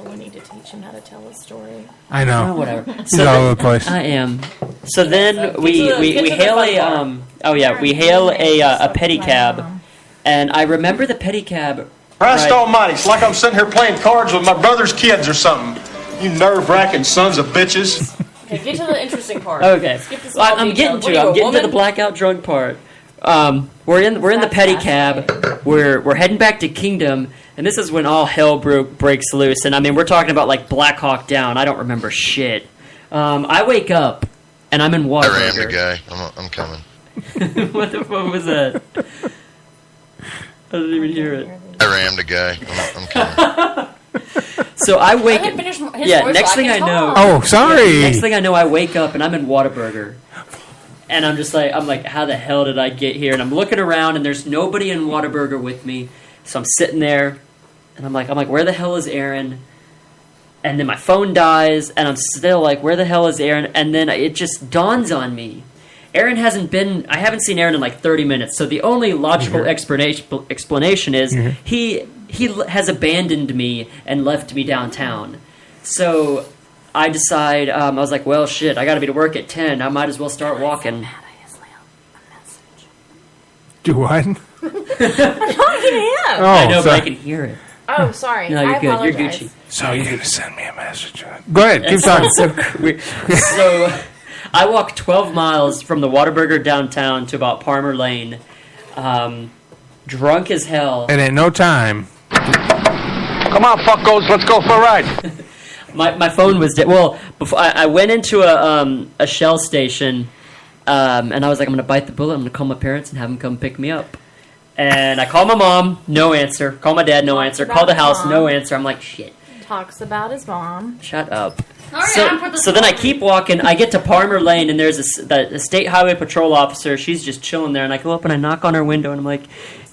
We need to teach him how to tell a story. I know. Oh, whatever. He's all over the place. I am. So then we hail a pedicab, and I remember the pedicab. Christ almighty, it's like I'm sitting here playing cards with my brother's kids or something. You nerve-wracking sons of bitches. Okay, get to the interesting part. Okay. Skip the I'm getting to the blackout drunk part. We're in the pedicab. We're heading back to Kingdom, and this is when all hell breaks loose. And I mean, we're talking about like Black Hawk Down. I don't remember shit. I wake up and I'm in Whataburger. I rammed a guy. I'm coming. What the fuck was that? I didn't even hear it. I rammed a guy. I'm coming. So I wake up. Next thing I know. Oh, sorry. Next thing I know, I wake up and I'm in Whataburger. And I'm like, how the hell did I get here? And I'm looking around and there's nobody in Whataburger with me. So I'm sitting there and I'm like, where the hell is Aaron? And then my phone dies and I'm still like, where the hell is Aaron? And then it just dawns on me. I haven't seen Aaron in like 30 minutes. So the only logical explanation is he has abandoned me and left me downtown. So I decide, I was like, well, shit, I got to be to work at 10. I might as well start walking. Do what? I'm talking to him. I know, but I can hear it. Oh, sorry. No, you're good. Apologize. You're Gucci. So you're going to send me a message. Go ahead. Keep talking. So I walked 12 miles from the Whataburger downtown to about Palmer Lane, drunk as hell. And at no time. Come on, fuckos, let's go for a ride. My phone was dead. Well, before I went into a Shell station, and I was like, I'm going to bite the bullet. I'm going to call my parents and have them come pick me up. And I call my mom, no answer. Call my dad, no answer. Call the house, no answer. I'm like, shit. talks about his mom. Shut up. So then I keep walking. I get to Palmer Lane, and there's a state highway patrol officer. She's just chilling there, and I go up and I knock on her window, and I'm like,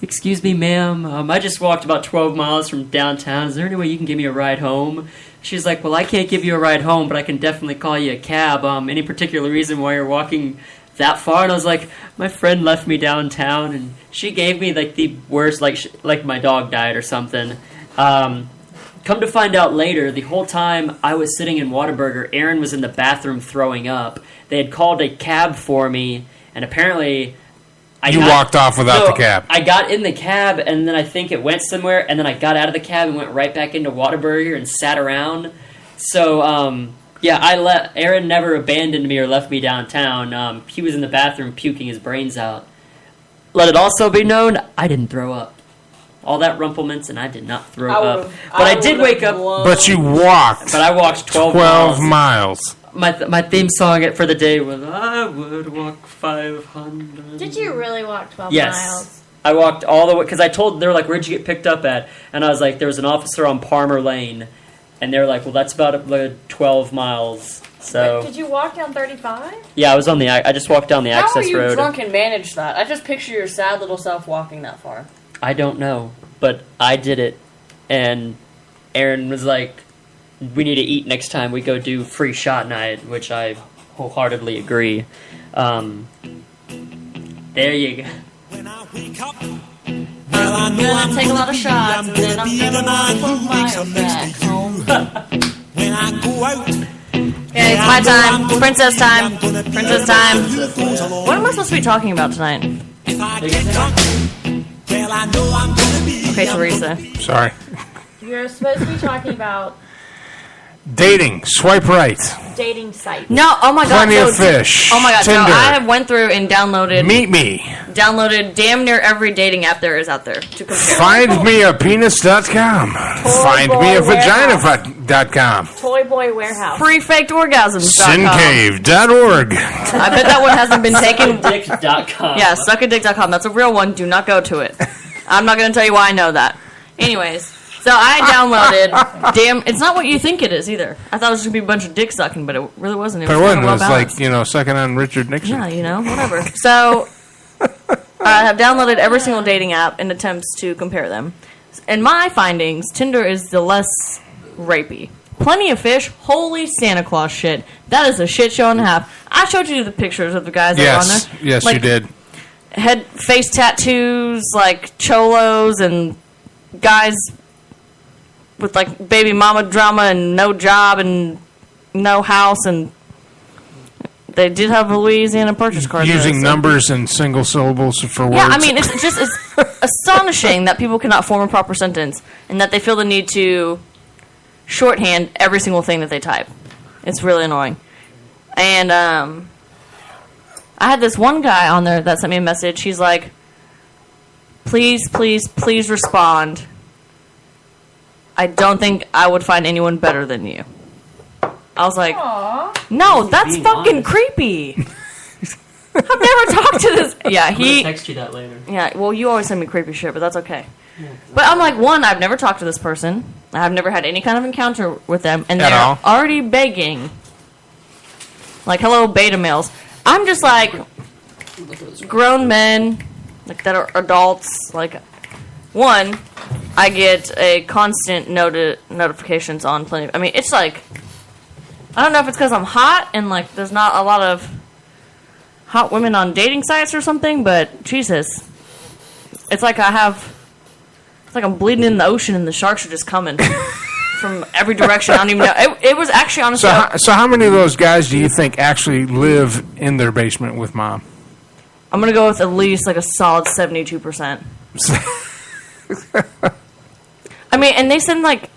"Excuse me, ma'am. I just walked about 12 miles from downtown. Is there any way you can give me a ride home?" She's like, "Well, I can't give you a ride home, but I can definitely call you a cab. Any particular reason why you're walking that far?" And I was like, "My friend left me downtown, and she gave me like the worst, like my dog died or something." Come to find out later, the whole time I was sitting in Whataburger, Aaron was in the bathroom throwing up. They had called a cab for me, and apparently You walked off without the cab. I got in the cab, and then I think it went somewhere, and then I got out of the cab and went right back into Whataburger and sat around. So, Aaron never abandoned me or left me downtown. He was in the bathroom puking his brains out. Let it also be known, I didn't throw up. All that rumplements, and I did not throw up. But I did wake up. But you walked. But I walked 12 miles. My theme song for the day was, "I would walk 500. Did you really walk 12 Yes. miles? I walked all the way, because they were like, "Where'd you get picked up at?" And I was like, "There was an officer on Palmer Lane." And they were like, "Well, that's about 12 miles. So Did you walk down 35? yeah, I was I just walked down the How access are you road. drunk and managed that? I just picture your sad little self walking that far. I don't know, but I did it. And Aaron was like, "We need to eat next time we go do free shot night," which I wholeheartedly agree. There you go. I'm gonna take a lot of shots, and then I'm gonna run 12 miles back home. Okay, it's my time. Princess time. Princess time. What am I supposed to be talking about tonight? Okay, Teresa. Sorry. You're supposed to be talking about Dating. Swipe right. dating sites. No, oh my god. Plenty of fish. Oh my god, Tinder. no, I have went through and downloaded Meet.me. damn near every dating app there is out there to compare. FindMeApenis.com. FindMeAVagina.com. Toy Boy Warehouse. Free faked orgasms. Sincave.org. I bet that one hasn't been taken. Suckadick.com. Yeah, suckadick.com. That's a real one. Do not go to it. I'm not going to tell you why I know that. Anyways, so I downloaded it's not what you think it is either. I thought it was going to be a bunch of dick sucking, but it really wasn't. It was It was like, sucking on Richard Nixon. Yeah, whatever. So I have downloaded every single dating app in attempts to compare them. In my findings, Tinder is the less rapey. Plenty of Fish, holy Santa Claus shit. That is a shit show and a half. I showed you the pictures of the guys that were on there. Yes, you did. Head face tattoos, like cholos, and guys with like baby mama drama and no job and no house, and they did have a Louisiana purchase card. Using numbers and single syllables for words. Yeah, I mean, it's astonishing that people cannot form a proper sentence and that they feel the need to shorthand every single thing that they type. It's really annoying. And I had this one guy on there that sent me a message. He's like, please, please, please respond. I don't think I would find anyone better than you. I was like, aww. No, that's fucking creepy. I've never talked to this. Yeah, I'm gonna text you that later. Yeah, well, you always send me creepy shit, but that's okay. Yeah, but I'm like, one, I've never talked to this person. I've never had any kind of encounter with them, and they're already begging. Like, hello, beta males. I'm just like, grown men, like, that are adults. Like, one, I get a constant notifications on plenty. I mean, it's like, I don't know if it's because I'm hot and like there's not a lot of hot women on dating sites or something, but Jesus, it's like it's like I'm bleeding in the ocean and the sharks are just coming from every direction. I don't even know. It was actually honestly. So how many of those guys do you think actually live in their basement with mom? I'm gonna go with at least like a solid 72%. I mean, and they send like.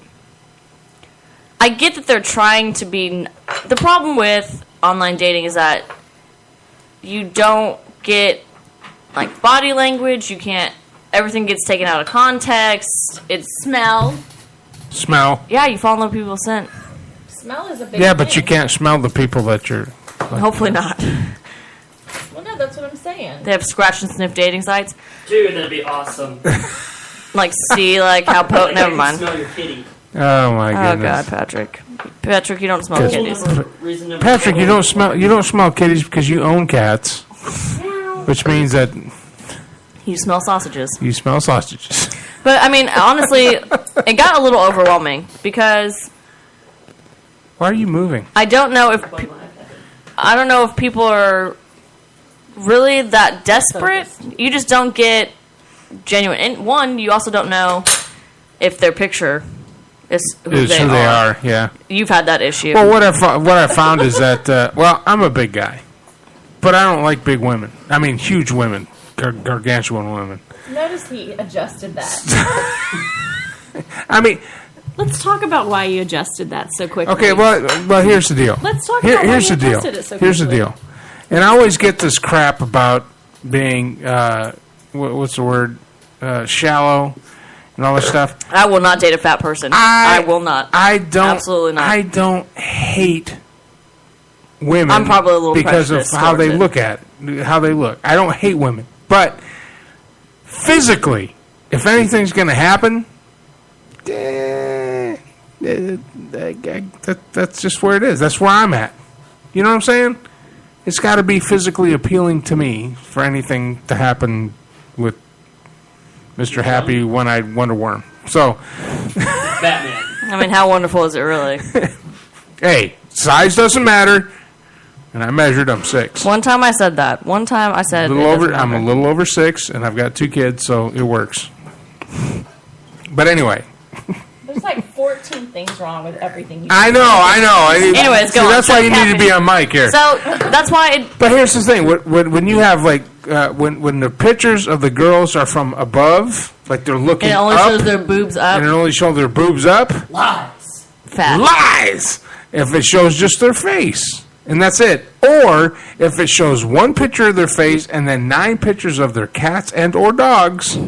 I get that they're trying to be... The problem with online dating is that you don't get, like, body language. You can't... Everything gets taken out of context. It's... Smell. Yeah, you fall in love with people's scent. Smell is a big thing. But you can't smell the people that you're... Like, hopefully not. Well, no, that's what I'm saying. They have scratch and sniff dating sites. Dude, that'd be awesome. Like, see, like, how potent... Never mind. Smell your kitty. Oh my Oh goodness. God, Patrick. Patrick, you don't smell kitties. Patrick, you don't smell kitties because you own cats, which means that You smell sausages. you smell sausages. But I mean, honestly, it got a little overwhelming because Why are you moving? I don't know if people are really that desperate. You just don't get genuine. And one, you also don't know if their picture is who they are. Yeah. You've had that issue. Well, what I found is that well, I'm a big guy, but I don't like big women. I mean, huge women, gargantuan women. Notice he adjusted that. I mean, let's talk about why you adjusted that so quickly. okay. Well, here's the deal. Let's talk about why here's you the deal. adjusted it so Here's the quickly. deal. And I always get this crap about being what's the word, shallow, and all this stuff. I will not date a fat person. I will not. I don't. Absolutely not. I don't hate women. I'm probably a little because of prejudiced how they towards it. how they look. I don't hate women, but physically, if anything's going to happen, that's just where it is. That's where I'm at. You know what I'm saying? It's got to be physically appealing to me for anything to happen with Mr. Happy One-Eyed Wonder Worm. So, Batman. I mean, how wonderful is it really? hey, size doesn't matter. And I measured. I'm 6. One time I said that. One time I said I'm a little over 6, and I've got 2 kids, so it works. But anyway. There's like 14 things wrong with everything you I know. Anyways, go on. That's why you need to be on mic here. So that's why. But here's the thing: when you have like when the pictures of the girls are from above, like they're looking It only up, shows their boobs up. and it only shows their boobs up. Lies. Fat. Lies. If it shows just their face, and that's it, or if it shows one picture of their face and then 9 pictures of their cats and or dogs.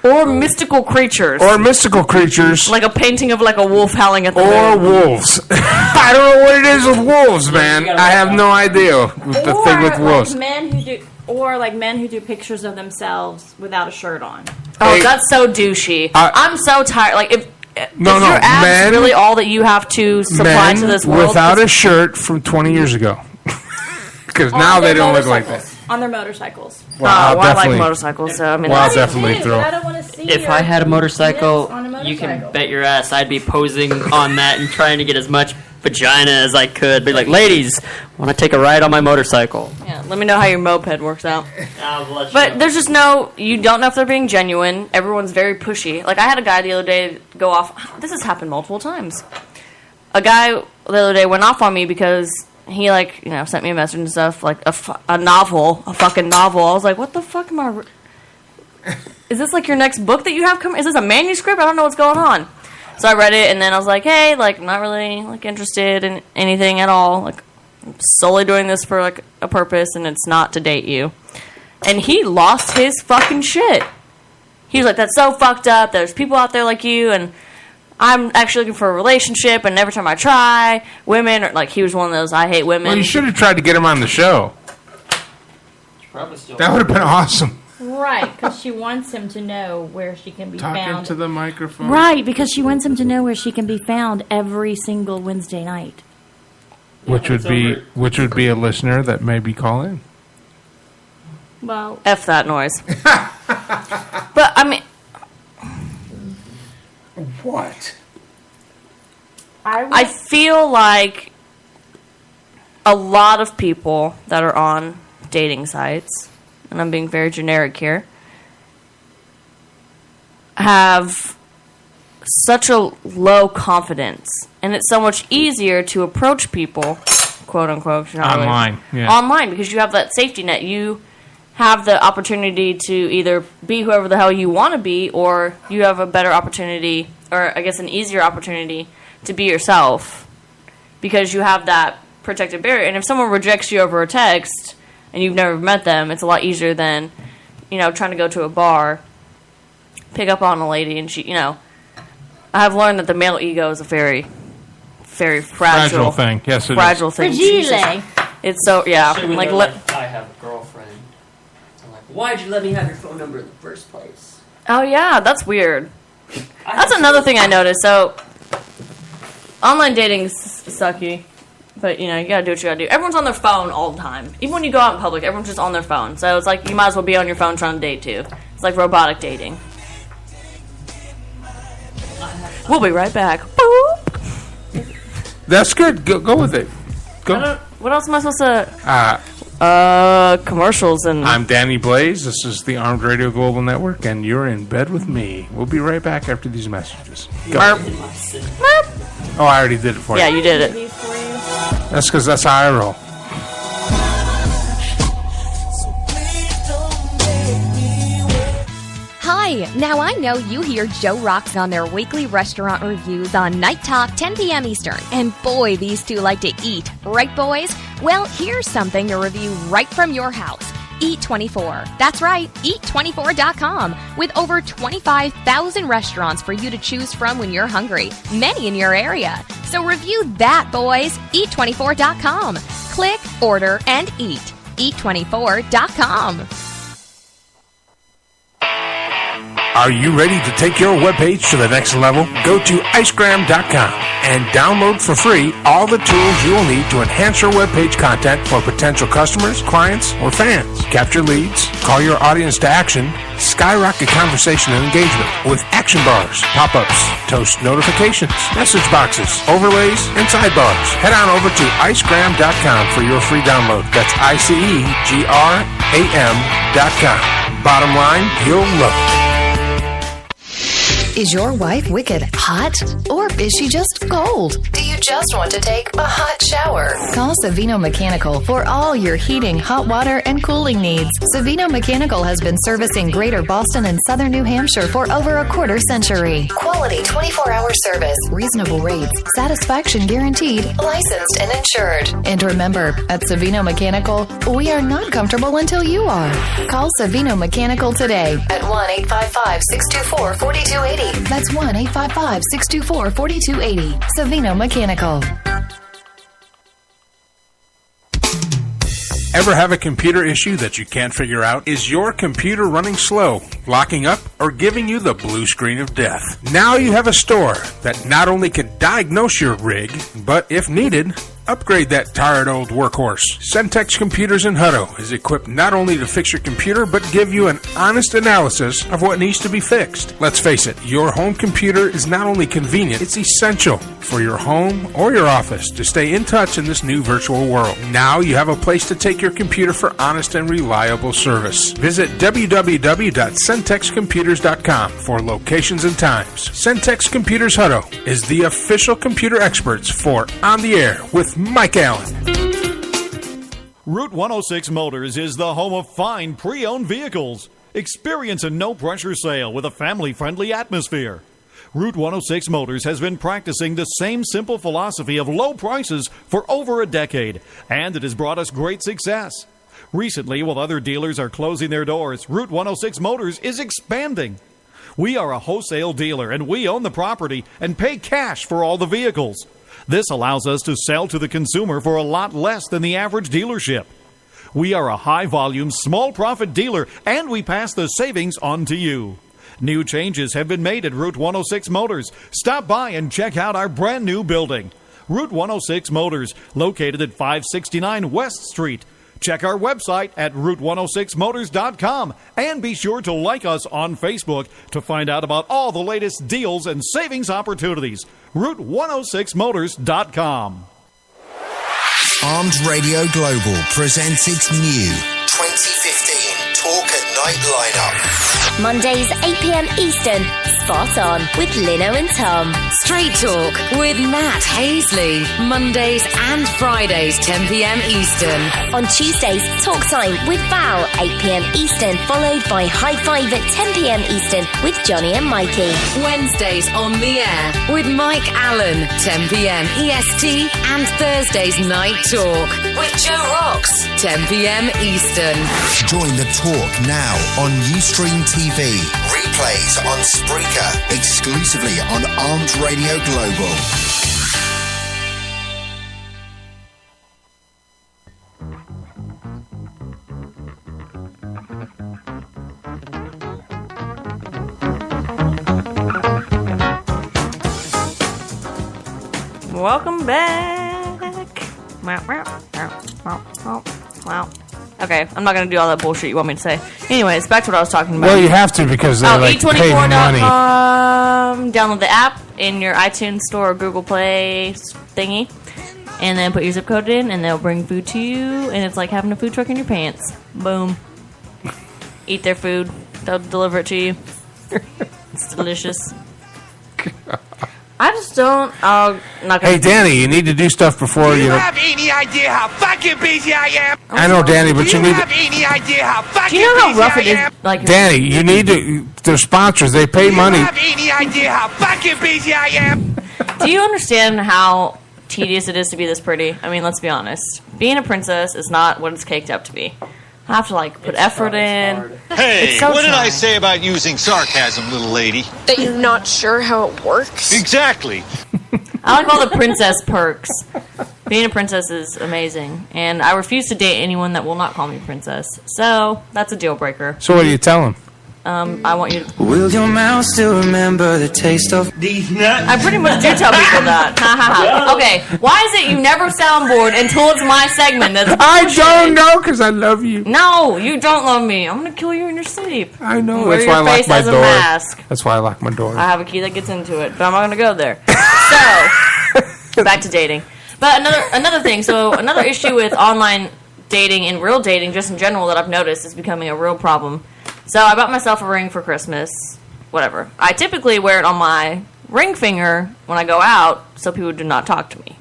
Or mystical creatures. Like a painting of like a wolf howling at the moon. Or wolves. I don't know what it is with wolves, man. I have no idea with the thing with wolves. men who do pictures of themselves without a shirt on. Oh, Hey, that's so douchey. I'm so tired. Like, if No, is your abs men- really all that you have to supply Men to this world? without a shirt from 20 years ago. Because On now their they don't look like that. motorcycles. On their motorcycles. Well, I'll I like definitely- motorcycles, so I mean, Well, I'll that's- definitely throw. I don't want to see If your I had a motorcycle, lips on a you can motorcycle. bet your ass I'd be posing on that and trying to get as much vagina as I could. Be like, ladies, want to take a ride on my motorcycle? Yeah, let me know how your moped works out. I'll let you But know. there's just you don't know if they're being genuine. Everyone's very pushy. Like, I had a guy the other day go off. This has happened multiple times. A guy the other day went off on me because he, sent me a message and stuff, like a fucking novel. I was like, what the fuck am I... Is this, your next book that you have coming? Is this a manuscript? I don't know what's going on. So I read it, and then I was like, hey, I'm not really, interested in anything at all. I'm solely doing this for, a purpose, and it's not to date you. And he lost his fucking shit. He was like, that's so fucked up. There's people out there like you, and I'm actually looking for a relationship, and every time I try, women are, he was one of those, I hate women. Well, you should have tried to get him on the show. That would have been awesome. Right, because she wants him to know where she can be Talking found. to the microphone. Right, because she wants him to know where she can be found every single Wednesday night. Which would be a listener that maybe call in. Well, F that noise. But, I mean... What? I feel like a lot of people that are on dating sites, and I'm being very generic here, have such a low confidence, and it's so much easier to approach people, quote unquote, Online, yeah. online, because you have that safety net. You have the opportunity to either be whoever the hell you want to be, or you have a better opportunity, or I guess an easier opportunity to be yourself, because you have that protected barrier. And if someone rejects you over a text and you've never met them, it's a lot easier than, trying to go to a bar, pick up on a lady, and she, I've learned that the male ego is a very, very fragile thing. Yes, it fragile is. thing. Fragile. It's so, yeah. Especially when they're like, I have a girlfriend. I'm like, why'd you let me have your phone number in the first place? Oh, yeah, that's weird. That's another thing I noticed. So, Online dating's sucky. But, you gotta do what you gotta do. Everyone's on their phone all the time. Even when you go out in public, everyone's just on their phone. So it's like, you might as well be on your phone trying to date, too. It's like robotic dating. We'll be right back. Boop. That's good. Go with it. Go. What else am I supposed to... commercials and... I'm Dani Blaze. This is the Armed Radio Global Network, and you're in bed with me. We'll be right back after these messages. Go. Oh, I already did it for you. Yeah, you did it. That's because that's how I roll. Hi, now I know you hear Joe Rocks on their weekly restaurant reviews on Night Talk, 10 p.m. Eastern. And boy, these two like to eat. Right, boys? Well, here's something to review right from your house. Eat24. That's right, Eat24.com. With over 25,000 restaurants for you to choose from when you're hungry. Many in your area. So review that, boys. Eat24.com. Click, order, and eat. Eat24.com. Are you ready to take your webpage to the next level? Go to icegram.com and download for free all the tools you will need to enhance your webpage content for potential customers, clients, or fans. Capture leads, call your audience to action, skyrocket conversation and engagement with action bars, pop-ups, toast notifications, message boxes, overlays, and sidebars. Head on over to icegram.com for your free download. That's icegram.com. Bottom line, you'll love it. Is your wife wicked hot? Or is she just cold? Do you just want to take a hot shower? Call Savino Mechanical for all your heating, hot water, and cooling needs. Savino Mechanical has been servicing Greater Boston and Southern New Hampshire for over a quarter century. Quality 24-hour service, reasonable rates, satisfaction guaranteed, licensed and insured. And remember, at Savino Mechanical, we are not comfortable until you are. Call Savino Mechanical today at 1-855-624-4280. That's 1-855-624-4280. Savino Mechanical. Ever have a computer issue that you can't figure out? Is your computer running slow, locking up, or giving you the blue screen of death? Now you have a store that not only can diagnose your rig, but if needed, upgrade that tired old workhorse. Centex Computers in Hutto is equipped not only to fix your computer, but give you an honest analysis of what needs to be fixed. Let's face it, your home computer is not only convenient, it's essential for your home or your office to stay in touch in this new virtual world. Now you have a place to take your computer for honest and reliable service. Visit www.centexcomputers.com for locations and times. Centex Computers Hutto is the official computer experts for On the Air with Mike Allen. Route 106 Motors is the home of fine pre-owned vehicles. Experience a no-pressure sale with a family-friendly atmosphere. Route 106 Motors has been practicing the same simple philosophy of low prices for over a decade, and it has brought us great success. Recently, while other dealers are closing their doors, Route 106 Motors is expanding. We are a wholesale dealer, and we own the property and pay cash for all the vehicles. This allows us to sell to the consumer for a lot less than the average dealership. We are a high-volume, small-profit dealer, and we pass the savings on to you. New changes have been made at Route 106 Motors. Stop by and check out our brand-new building. Route 106 Motors, located at 569 West Street. Check our website at route106motors.com and be sure to like us on Facebook to find out about all the latest deals and savings opportunities. route106motors.com. Armed Radio Global presents its new 2015 Talk at Night lineup. Mondays 8 p.m. Eastern, Spot On with Lino and Tom. Straight Talk with Matt Hazley. Mondays and Fridays 10 p.m. Eastern. On Tuesdays, Talk Time with Val 8 p.m. Eastern, followed by High Five at 10 p.m. Eastern with Johnny and Mikey. Wednesdays on the air with Mike Allen 10 p.m. EST, and Thursdays Night Talk with Joe Rocks 10 p.m. Eastern. Join the talk now on Ustream TV. Replays on Spreaker, exclusively on Armed Radio Global. Welcome back. Wow. Okay, I'm not going to do all that bullshit you want me to say. Anyways, back to what I was talking about. Well, you have to because they pay money. Download the app in your iTunes Store or Google Play thingy, and then put your zip code in, and they'll bring food to you, and it's like having a food truck in your pants. Boom. Eat their food. They'll deliver it to you. It's delicious. I just don't. Hey, Danny, you need to do stuff before you. Do you have any idea how fucking busy I am? I know, Danny, but you need. Do you have any idea how fucking Do you know how busy rough I it is? am? Like, Danny, you need to. They're sponsors. They pay money. Do you have any idea how fucking busy I am? Do you understand how tedious it is to be this pretty? I mean, let's be honest. Being a princess is not what it's caked up to be. I have to put effort in. Hey, It's so what did I trying. say about using sarcasm, little lady? That you're not sure how it works? Exactly. I like all the princess perks. Being a princess is amazing, and I refuse to date anyone that will not call me princess. So that's a deal breaker. So what do you tell them? I want you to. Will your mouth still remember the taste of these nuts? I pretty much do tell people that. Ha ha ha. Okay, why is it you never soundboard until it's my segment? That's I bullshit. don't know because I love you. No, you don't love me. I'm gonna kill you in your sleep. I know. Wear That's why I your lock face my as a door. mask. That's why I lock my door. I have a key that gets into it, but I'm not gonna go there. So, back to dating. But another thing. So another issue with online dating and real dating, just in general, that I've noticed is becoming a real problem. So I bought myself a ring for Christmas. Whatever. I typically wear it on my ring finger when I go out, so people do not talk to me.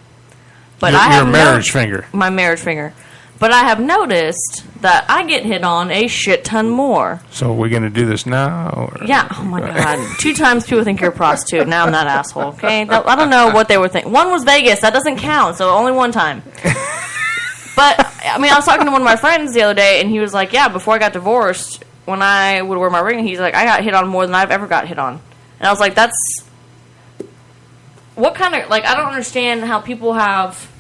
But Your marriage finger. My marriage finger. But I have noticed that I get hit on a shit ton more. So we're going to do this now? Or? Yeah. Oh, my God. 2 times people think you're a prostitute. Now I'm that asshole, okay? I don't know what they were thinking. One was Vegas. That doesn't count, so only one time. But, I mean, I was talking to one of my friends the other day, and he was like, yeah, before I got divorced, when I would wear my ring, he's like, I got hit on more than I've ever got hit on. And I was like, that's... What kind of... I don't understand how people have...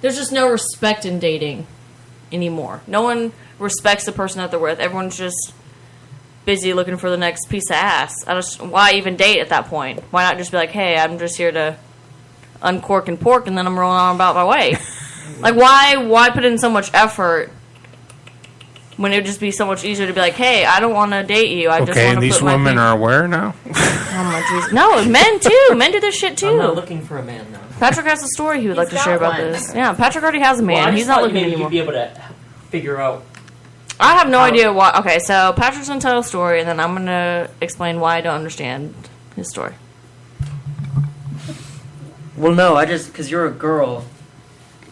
There's just no respect in dating anymore. No one respects the person that they're with. Everyone's just busy looking for the next piece of ass. Why even date at that point? Why not just be like, hey, I'm just here to uncork and pork, and then I'm rolling on about my way? Why put in so much effort when it would just be so much easier to be like, hey, I don't want to date you. I just want to put my... Okay, and these women are aware now? Oh, my Jesus. No, men, too. Men do this shit, too. I'm not looking for a man, though. Patrick has a story he would like to share about this. Yeah, Patrick already has a man. Well, He's not looking anymore. You'd be able to figure out... I have no idea why. Okay, so Patrick's going to tell a story, and then I'm going to explain why I don't understand his story. Well, no, because you're a girl.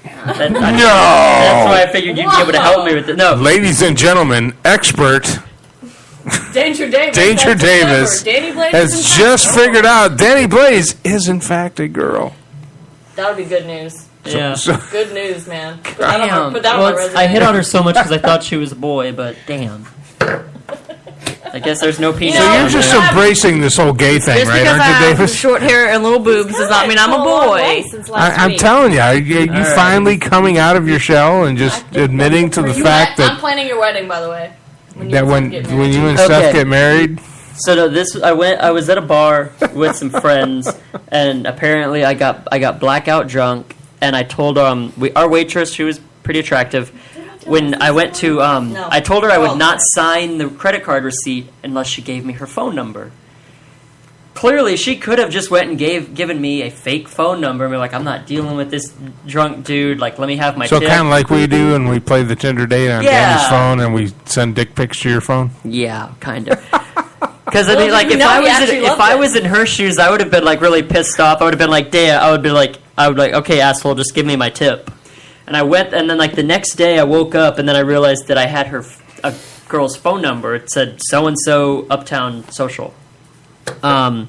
No! That's why I figured you'd be able to help me with it. No. Ladies and gentlemen, expert... Danger Davis. Danger Davis Dani Blaze has just figured out Dani Blaze is in fact a girl. That would be good news. Yeah. Good news, man. Put Damn. that on my resume. I hit on her so much because I thought she was a boy, but damn. I guess there's no peace. So you're just embracing this whole gay thing, Just right? because Aren't I you, have Davis? short hair and little boobs does not mean I'm a boy. I'm telling you, you finally coming out of your shell and just admitting to the fact I'm that planning your wedding, by the way. when you and Seth get married. So I was at a bar with some friends, and apparently I got blackout drunk, and I told our waitress, she was pretty attractive. When I went to I told her I would not sign the credit card receipt unless she gave me her phone number. Clearly, she could have just went and given me a fake phone number and be like, I'm not dealing with this drunk dude. Like, let me have my So tip. kind of like we do when we play the Tinder date on Danny's phone and we send dick pics to your phone. Yeah, kind of. Because I mean, like, if I was in her shoes, I would have been like really pissed off. I would have been like, "Damn!" I would be like, "Okay, asshole, just give me my tip." And I went, and then like the next day, I woke up, and then I realized that I had a girl's phone number. It said so and so Uptown Social. And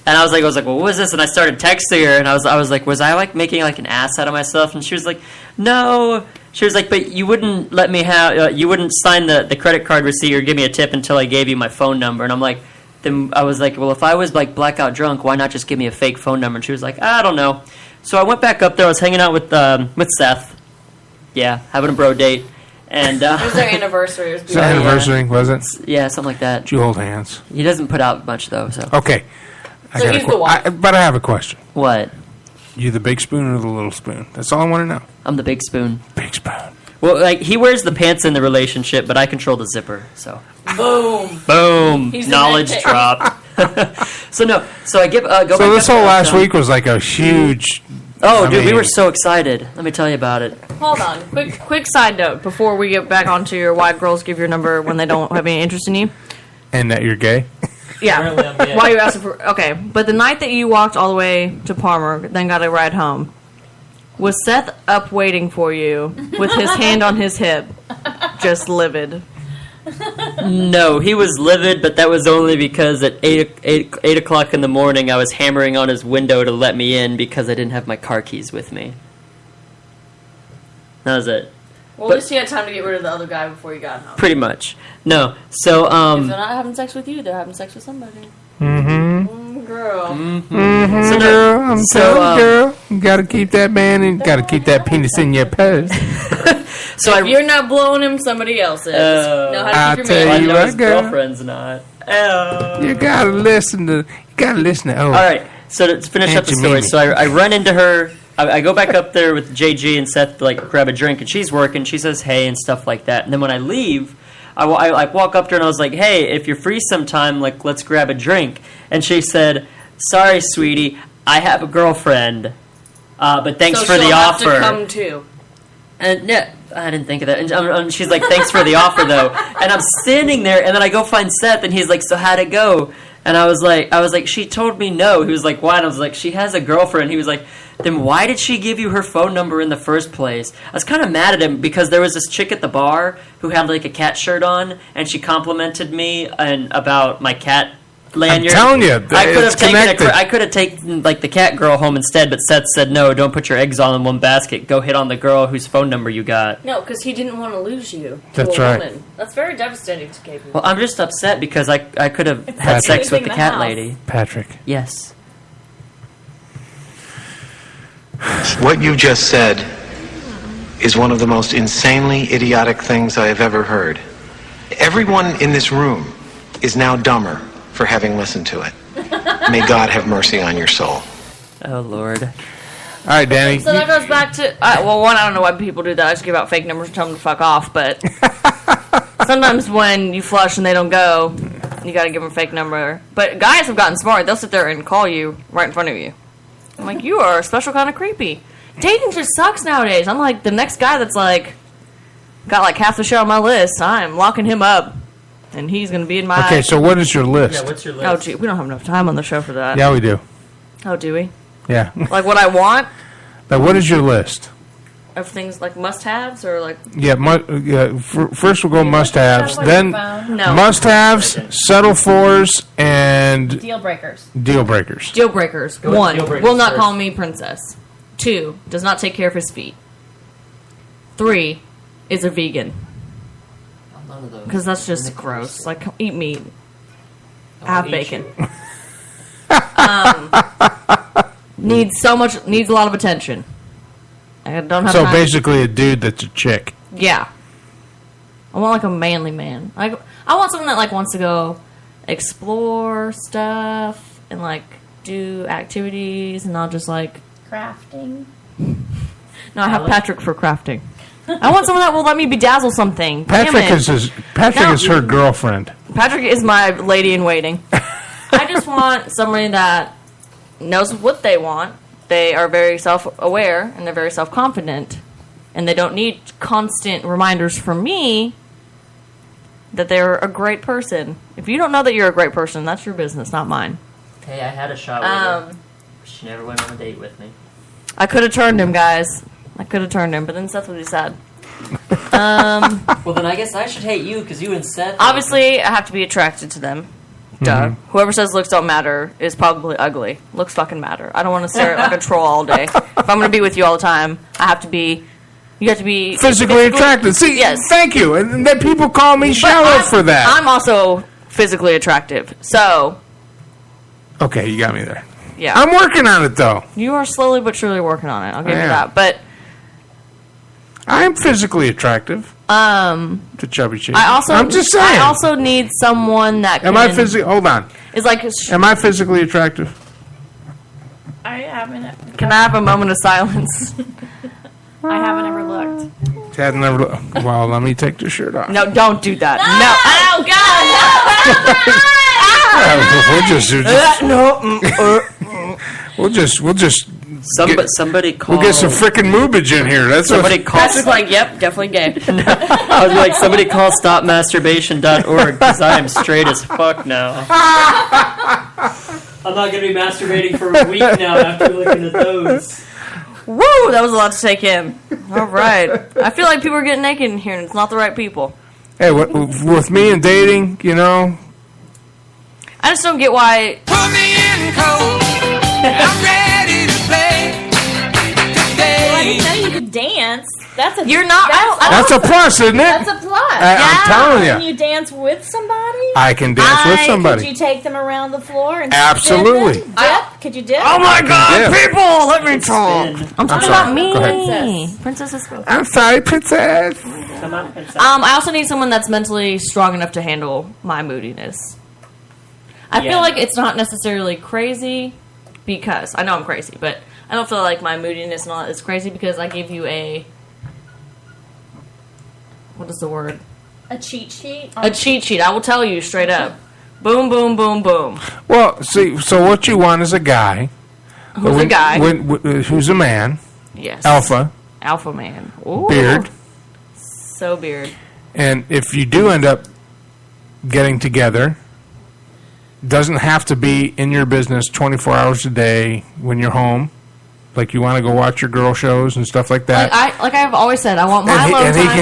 I was like, well, what was this? And I started texting her, and I was like, was I like making like an ass out of myself? And she was like, no. She was like, but you wouldn't let me have, you wouldn't sign the credit card receipt or give me a tip until I gave you my phone number. And I'm like, then I was like, well, if I was like blackout drunk, why not just give me a fake phone number? And she was like, I don't know. So I went back up there. I was hanging out with Seth. Yeah, having a bro date. And it was their anniversary. It was their anniversary, was it? Yeah, something like that. Did you hold hands? He doesn't put out much, though. So okay. So he's the one. But I have a question. What? You the big spoon or the little spoon? That's all I want to know. I'm the big spoon. Big spoon. Well, like, he wears the pants in the relationship, but I control the zipper, so. Boom. Boom. He's Knowledge dropped. So I go back So this up whole to last Uptown. week was like a huge... Oh, dude, we were so excited. Let me tell you about it. Hold on. Quick side note before we get back onto your why girls give your number when they don't have any interest in you. And that you're gay? Yeah. Why you asking for... Okay. But the night that you walked all the way to Palmer, then got a ride home, was Seth up waiting for you with his hand on his hip, just livid? No, he was livid, but that was only because at 8 o'clock in the morning I was hammering on his window to let me in because I didn't have my car keys with me. That was it. Well, at least you had time to get rid of the other guy before you got home. Pretty much. No, so, If they're not having sex with you, they're having sex with somebody. Girl. Mm-hmm, girl, I'm telling girl. You gotta keep that man and gotta keep that penis in your purse. So if you're not blowing him, somebody else is. Know how to keep your man. You I know what, his girl? girlfriend's not. You gotta listen to. Oh. All right. So to finish up the story, so I run into her. I go back up there with JG and Seth to like grab a drink, and she's working. She says hey and stuff like that. And then when I leave, I walk up to her and I was like, hey, if you're free sometime, like let's grab a drink. And she said, sorry, sweetie, I have a girlfriend, but thanks for the offer. So she'll have to come too. And yeah, I didn't think of that. And she's like, thanks for the offer, though. And I'm standing there, and then I go find Seth, and he's like, so how'd it go? And I was like, she told me no. He was like, why? And I was like, she has a girlfriend. He was like, then why did she give you her phone number in the first place? I was kind of mad at him because there was this chick at the bar who had like a cat shirt on, and she complimented me about my cat lanyard. I'm telling you, I could have taken like the cat girl home instead, but Seth said no. Don't put your eggs all in one basket. Go hit on the girl whose phone number you got. No, because he didn't want to lose you. That's to a right. Woman. That's very devastating to Gabriel. Well, I'm just upset because I could have had sex with the cat lady. Patrick. Yes. What you just said is one of the most insanely idiotic things I have ever heard. Everyone in this room is now dumber for having listened to it. May God have mercy on your soul. Oh, Lord. All right, Danny. So that goes back to... well, one, I don't know why people do that. I just give out fake numbers and tell them to fuck off, but... sometimes when you flush and they don't go, you gotta give them a fake number. But guys have gotten smart. They'll sit there and call you right in front of you. I'm like, you are a special kind of creepy. Dating just sucks nowadays. I'm like, the next guy that's like... got like half the show on my list, I'm locking him up. And he's going to be in my... Okay, so what is your list? Yeah, what's your list? Oh, gee, we don't have enough time on the show for that. Yeah, we do. Oh, do we? Yeah. Like what I want? Now, what is your list? Of things like must-haves or like... Yeah, first we'll go must-haves, then No. must-haves, settle fors, and Deal breakers. deal breakers. Deal breakers. Go with 1, deal breakers will not first. call me princess. 2, does not take care of his feet. 3, is a vegan. None of those. Because that's just gross. Like, eat meat. Have bacon. Needs a lot of attention. I don't have So time. basically a dude that's a chick. Yeah. I want like a manly man. I want someone that like wants to go explore stuff and like do activities and not just like Crafting. No, I have Patrick for crafting. I want someone that will let me bedazzle something. Patrick is her girlfriend. Patrick is my lady in waiting. I just want somebody that knows what they want. They are very self-aware and they're very self-confident. And they don't need constant reminders from me that they're a great person. If you don't know that you're a great person, that's your business, not mine. Hey, I had a shot with her. She never went on a date with me. I could have turned him, guys. I could have turned him, but then Seth would be sad. Well, then I guess I should hate you because you and Seth... Obviously, I have to be attracted to them. Duh. Mm-hmm. Whoever says looks don't matter is probably ugly. Looks fucking matter. I don't want to stare at like a troll all day. If I'm going to be with you all the time, I have to be... You have to be... Physically attracted. See, yes. Thank you. And then people call me shallow for that. I'm also physically attractive. So, Okay, you got me there. yeah. I'm working on it, though. You are slowly but surely working on it. I'll give you Yeah. that. But, I'm physically attractive to Chubby Cheeks. I'm just saying. I also need someone that can... Hold on. Is like... Am I physically attractive? I haven't. Can I have a moment of silence? I haven't ever looked. Had never. Well, let me take the shirt off. No, don't do that. We'll just. Somebody call. We'll get some freaking moobage in here. That's somebody what. call. Patrick's like, yep, definitely gay. I was like, somebody call stopmasturbation.org because I am straight as fuck now. I'm not going to be masturbating for a week now after looking at those. Woo! That was a lot to take in. All right. I feel like people are getting naked in here, and it's not the right people. Hey, with me and dating, you know. I just don't get why. Put me in cold. I'm ready to play today. Well, I didn't know you could dance. That's a. You're not. That's a plus, isn't it? That's a plus. I'm telling you. Can you dance with somebody? I can dance with somebody. Could you take them around the floor and absolutely dip? Could you dip? Oh my God, people! Let me talk. I'm talking about me. Go ahead. Princess is good. I'm sorry, princess. Come on, princess. I also need someone that's mentally strong enough to handle my moodiness. I feel like it's not necessarily crazy because I know I'm crazy, but I don't feel like my moodiness and all that is crazy because I give you a. What is the word? A cheat sheet? A cheat sheet. I will tell you straight up. Boom, boom, boom, boom. Well, see, so what you want is a guy. Who's a guy? Who's a man. Yes. Alpha. Alpha man. Ooh. Beard. So beard. And if you do end up getting together, doesn't have to be in your business 24 hours a day when you're home. Like you want to go watch your girl shows and stuff like that. Like I've always said, I want my alone and time. he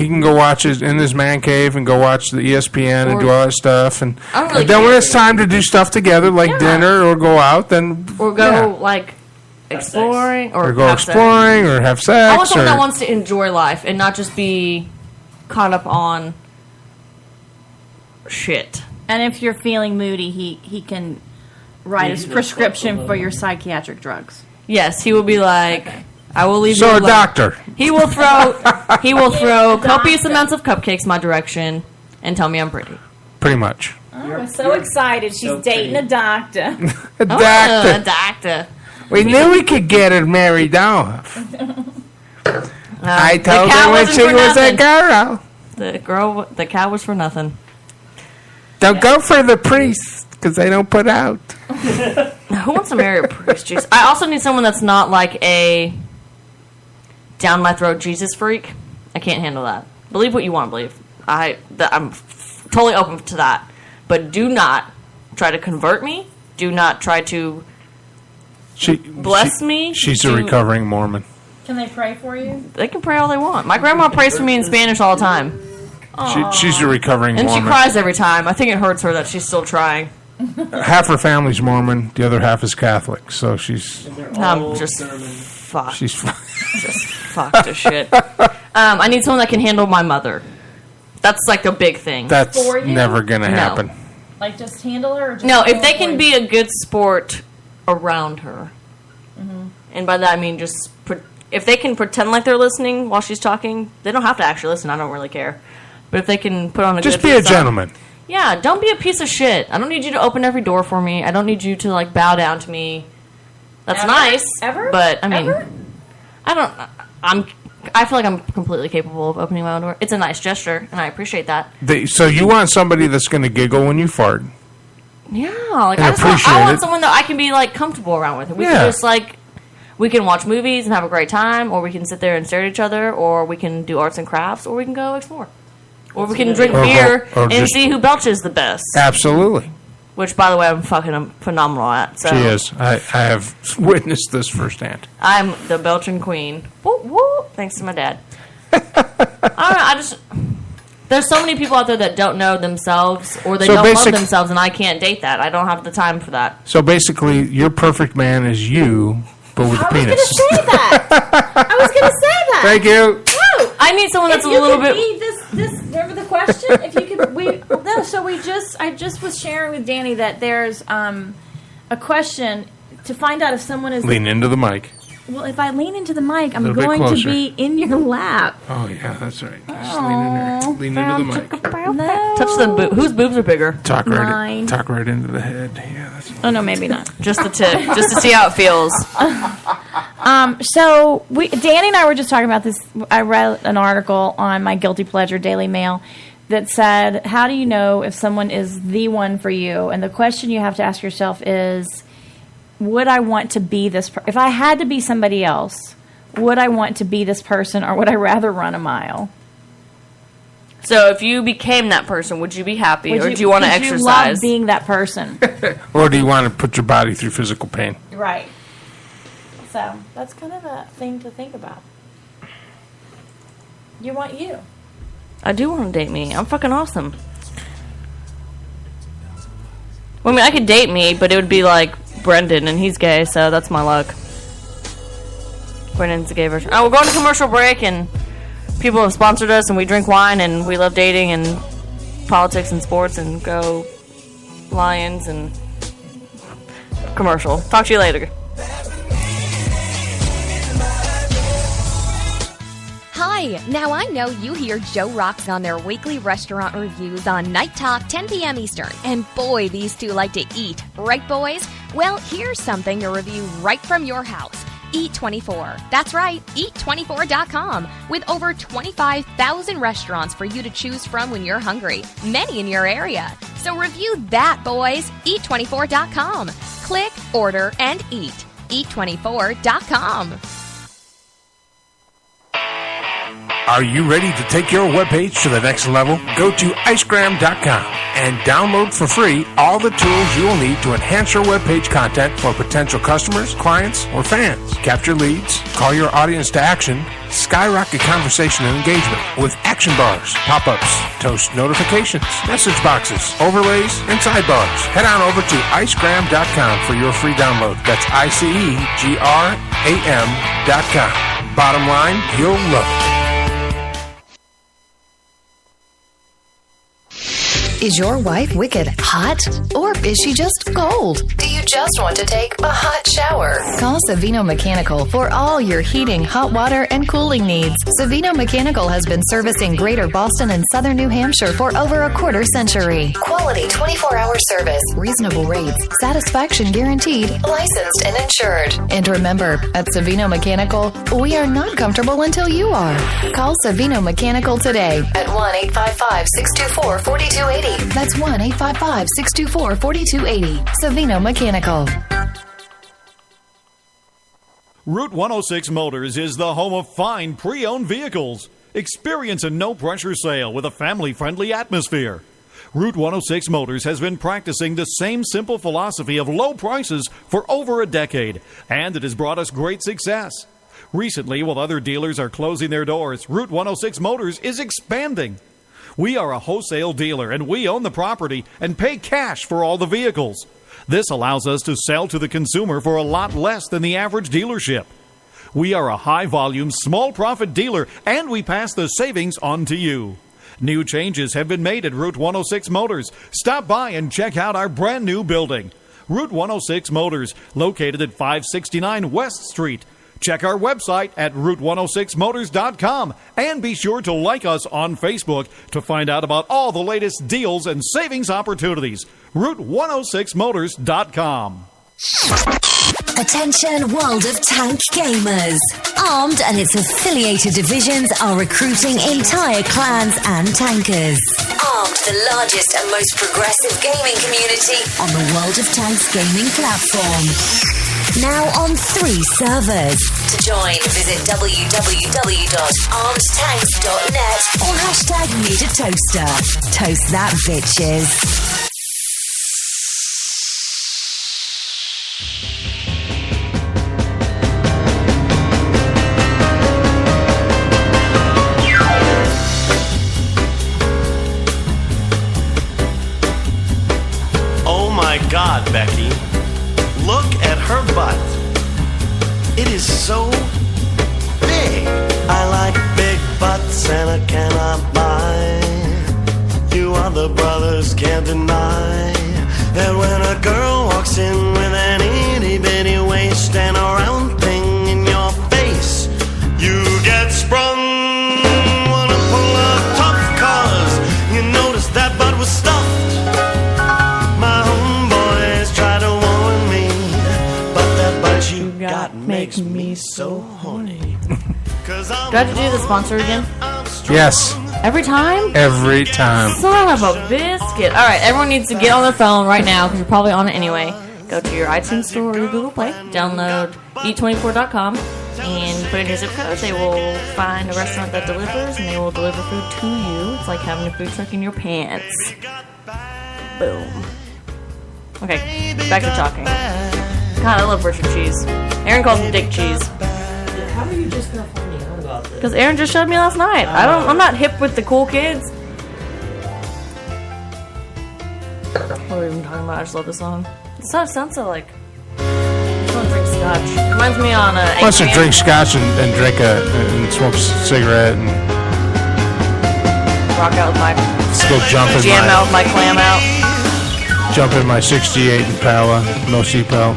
can go watch in his man cave and go watch the ESPN and do all that stuff. And, I don't really then when care. it's time to do stuff together, like dinner or go out, then Or go like exploring or go have sex. exploring or have sex. I want someone or, that wants to enjoy life and not just be caught up on shit. And if you're feeling moody, he can write a prescription for your psychiatric drugs. Yes, he will be like, I will leave you So a alone. doctor. He will throw copious amounts of cupcakes my direction and tell me I'm pretty. Pretty much. Oh, I'm so excited. She's dating a doctor. A doctor. A doctor. We knew we could get her married off. I told her when she was a girl. The cow was for nothing. Don't go for the priests because they don't put out. Who wants to marry a priest? Jeez. I also need someone that's not like a down my throat Jesus freak. I can't handle that. Believe what you want to believe. I'm totally open to that. But do not try to convert me. Do not try to bless me. She's a recovering Mormon. Can they pray for you? They can pray all they want. My grandma prays for me in Spanish all the time. She's a recovering And Mormon. she cries every time. I think it hurts her that she's still trying. Half her family's Mormon, the other half is Catholic. So she's. I'm just fucked. She's just fucked to shit. I need someone that can handle my mother. That's like a big thing. That's never gonna happen. Like just handle her? Or just No, if they can be a good sport around her. Mm-hmm. And by that I mean just if they can pretend like they're listening while she's talking, they don't have to actually listen. I don't really care. But if they can put on a Just good be a facade- gentleman. Yeah, don't be a piece of shit. I don't need you to open every door for me. I don't need you to like bow down to me. That's nice. Ever? But I mean, Ever? I feel like I'm completely capable of opening my own door. It's a nice gesture, and I appreciate that. So you want somebody that's going to giggle when you fart. Yeah, like And I want it. someone that I can be like comfortable around with. We Yeah. can just like we can watch movies and have a great time, or we can sit there and stare at each other, or we can do arts and crafts, or we can go explore, or we can drink Or go- beer or and just- see who belches the best. Absolutely. Which, by the way, I'm fucking phenomenal at. So She is. I have witnessed this firsthand. I'm the belching queen. Woo, woo, thanks to my dad. I don't know. There's so many people out there that don't know themselves, or they So don't love basic- themselves, and I can't date that. I don't have the time for that. So basically, your perfect man is you, but with a penis. I was going to say that. Thank you. Whoa. I need someone that's If a you little could bit. be this. Remember the question? If you could, I just was sharing with Dani that there's a question to find out if someone is Lean into the mic. Well, if I lean into the mic, I'm Little bit going to closer. be in your lap. Oh, yeah, that's right. Just lean in there. Lean into the mic. No. Touch the boob. Whose boobs are bigger? Talk Mine. right into the head. Yeah, that's Oh, no, maybe not. Just the tip, just to see how it feels. So Danny and I were just talking about this. I read an article on my Guilty Pleasure Daily Mail that said, how do you know if someone is the one for you? And the question you have to ask yourself is, would I want to be this if I had to be somebody else, would I want to be this person, or would I rather run a mile? So if you became that person, would you be happy, or do you want to exercise? Would you love being that person? Or do you want to put your body through physical pain? Right. So that's kind of a thing to think about. You want you. I do want to date me. I'm fucking awesome. Well, I mean, I could date me, but it would be like Brendan, and he's gay, so that's my luck. Brendan's the gay version. Oh, we're going to commercial break, and people have sponsored us, and we drink wine, and we love dating, and politics, and sports, and go Lions, and commercial. Talk to you later. Hi, now I know you hear Joe Rocks on their weekly restaurant reviews on Night Talk, 10 p.m. Eastern. And boy, these two like to eat. Right, boys? Well, here's something to review right from your house. Eat24. That's right, Eat24.com. With over 25,000 restaurants for you to choose from when you're hungry. Many in your area. So review that, boys. Eat24.com. Click, order, and eat. Eat24.com. Are you ready to take your webpage to the next level? Go to icegram.com and download for free all the tools you will need to enhance your webpage content for potential customers, clients, or fans. Capture leads, call your audience to action, skyrocket conversation and engagement with action bars, pop-ups, toast notifications, message boxes, overlays, and sidebars. Head on over to icegram.com for your free download. That's icegram.com. Bottom line, you'll love it. Is your wife wicked hot? Or is she just cold? Do you just want to take a hot shower? Call Savino Mechanical for all your heating, hot water, and cooling needs. Savino Mechanical has been servicing Greater Boston and Southern New Hampshire for over a quarter century. Quality 24-hour service, reasonable rates, satisfaction guaranteed, licensed and insured. And remember, at Savino Mechanical, we are not comfortable until you are. Call Savino Mechanical today at 1-855-624-4280. That's 1-855-624-4280. Savino Mechanical. Route 106 Motors is the home of fine pre-owned vehicles. Experience a no-pressure sale with a family-friendly atmosphere. Route 106 Motors has been practicing the same simple philosophy of low prices for over a decade, and it has brought us great success. Recently, while other dealers are closing their doors, Route 106 Motors is expanding. We are a wholesale dealer, and we own the property and pay cash for all the vehicles. This allows us to sell to the consumer for a lot less than the average dealership. We are a high-volume, small-profit dealer, and we pass the savings on to you. New changes have been made at Route 106 Motors. Stop by and check out our brand-new building. Route 106 Motors, located at 569 West Street. Check our website at route106motors.com and be sure to like us on Facebook to find out about all the latest deals and savings opportunities. route106motors.com. Attention World of Tank gamers. Armed and its affiliated divisions are recruiting entire clans and tankers. Armed, the largest and most progressive gaming community on the World of Tanks gaming platform. Now on 3 servers. To join, visit www.armedtanks.net or hashtag need a toaster. Toast that, bitches. Oh my God, Becky. Look at her butt. It is so big. I like big butts and I cannot lie. You other brothers can't deny that when a girl walks in with an itty bitty waist and a round thing in your that makes me so horny. Do I have to do the sponsor again? Yes. Every time? Every time. Son of a biscuit. Alright, everyone needs to get on their phone right now because you're probably on it anyway. Go to your iTunes store or your Google Play, download eat24.com, and put in your zip code. They will find a restaurant that delivers, and they will deliver food to you. It's like having a food truck in your pants. Boom. Okay, back to talking. God, I love Richard Cheese. Aaron calls him Dick Cheese. How are you just gonna find me out about this? Because Aaron just showed me last night. I'm not hip with the cool kids. What are we even talking about? I just love this song. It sounds so like. I just want to drink scotch. Reminds me on a. Wants to drink scotch and drink and smoke a cigarette and rock out with my. Still jumping. Jam out with my clam out. Jump in my 68 Impala, no seatbelt.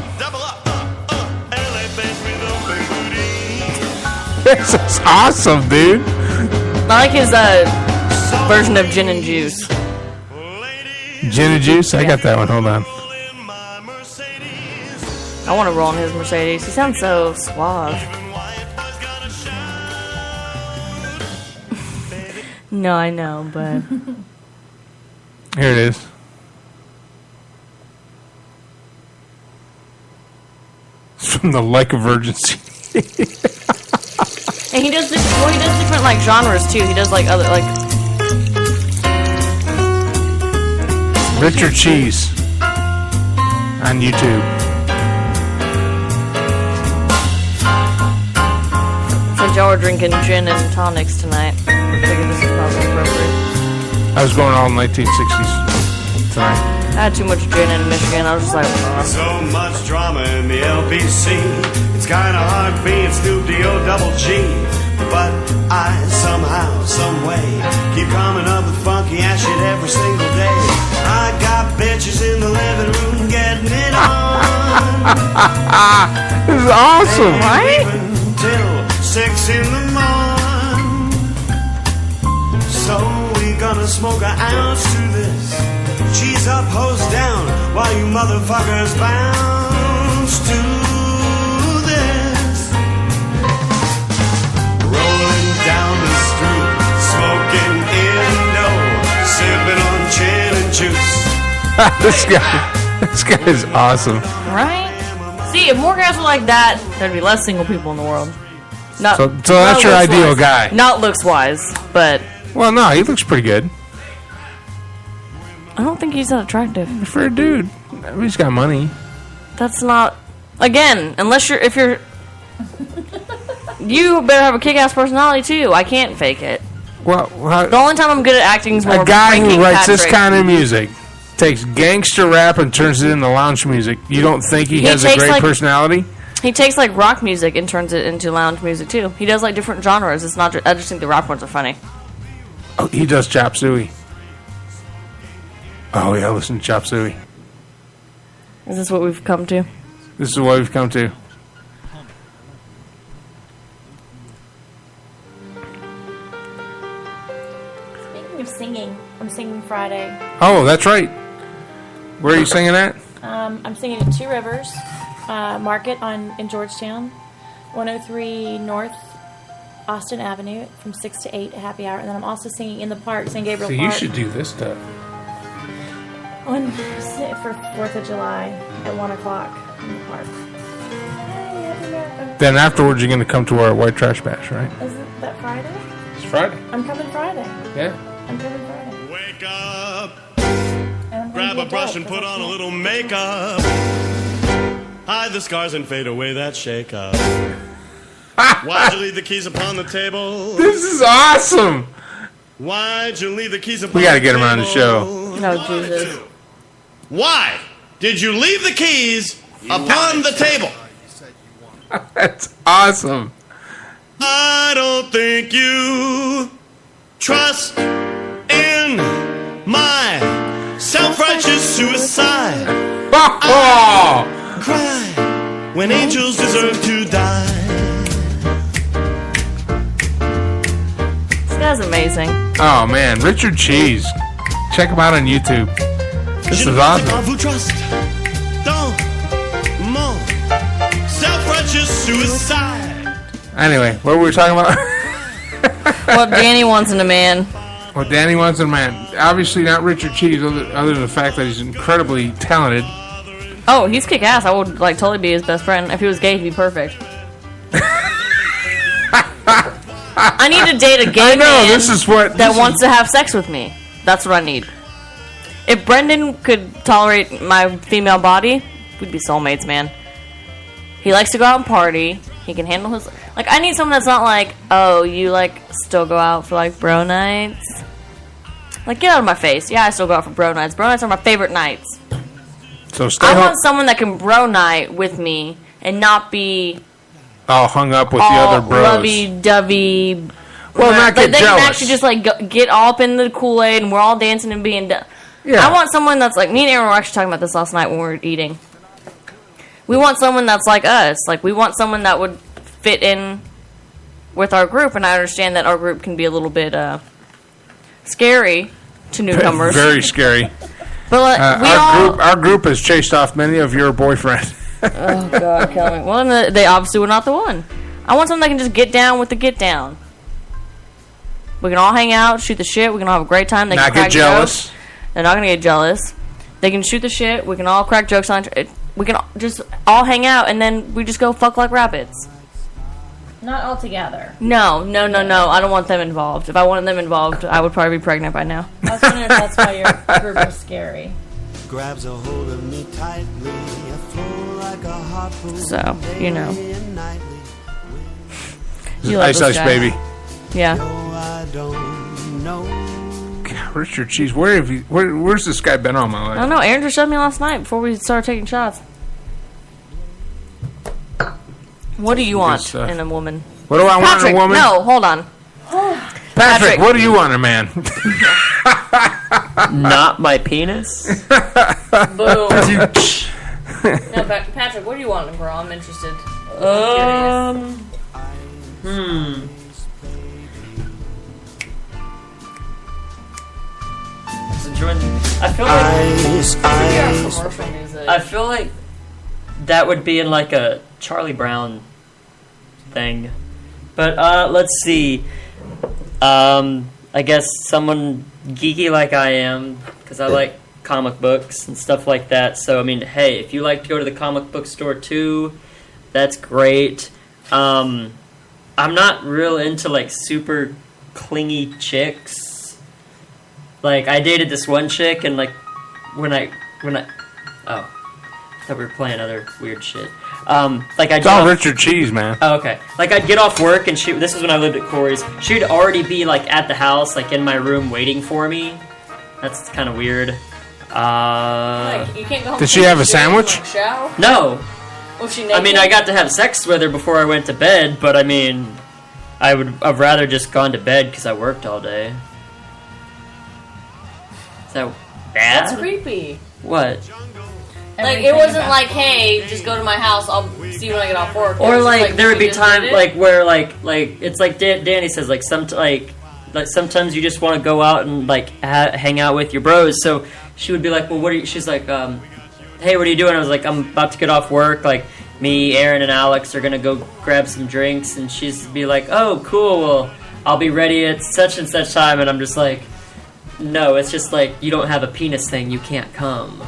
This is awesome, dude. I like his version of gin and juice. Gin and juice? I got that one. Hold on. I want to roll in his Mercedes. He sounds so suave. No, I know, but... Here it is. It's from the Like a Virgin CD. And he does different like genres too. He does like other like Richard Cheese on YouTube. Since y'all are drinking gin and tonics tonight, I figured this is probably appropriate. I was going all 1960s tonight. I had too much gin in Michigan. I was just like, so much drama in the LBC. It's kind of hard being Snoop D-O-double-G. But I somehow, some way, keep coming up with funky ass shit every single day. I got bitches in the living room getting it on. This is awesome, right? Till 6 in the morning. So we gonna smoke an ounce to this. Cheese up, hose down, while you motherfuckers bounce to this. Rolling down the street, smoking Indo, sipping on gin and juice. This guy is awesome. Right? See, if more guys were like that, there'd be less single people in the world. Not, so that's your ideal guy. Not looks-wise, but... Well, no, he looks pretty good. I don't think he's that attractive. For a dude. He's got money. That's not... Again, if you're... You better have a kick-ass personality, too. I can't fake it. Well, the only time I'm good at acting is more a guy Frankie who writes Patrick. this kind of music takes gangster rap and turns it into lounge music. You don't think he has a great personality? He takes like rock music and turns it into lounge music too. He does like different genres. It's not. I just think the rock ones are funny. Oh, he does Chop Suey. Oh yeah, listen to Chop Suey. Is this what we've come to? This is what we've come to. Speaking of singing, I'm singing Friday. Oh, that's right. Where are you singing at? I'm singing at Two Rivers Market in Georgetown, 103 North Austin Avenue from 6 to 8 at happy hour. And then I'm also singing in the park, St. Gabriel So Park. you should do this stuff. For 4th of July at 1 o'clock in the park. Hey, happy America. Then afterwards you're going to come to our White Trash Bash, right? Isn't that Friday? It's Friday. I'm coming Friday. Yeah. I'm coming Friday. Wake up. Grab a brush and put on a little makeup. Hide the scars and fade away that shake-up. Why'd you leave the keys upon the table? This is awesome. Why'd you leave the keys upon the table? We got to get him on the show. No, Jesus. Why did you leave the keys upon the table? That's awesome. I don't think you trust in my self-righteous suicide. I cry when angels deserve to die. This guy's amazing. Oh man, Richard Cheese. Check him out on YouTube. This is awesome. self-righteous suicide. Anyway, what were we talking about? What Danny wants in a man. What Danny wants in a man. Obviously not Richard Cheese, other than the fact that he's incredibly talented. Oh, he's kick ass. I would like totally be his best friend. If he was gay, he'd be perfect. I need to date a gay man that wants to have sex with me. That's what I need. If Brendan could tolerate my female body, we'd be soulmates, man. He likes to go out and party. He can handle his... Like, I need someone that's not like, oh, you, like, still go out for, like, bro nights? Like, get out of my face. Yeah, I still go out for bro nights. Bro nights are my favorite nights. So stay I home. want someone that can bro night with me and not be... all hung up with the other bros. lovey-dovey... Well, not get they jealous. can actually just, like, get all up in the Kool-Aid and we're all dancing and being... Yeah. I want someone that's like... Me and Aaron were actually talking about this last night when we were eating. We want someone that's like us. Like, we want someone that would fit in with our group, and I understand that our group can be a little bit scary to newcomers. Very scary. But our group has chased off many of your boyfriends. Oh, God, kill me. Well, they obviously were not the one. I want someone that can just get down with the get down. We can all hang out, shoot the shit. We can all have a great time. They not can crack get jealous. Jokes. They're not going to get jealous. They can shoot the shit. We can all crack jokes on it. We can just all hang out, and then we just go fuck like rabbits. Not all together. No. I don't want them involved. If I wanted them involved, I would probably be pregnant by now. I was wondering if that's why your group is scary. Grabs a hold of me tightly, I flow like a harpoon. So, you know. Ice Ice Baby. Yeah. I don't know. God, Richard Cheese, where's this guy been all my life? I don't know. Aaron just showed me last night before we started taking shots. What do you want in a woman? What do I want in a woman? No, hold on. Patrick, what do you want in a man? Not my penis. Boom. No, Patrick, what do you want in a girl? I'm interested. I feel like that would be in like a Charlie Brown thing. But let's see. I guess someone geeky like I am, because I like comic books and stuff like that. So I mean, hey, if you like to go to the comic book store too, that's great. I'm not real into like super clingy chicks. Like, I dated this one chick, and like when I I thought we were playing other weird shit. Like it's all Richard Cheese, man. Oh, okay. Like, I'd get off work, and this is when I lived at Corey's. She'd already be like at the house, like in my room, waiting for me. That's kind of weird. Like, you can't go home. Did she have a sandwich? Like, shower? No. Was she naked? I mean, I got to have sex with her before I went to bed, but I mean, I've rather just gone to bed because I worked all day. Is that bad? That's creepy. What? Like, it wasn't like, hey, just go to my house, I'll see you when I get off work. Or like there would be time like where like it's like Danny says, like sometimes you just want to go out and like hang out with your bros. So she would be like, well, what are you? She's like, hey, what are you doing? I was like, I'm about to get off work. Like, me, Aaron, and Alex are gonna go grab some drinks, and she's be like, oh, cool. Well, I'll be ready at such and such time, and I'm just like, no, it's just like you don't have a penis thing, you can't come.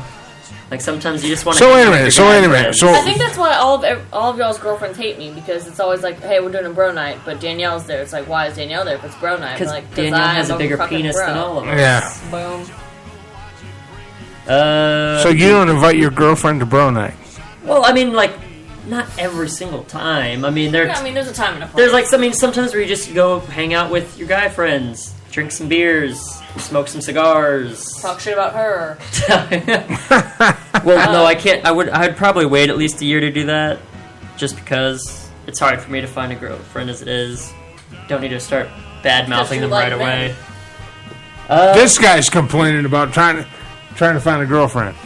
Like, sometimes you just want to. So wait a minute. I think that's why all of y'all's girlfriends hate me, because it's always like, hey, we're doing a bro night, but Danielle's there. It's like, why is Danielle there if it's bro night? Because like, Danielle has a bigger penis than all of us. Yeah. Boom. So you don't invite your girlfriend to bro night? Well, I mean, like, not every single time. I mean, there's a time and a place. There's like, sometimes where you just go hang out with your guy friends, drink some beers, smoke some cigars, talk shit about her. Well, no, I can't. I'd probably wait at least a year to do that, just because it's hard for me to find a girlfriend as it is. Don't need to start bad mouthing them right away. This guy's complaining about trying to find a girlfriend.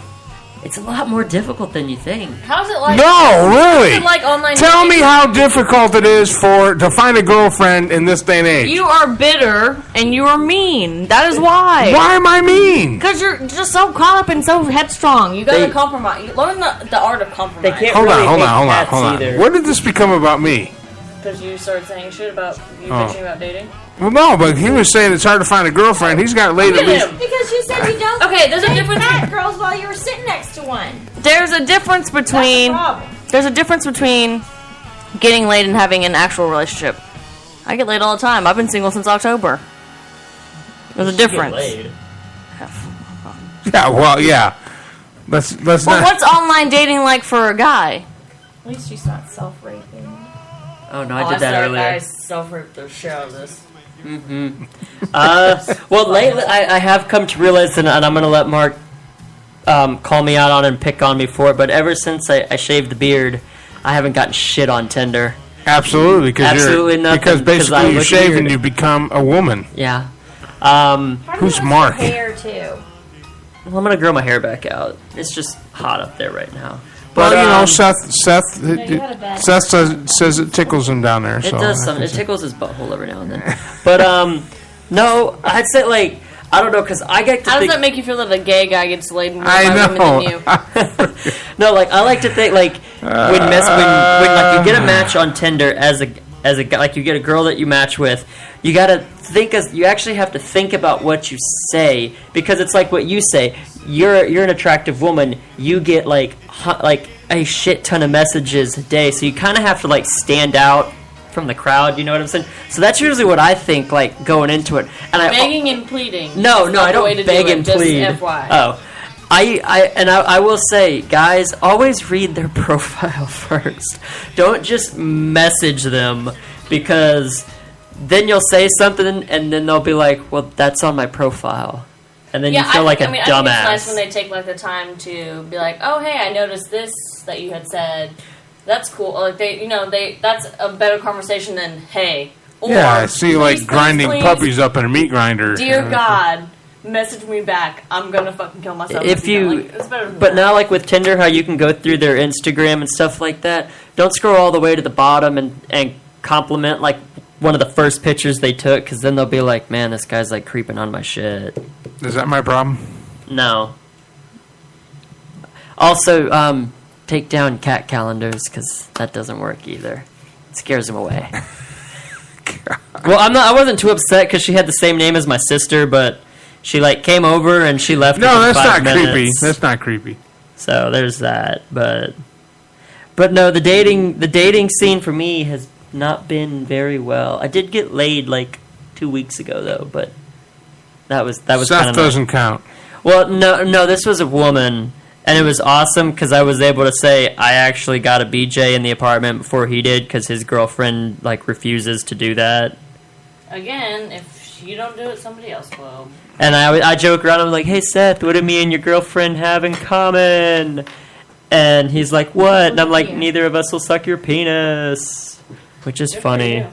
It's a lot more difficult than you think. How's it like? No, really. How's it like online Tell dating? me how difficult it is to find a girlfriend in this day and age. You are bitter and you are mean. That is why. Why am I mean? Because you're just so caught up and so headstrong. You gotta compromise. You learn the art of compromise. They can't Hold really on. hate cats either. When did this become about me? Because you started saying shit about you bitching about dating. Well, no, but he was saying it's hard to find a girlfriend. He's got laid at least. Because you said you don't. Okay, there's a difference. Fat girls while you were sitting next to one. There's a difference between. There's a difference between getting laid and having an actual relationship. I get laid all the time. I've been single since October. There's a difference. Yeah, well, yeah. Let's Well, not. what's online dating like for a guy? At least she's not self-raping. Oh no, I did that earlier. I self-raped the shit out of this. Well, lately I have come to realize, and I'm going to let Mark call me out on it and pick on me for it, but ever since I shaved the beard, I haven't gotten shit on Tinder. Absolutely, nothing. Because basically you shave and you become a woman. Yeah. Who's Mark? Hair too. Well, I'm going to grow my hair back out. It's just hot up there right now. Well, But, Seth says it tickles him down there. It So does something. It tickles his butthole every now and then. But, no, I'd say, like, I don't know, because I get to How think... does that make you feel that a gay guy gets laid more I by women know. than you? No, like, I like to think, like, when like, you get a match on Tinder as a guy, like, you get a girl that you match with, you gotta think, you actually have to think about what you say, because it's like what you say. You're an attractive woman. You get, like a shit ton of messages a day, so you kind of have to, like, stand out from the crowd, you know what I'm saying? So that's usually what I think, like, going into it. And Begging and pleading. No, is I not the way don't to beg do it, and just plead. FYI. Oh. I will say, guys, always read their profile first. Don't just message them, because then you'll say something and then they'll be like, well, that's on my profile. And then you feel like a dumbass. I think it's nice when they take, like, the time to be like, oh, hey, I noticed this that you had said. That's cool. Like, that's a better conversation than, hey. Or, yeah, I see, like, grinding please, puppies up in a meat grinder. Dear God, message me back. I'm gonna fucking kill myself. If you, like, it's better than but that. now, like with Tinder, how you can go through their Instagram and stuff like that. Don't scroll all the way to the bottom and compliment like one of the first pictures they took, because then they'll be like, "Man, this guy's like creeping on my shit." Is that my problem? No. Also, take down cat calendars, because that doesn't work either. It scares them away. Well, I wasn't too upset because she had the same name as my sister, but she like came over and she left. No, that's not 5 minutes. creepy. That's not creepy. So there's that, but no, the dating scene for me has not been very well. I did get laid like 2 weeks ago though, but that was Seth doesn't count. Well, no, this was a woman. And it was awesome because I was able to say I actually got a BJ in the apartment before he did, because his girlfriend like refuses to do that. Again, if you don't do it, somebody else will. And I joke around. I'm like, "Hey Seth, what do me and your girlfriend have in common?" And he's like, "What?" And I'm like, "Neither of us will suck your penis," which is funny.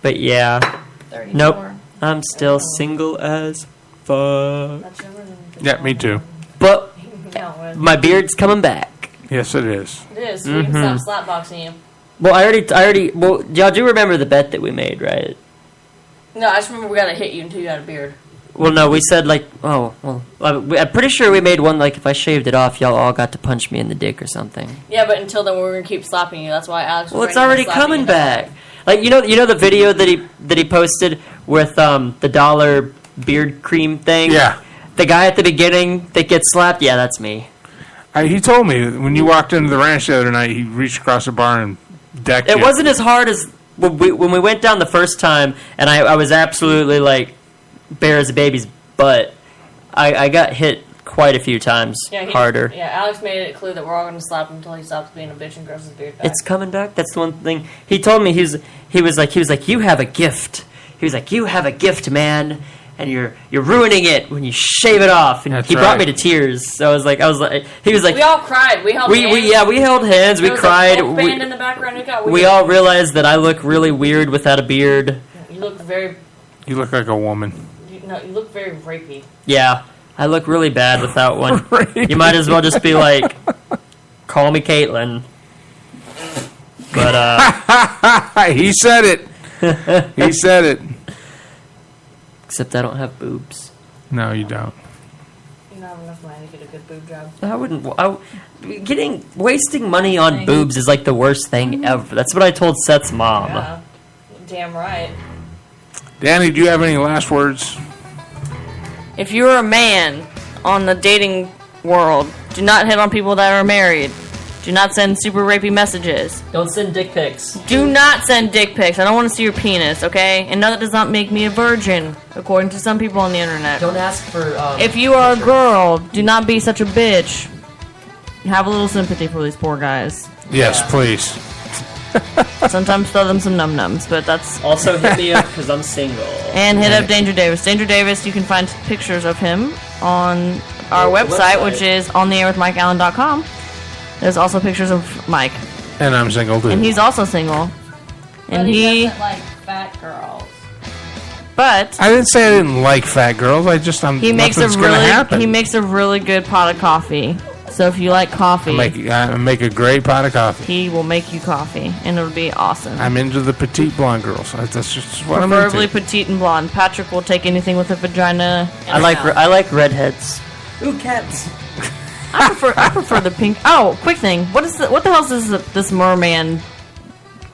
But yeah, 34. Nope, I'm still single as fuck. Yeah, me too. But my beard's coming back. Yes, it is. It is. We can stop slapboxing you. Well, I already. Well, y'all do remember the bet that we made, right? No, I just remember we gotta hit you until you had a beard. Well, no, we said like, oh, well, I'm pretty sure we made one like if I shaved it off, y'all all got to punch me in the dick or something. Yeah, but until then, we're gonna keep slapping you. That's why Alex. Well, it's already coming back. Like you know the video that he posted with the $1 beard cream thing. Yeah. The guy at the beginning that gets slapped. Yeah, that's me. He told me when you walked into the ranch the other night, he reached across the bar and decked you. It wasn't as hard as when we went down the first time, and I was absolutely like bare as a baby's butt. I got hit quite a few times harder. Yeah, Alex made it clear that we're all going to slap him until he stops being a bitch and grows his beard back. It's coming back. That's the one thing he told me. He was like, you have a gift. He was like, you have a gift, man, and you're ruining it when you shave it off. And he brought me to tears. So I was like, he was like, we all cried. We held hands. We held hands. There We was cried. A folk band in the background. It got weird. We all realized that I look really weird without a beard. You look very. You look like a woman. You look very rapey. Yeah, I look really bad without one. You might as well just be like, call me Caitlin. But, he said it. He said it. Except I don't have boobs. No, you don't. You don't have enough money to get a good boob job. I wouldn't. Wasting money on boobs is like the worst thing ever. That's what I told Seth's mom. Yeah. Damn right. Danny, do you have any last words? If you're a man on the dating world, do not hit on people that are married. Do not send super rapey messages. Don't send dick pics. Do not send dick pics. I don't want to see your penis, okay? And no, that does not make me a virgin, according to some people on the internet. Don't ask for, if you are a girl, do not be such a bitch. Have a little sympathy for these poor guys. Yes, please. Sometimes throw them some num-nums, but that's... Also hit me up, because I'm single. And hit up Danger Davis. Danger Davis, you can find pictures of him on our website, which is ontheairwithmikeallen.com. There's also pictures of Mike. And I'm single, too. And he's also single. And But he doesn't like fat girls. But I didn't say I didn't like fat girls. he makes nothing's gonna happen. he makes a really good pot of coffee. So if you like coffee, I make a great pot of coffee. he will make you coffee, and it'll be awesome. I'm into the petite blonde girls. That's just what I'm Preferably into. petite and blonde. Patrick will take anything with a vagina. I like redheads. Ooh, cats. I prefer the pink. Oh, quick thing. What the hell is this merman?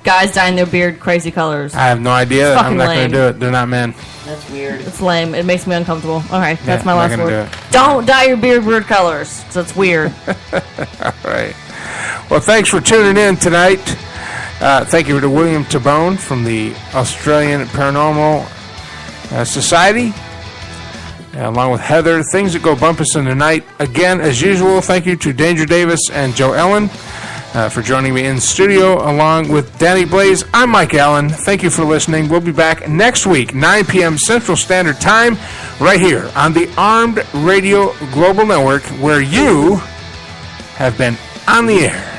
Guys dyeing their beard crazy colors. I have no idea. It's I'm not going lame. to do it. They're not men. That's weird. It's lame. It makes me uncomfortable. Okay, that's my I'm last not gonna word. do it. Don't dye your beard weird colors, because it's weird. All right. Well, thanks for tuning in tonight. Thank you to William Tabone from the Australian Paranormal Society, along with Heather. Things that go bumpus in the night. Again, as usual, thank you to Danger Davis and Joe Ellen for joining me in studio, along with Dani Blaze. I'm Mike Allen. Thank you for listening. We'll be back next week, 9 p.m. Central Standard Time, right here on the Armed Radio Global Network, where you have been on the air.